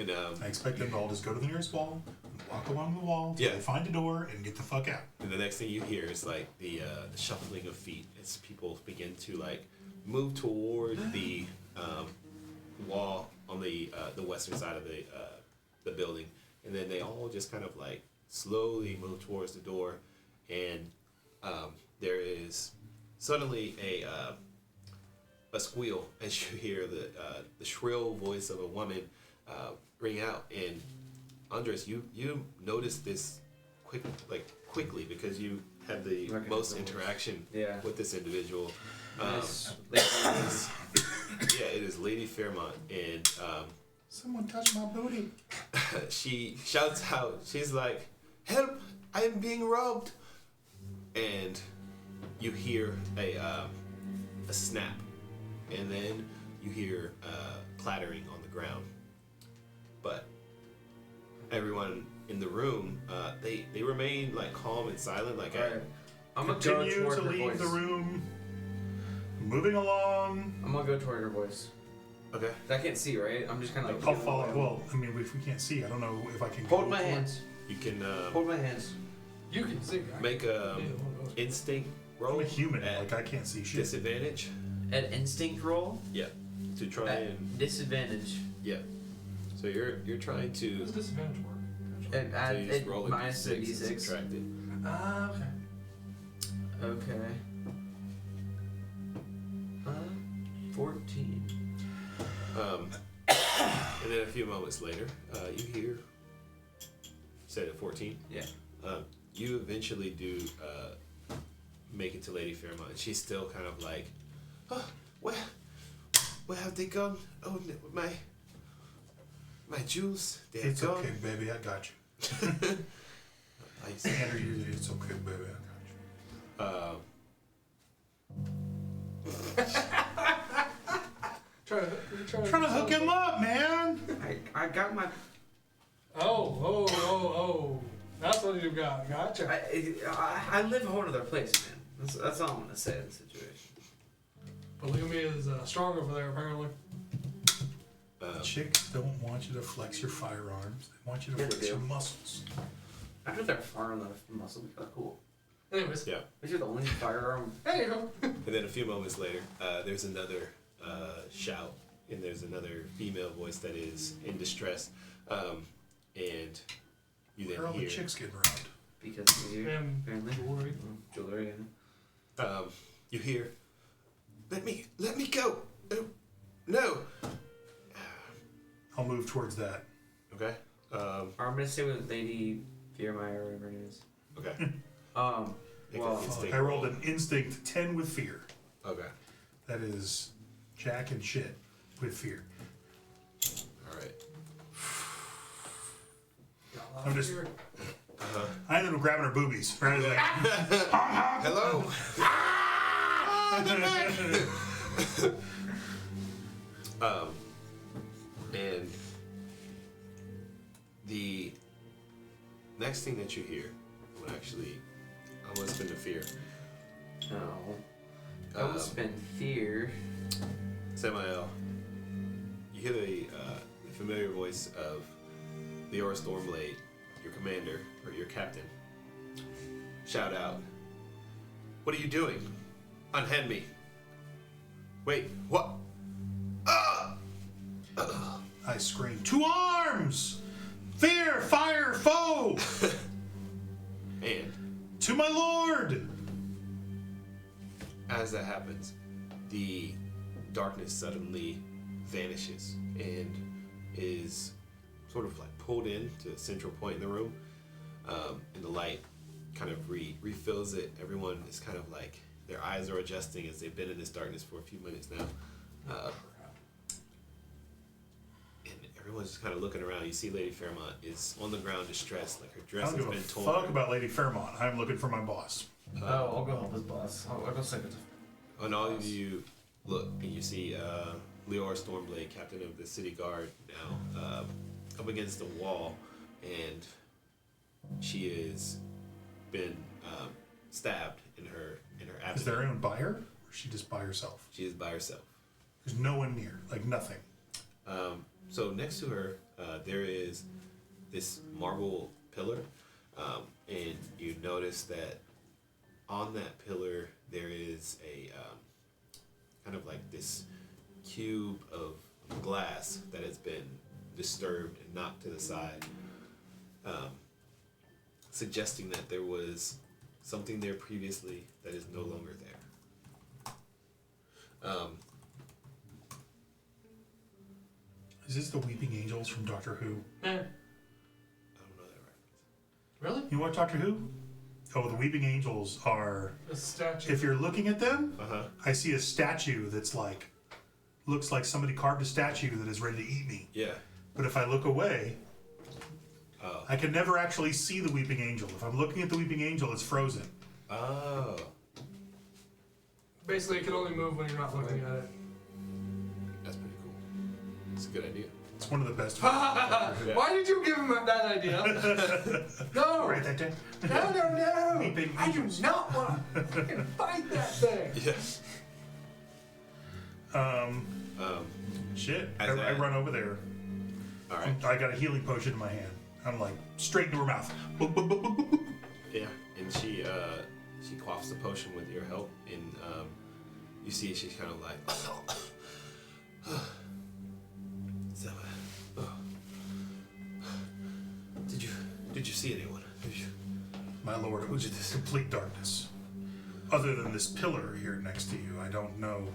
And I expect them to all just go to the nearest wall, and walk along the wall till they find a door and get the fuck out. And the next thing you hear is like the shuffling of feet as people begin to like move toward the wall on the western side of the building, and then they all just kind of like slowly move towards the door, and there is suddenly a squeal as you hear the shrill voice of a woman ring out, and Andres, you notice this quickly because you have the most interaction with this individual. It is Lady Fairmont, and someone touched my booty. she shouts out. She's like, "Help! I am being robbed!" And you hear a snap, and then you hear clattering on the ground. But everyone in the room, they remain like calm and silent. Like I'm gonna go continue toward to her leave voice. the room. Moving along. I'm gonna go toward her voice. Okay. I can't see, right? I'm just kind of. I'll follow. Well, I mean, if we can't see, I don't know if I can. Hold go my toward- hands. You can Hold my hands. You can see. make a instinct roll. I'm a human. at Like I can't see shit. disadvantage. An instinct roll. Yeah. To try At and disadvantage. yeah. So you're trying to. How does disadvantage work? And So add you just it roll a minus the d6 and d6. subtract it. Okay. Okay. 14. And then a few moments later, you hear. You said at 14. Yeah. You eventually do make it to Lady Fairmont. She's still kind of like, oh, where have they gone? Oh, my jewels, they're It's gone. okay, baby. I got you. Andrew, it's okay, baby. I got you. Trying to hook him up, man. I got my. Oh. That's what you got. Gotcha. I live a whole other place, man. That's all I'm gonna say in the situation. Polygamy is strong over there, apparently. Chicks don't want you to flex your firearms. They want you to Yeah, they flex do. your muscles. I bet their firearm muscle would be kind of cool. Anyways. Yeah. If you're the only firearm. Anywho. And then a few moments later, there's another shout, and there's another female voice that is in distress, and you Where are then all the hear. chicks getting robbed? Because of you, apparently. Jewelry. Jewelry. You hear. Let me go. No. I'll move towards that. Okay. Or I'm gonna stay with Lady Fearmeyer or whatever it is. Okay. Make Well, an instinct I rolled roll. an instinct 10 with fear. Okay. That is jack and shit with fear. All right. I'm just. Uh-huh. I ended up grabbing her boobies. Right like, Hello. And the next thing that you hear, I'm actually. I'm gonna spin the fear. No. Don't spend fear. Samael, you hear the familiar voice of Leora Stormblade, your commander, or your captain, shout out, "What are you doing? Unhand me." Wait, what? I scream, "To arms! Fear, fire, foe! And To my lord!" as that happens, the darkness suddenly vanishes and is sort of like pulled in to the central point in the room, and the light kind of refills it. Everyone is kind of like, their eyes are adjusting as they've been in this darkness for a few minutes now. And everyone's just kind of looking around. You see Lady Fairmont is on the ground distressed, like her I dress don't has give a been torn. fuck about Lady Fairmont. I'm looking for my boss. I'll go help his boss. I'll go save it. And all of you look, and you see Leora Stormblade, captain of the city guard, now up against the wall, and she has been stabbed in her abdomen. Is there anyone by her? Or is she just by herself? She is by herself. There's no one near. Like nothing. So next to her, there is this marble pillar, and you notice that on that pillar there is a kind of like this cube of glass that has been disturbed and knocked to the side, suggesting that there was something there previously that is no longer there. Is this the Weeping Angels from Doctor Who? Eh, I don't know that reference. really? You watch Doctor Who? Oh, the Weeping Angels are... A statue. If you're looking at them, Uh-huh. I see a statue that's like... Looks like somebody carved a statue that is ready to eat me. Yeah. But if I look away, Oh. I can never actually see the Weeping Angel. If I'm looking at the Weeping Angel, it's frozen. Oh. Basically, it can only move when you're not looking at it. That's pretty cool. It's a good idea. It's one of the best. Why did you give him that idea? No! Write that down. No! Weeping I do Angels. not want to fight that thing! Yes. Shit. As I that- run over there. All right. I got a healing potion in my hand. I'm like, straight into her mouth. Boop, boop, boop, boop, boop, boop. Yeah, and she quaffs the potion with your help, and you see she's kind of like, so, did you see anyone? My lord, it was Who did this? complete darkness. Other than this pillar here next to you, I don't know.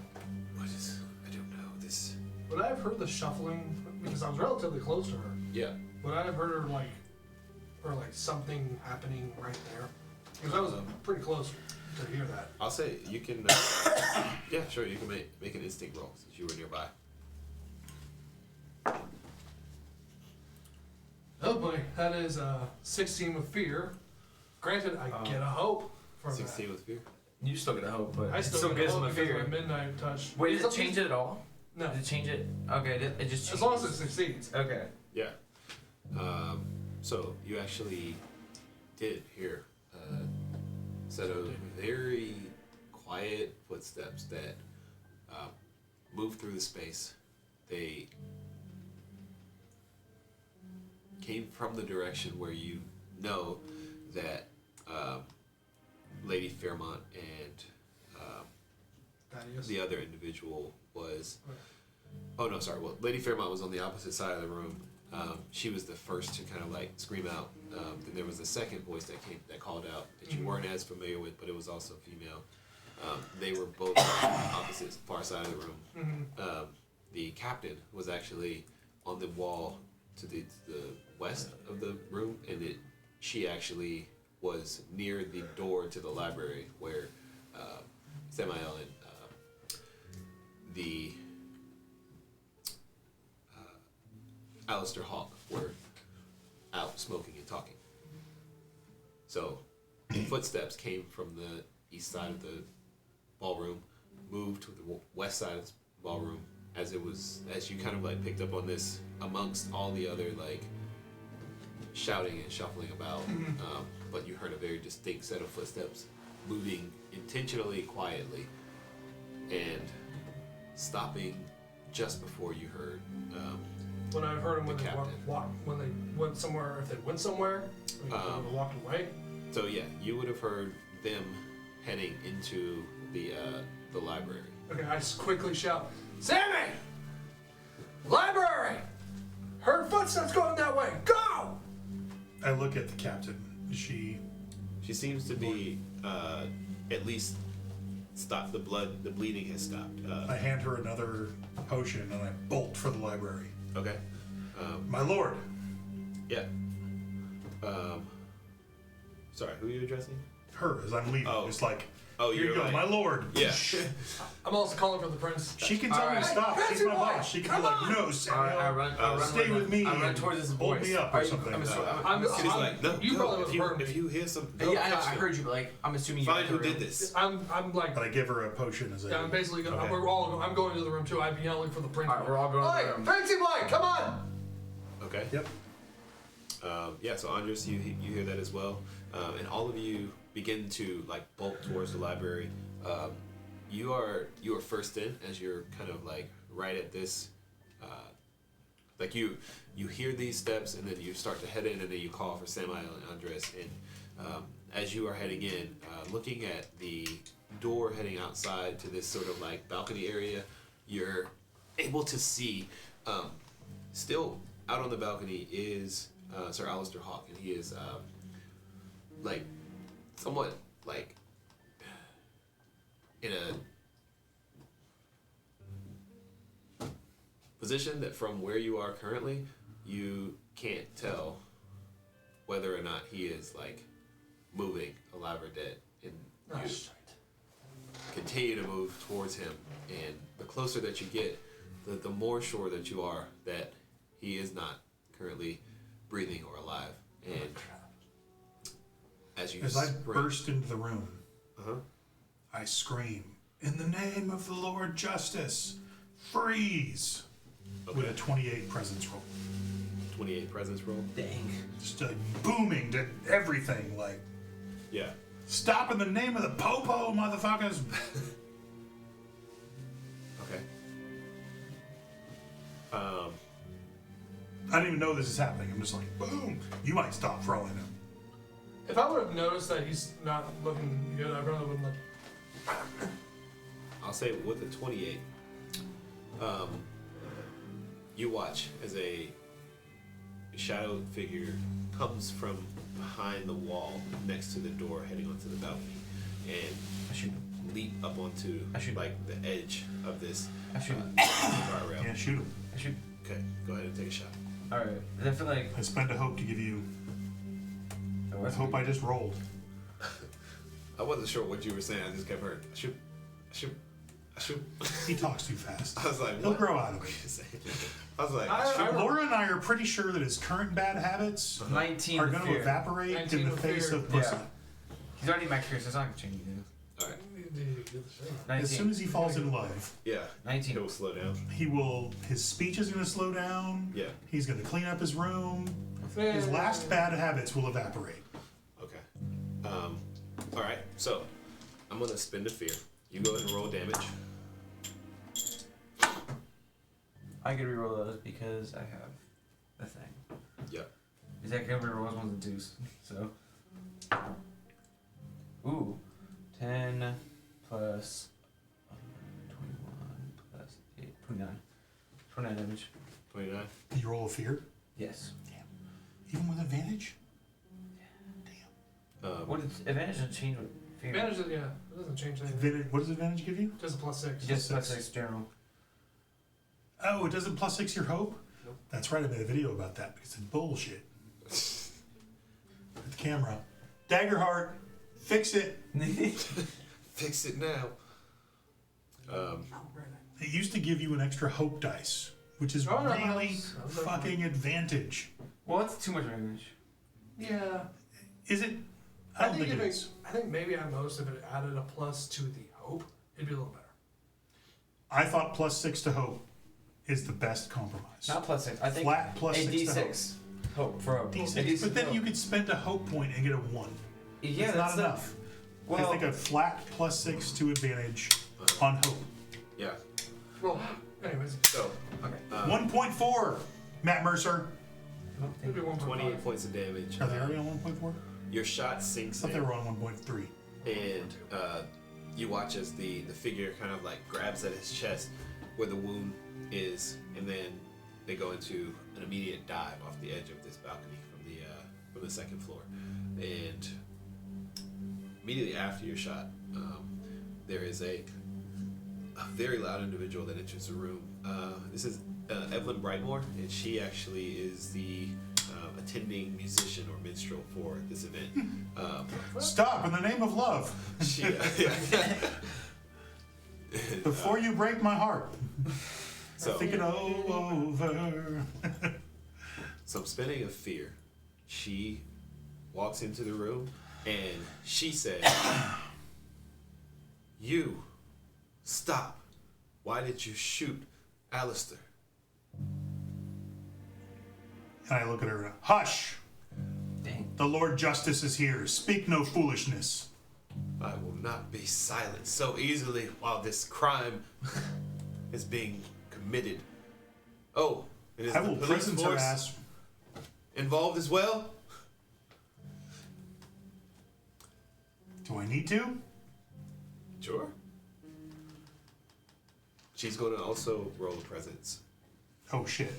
I don't know this. Would I have heard the shuffling? Because I was relatively close to her. Yeah. Would I have heard her or something happening right there? Because I was pretty close to hear that. I'll say you can. Yeah, sure. You can make an instinct roll since you were nearby. Oh boy, that is 16 with fear. Granted, I get a hope from 16 with fear. You still get a hope, but that. I it still get gives a him hope a because fear. of my midnight touch. Wait, did it change it at all? No. Did it change it? Okay, it just As long as it succeeds. Okay. Yeah. So you actually did hear a set of very quiet footsteps that moved through the space. They came from the direction where you know that Lady Fairmont and Thaddeus. the other individual was. Oh no, sorry. Well, Lady Fairmont was on the opposite side of the room. She was the first to kind of like scream out. Then there was a second voice that called out that you weren't as familiar with, but it was also female. They were both on the opposite far side of the room. The captain was actually on the wall to the west of the room, and she actually was near the door to the library where Samael and the Alistair Hawk were out smoking and talking. So the footsteps came from the east side of the ballroom, moved to the west side of the ballroom as you kind of like picked up on this amongst all the other like shouting and shuffling about but you heard a very distinct set of footsteps moving intentionally quietly and stopping just before you heard When I heard them when The they captain. when they went somewhere, if they went somewhere, they walked away. So yeah, you would have heard them heading into the library. Okay, I just quickly shout, Sammy! Library! Heard footsteps going that way. Go! I look at the captain. Is she? She seems to be at least stopped. The bleeding has stopped. I hand her another potion and I bolt for the library. Okay. My lord. Yeah. Sorry, who are you addressing? Her, as I'm leaving. Oh. It's like, Oh, here you you're go, right. my lord. Yeah. I'm also calling for the prince. She can tell me to Alright. stop. Hey, She's my Fancy boy, boss. She can come be like, on. no, Samuel. I run Stay with me. I run and towards his hold voice. me up Are or you- something. I'm assuming- She's like, no, you go. probably if would you have heard me. if you hear some, Yeah, go I know. catch I them. heard you, but like, I'm assuming you. Find got who the did room. this. I'm like, But I give her a potion as a. yeah, I'm basically going. Okay. I'm going to the room too. I'm yelling for the prince. Alright, we're all going to the Hey, room. Fancy boy, come on! Okay. Yep. Yeah. So Andres, you hear that as well, and all of you begin to like bolt towards the library. You are first in as you're kind of like right at this. Like you hear these steps and then you start to head in and then you call for Samuel and Andres and as you are heading in, looking at the door heading outside to this sort of like balcony area, you're able to see still out on the balcony is Sir Alistair Hawke, and he is like somewhat like in a position that from where you are currently, you can't tell whether or not he is like moving, alive or dead. And you continue to move towards him, and the closer that you get, the more sure that you are that he is not currently breathing or alive. And as you As I sprint- burst into the room, Uh-huh. I scream, in the name of the Lord Justice, freeze! With a Okay. 28 presence roll. 28 presence roll. Dang. Just booming to everything, like, Yeah. stop in the name of the Popo, motherfuckers! Okay. I don't even know this is happening. I'm just like, boom! You might stop for all I know. If I would have noticed that he's not looking good, I probably wouldn't like. I'll say with the 28, you watch as a shadowed figure comes from behind the wall next to the door heading onto the balcony and I shoot. leap up onto I shoot. like the edge of this I shoot. guardrail. Yeah, shoot him. I shoot. Okay, go ahead and take a shot. Alright. I feel like. I spend a hope to give you. Oh, I hope I just rolled. I wasn't sure what you were saying. I just kept hearing shoot, shoot, shoot. He talks too fast. I was like, He'll what? grow out of What it. are you saying? I was like, I- Laura and I are pretty sure that his current bad habits 19 are with going to fear. evaporate in 19 the with face fear. of pussy. Yeah. He's already max fear, so it's not gonna change anything. all right, 19. As soon as he falls in love, yeah, 19. he'll slow down. his speech is going to slow down. Yeah, He's going to clean up his room. His last bad habits will evaporate. okay. All right, so I'm gonna spend a fear. You go ahead and roll damage. I can reroll those because I have the thing. Yep. Is that can reroll ones and twos? So. Ooh. 10 plus 21 plus 8. 29. 29 damage. 29. Can you roll a fear? Yes. Even with advantage? What does advantage doesn't change with fear? Advantage, yeah, it doesn't change anything. Advantage, what does advantage give you? Just a +6. Just plus 6 general. Oh, it doesn't +6 your hope? Nope. That's right, I made a video about that because it's bullshit. With the camera. Daggerheart, fix it. Fix it now. It used to give you an extra hope dice, which is Oh, no, really that was fucking advantage. Well, that's too much damage. Yeah. Is it? I don't think it if is. I think maybe at most if it added a plus to the hope, it'd be a little better. I thought +6 to hope is the best compromise. Not plus 6. I think Flat plus a 6 to hope. D6. Hope for a D6, a D6 but then hope. you could spend a hope point and get a 1. Yeah, it's that's not enough. Well, I think a flat +6 to advantage on hope. Yeah. Well, anyways, So, okay. 1.4, Matt Mercer. I don't think maybe 1.5. 28 points of damage. Are they already on 1.4? Your shot sinks I thought they in, were on 1.3. and you watch as the figure kind of like grabs at his chest where the wound is, and then they go into an immediate dive off the edge of this balcony from the second floor. And immediately after your shot, there is a very loud individual that enters the room. This is Evelyn Brightmore, and she actually is the attending musician or minstrel for this event. Stop in the name of love. She, Before you break my heart. so, Think it over. some spinning of fear. She walks into the room and she says, "You, stop. Why did you shoot Alistair?" And I look at her. Hush! Dang. The Lord Justice is here. Speak no foolishness. "I will not be silenced so easily while this crime is being committed." "Oh, it is I the will police presence her force ass. involved as well?" Do I need to? "Sure." She's going to also roll a presence. Oh shit.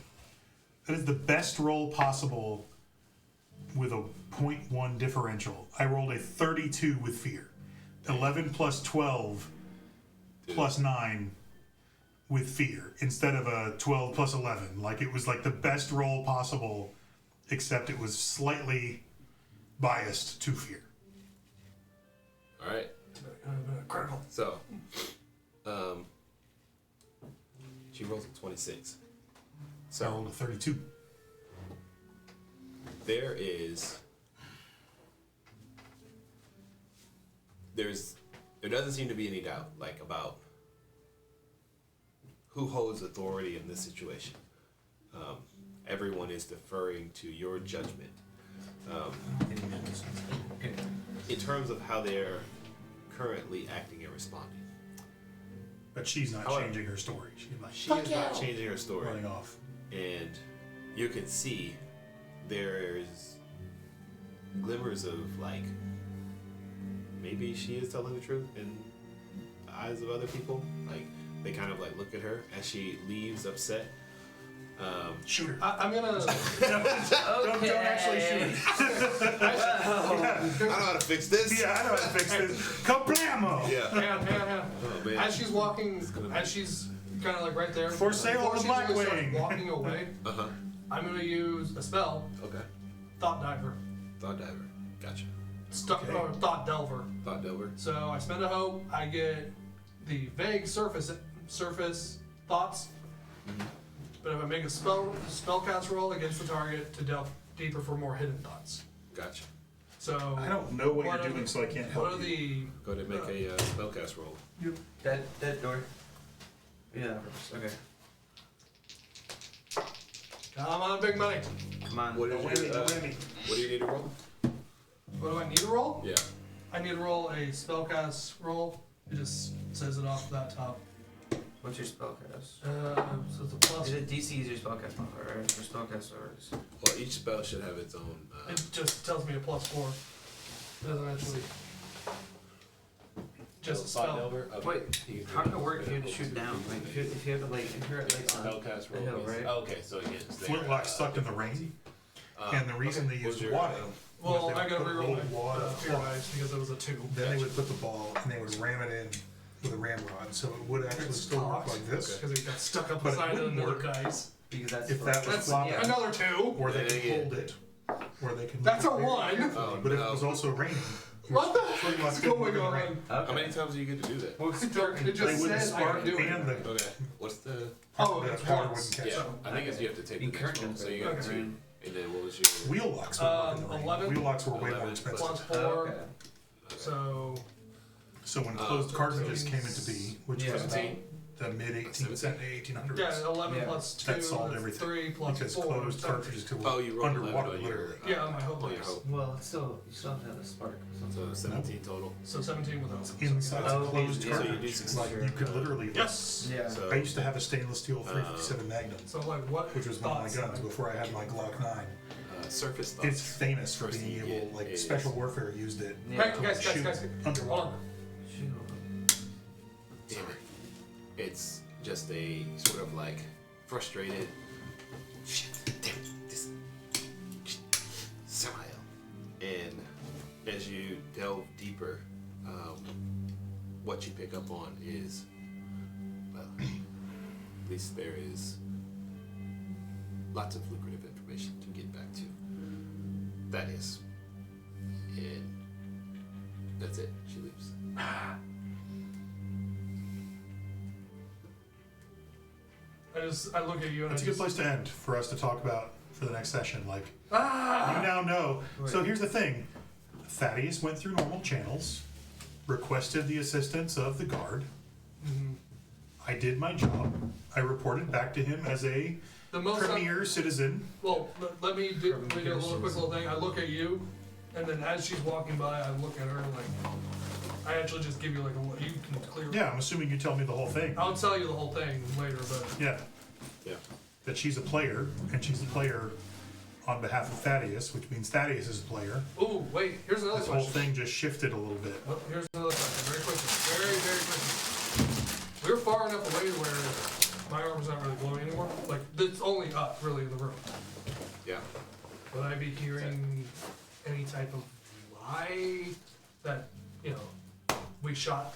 That is the best roll possible with a 0.1 differential. I rolled a 32 with fear. 11 plus 12 plus 9 with fear instead of a 12 plus 11. Like it was like the best roll possible, except it was slightly biased to fear. All right. Critical. So, she rolls a 26. So I rolled a 32. There doesn't seem to be any doubt, like, about who holds authority in this situation. Everyone is deferring to your judgment. In terms of how they're currently acting and responding. But she's not However, changing her story. She's like She is not changing her story. running off. And you can see there's glimmers of, like, maybe she is telling the truth in the eyes of other people. Like, they kind of like look at her as she leaves upset. Shoot her. I'm gonna. Don't actually shoot her. I know how to fix this. Yeah, I know how to fix this. Kablamo! Yeah. Hang on. Oh, man. As she's walking, as she's kind of like right there. For sale on the she Black really starts Wing. walking away, Uh-huh. I'm gonna use a spell, Okay. Thought Diver. Thought diver. Gotcha. Okay. Thought Delver. Thought delver. So I spend a hope. I get the vague surface thoughts. Mm-hmm. But if I make a spellcast roll against the target to delve deeper for more hidden thoughts. Gotcha. So I don't know what What you're are doing, the- so I can't what help are you. the Go ahead and make a spellcast roll. Dead door. Yeah, okay. Come on, big money. Come on. What Don't is whammy, your, don't whammy. what do you need to roll? What do I need to roll? Yeah. I need to roll a spellcast roll. It just says it off that top. What's your spellcast? So it's a plus. Is it DC is your spellcast modifier, right? Or spellcast orders? Well, each spell should have its own. It just tells me a +4. It doesn't actually. Just a spell. Delver? Okay. Wait, how can it work if you have to shoot down? Like if you have to like enter it like on Spellcast the roll. hill, is- right? Oh, okay, so again, it's there. Flintlock's stuck in the rain, and the reason they What's used your, water Well, was they I gotta would put reroll rolled water my fear dice because it was a 2. Then they would put the ball and they would ram it in with a ramrod, so it would actually It's still work cocked. like this. Because it got stuck up But it inside of wouldn't another work. dice. Because that's If that was That's flopping, another 2. or they Yeah, can yeah. hold it, or they can. That's a move it very 1. carefully. Oh, But if no. it was also raining, What the Flintlock heck is couldn't going move in the on? rain. How many times do you get to do that? Well, It they just wouldn't says I spark can do it. and the Okay. What's the? Oh, the it's water once. wouldn't catch. Yeah, I think it's you have to take Be the next current roll. So you got Okay. 2. And then what was your? Wheel locks would work in the rain. 11. Wheel locks were way more 11 expensive. Plus 4. Okay. So So when closed cartridges came into 17. being, which Yeah. was about 17. the mid 1800s. Yeah, 11 Yeah. plus 2, That solved that's everything. 3 plus Because 4. closed 17. cartridges could Oh, you rolled 11 underwater, on your. literally. Yeah, on my hope on your dice. hope. Well, you still have to have a spark. So 17 total. So 17 without. Inside Oh, a closed yeah. So you do cartridge. six- Like, you could literally. Yes! Yeah. So I used to have a stainless steel 357 Magnum, So, like, what which was one of my thoughts? guns before I had my Glock 9. surface thoughts. It's famous for First being thing you able, get like, is- special warfare used it. Yeah. Hey, guys, Shoot underwater. Hold on. Shoot. Damn it. It's just a sort of like frustrated. Shit, damn it, this Samael. And as you delve deeper, what you pick up on is, well, at least there is lots of lucrative information to get back to. That is. And that's it. She leaves. I look at you and That's a I good just, place to end for us to talk about for the next session. Like, Ah! you now know. So Wait. here's the thing. Thaddeus went through normal channels, requested the assistance of the guard. Mhm. I did my job. I reported back to him as a The most premier citizen. well, let me do a little quick little thing. I look at you, and then as she's walking by, I look at her like I actually just give you like a you can clear. Yeah, I'm assuming you tell me the whole thing. I'll tell you the whole thing later, but Yeah, Yeah. that she's a player, and she's a player on behalf of Thaddeus, which means Thaddeus is a player. ooh, wait. Here's another This whole question. thing just shifted a little bit. Oh, here's another question. Very quickly. Very quickly. We're far enough away where my arm's not really glowing anymore. Like it's only up really in the room. Yeah. Would I be hearing any type of lie that we shot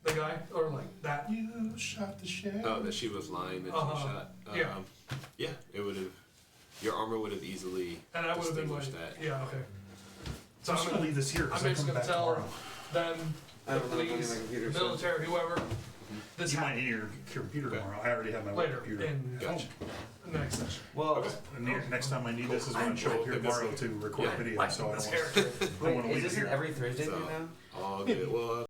the guy or like that? You shot the sheriff. Oh, that she was lying that Uh-huh. she shot. Yeah. Yeah, it would have. Your armor would have easily And I would have been like, distinguished that. yeah, okay. So I'm just gonna leave this here because I'm I'm just coming gonna back tell tomorrow. them, I the don't know if I'm police, on my computer, the so- military, whoever. This You might happened need your computer Okay. tomorrow. I already have my later computer. in Gotcha. the next session. Well, Okay. And next time I need this is when I show up here tomorrow to record Yeah. video. Like So I this don't want. character. I don't want to wait, is leave this here. an every Thursday So- thing now? All good. Well,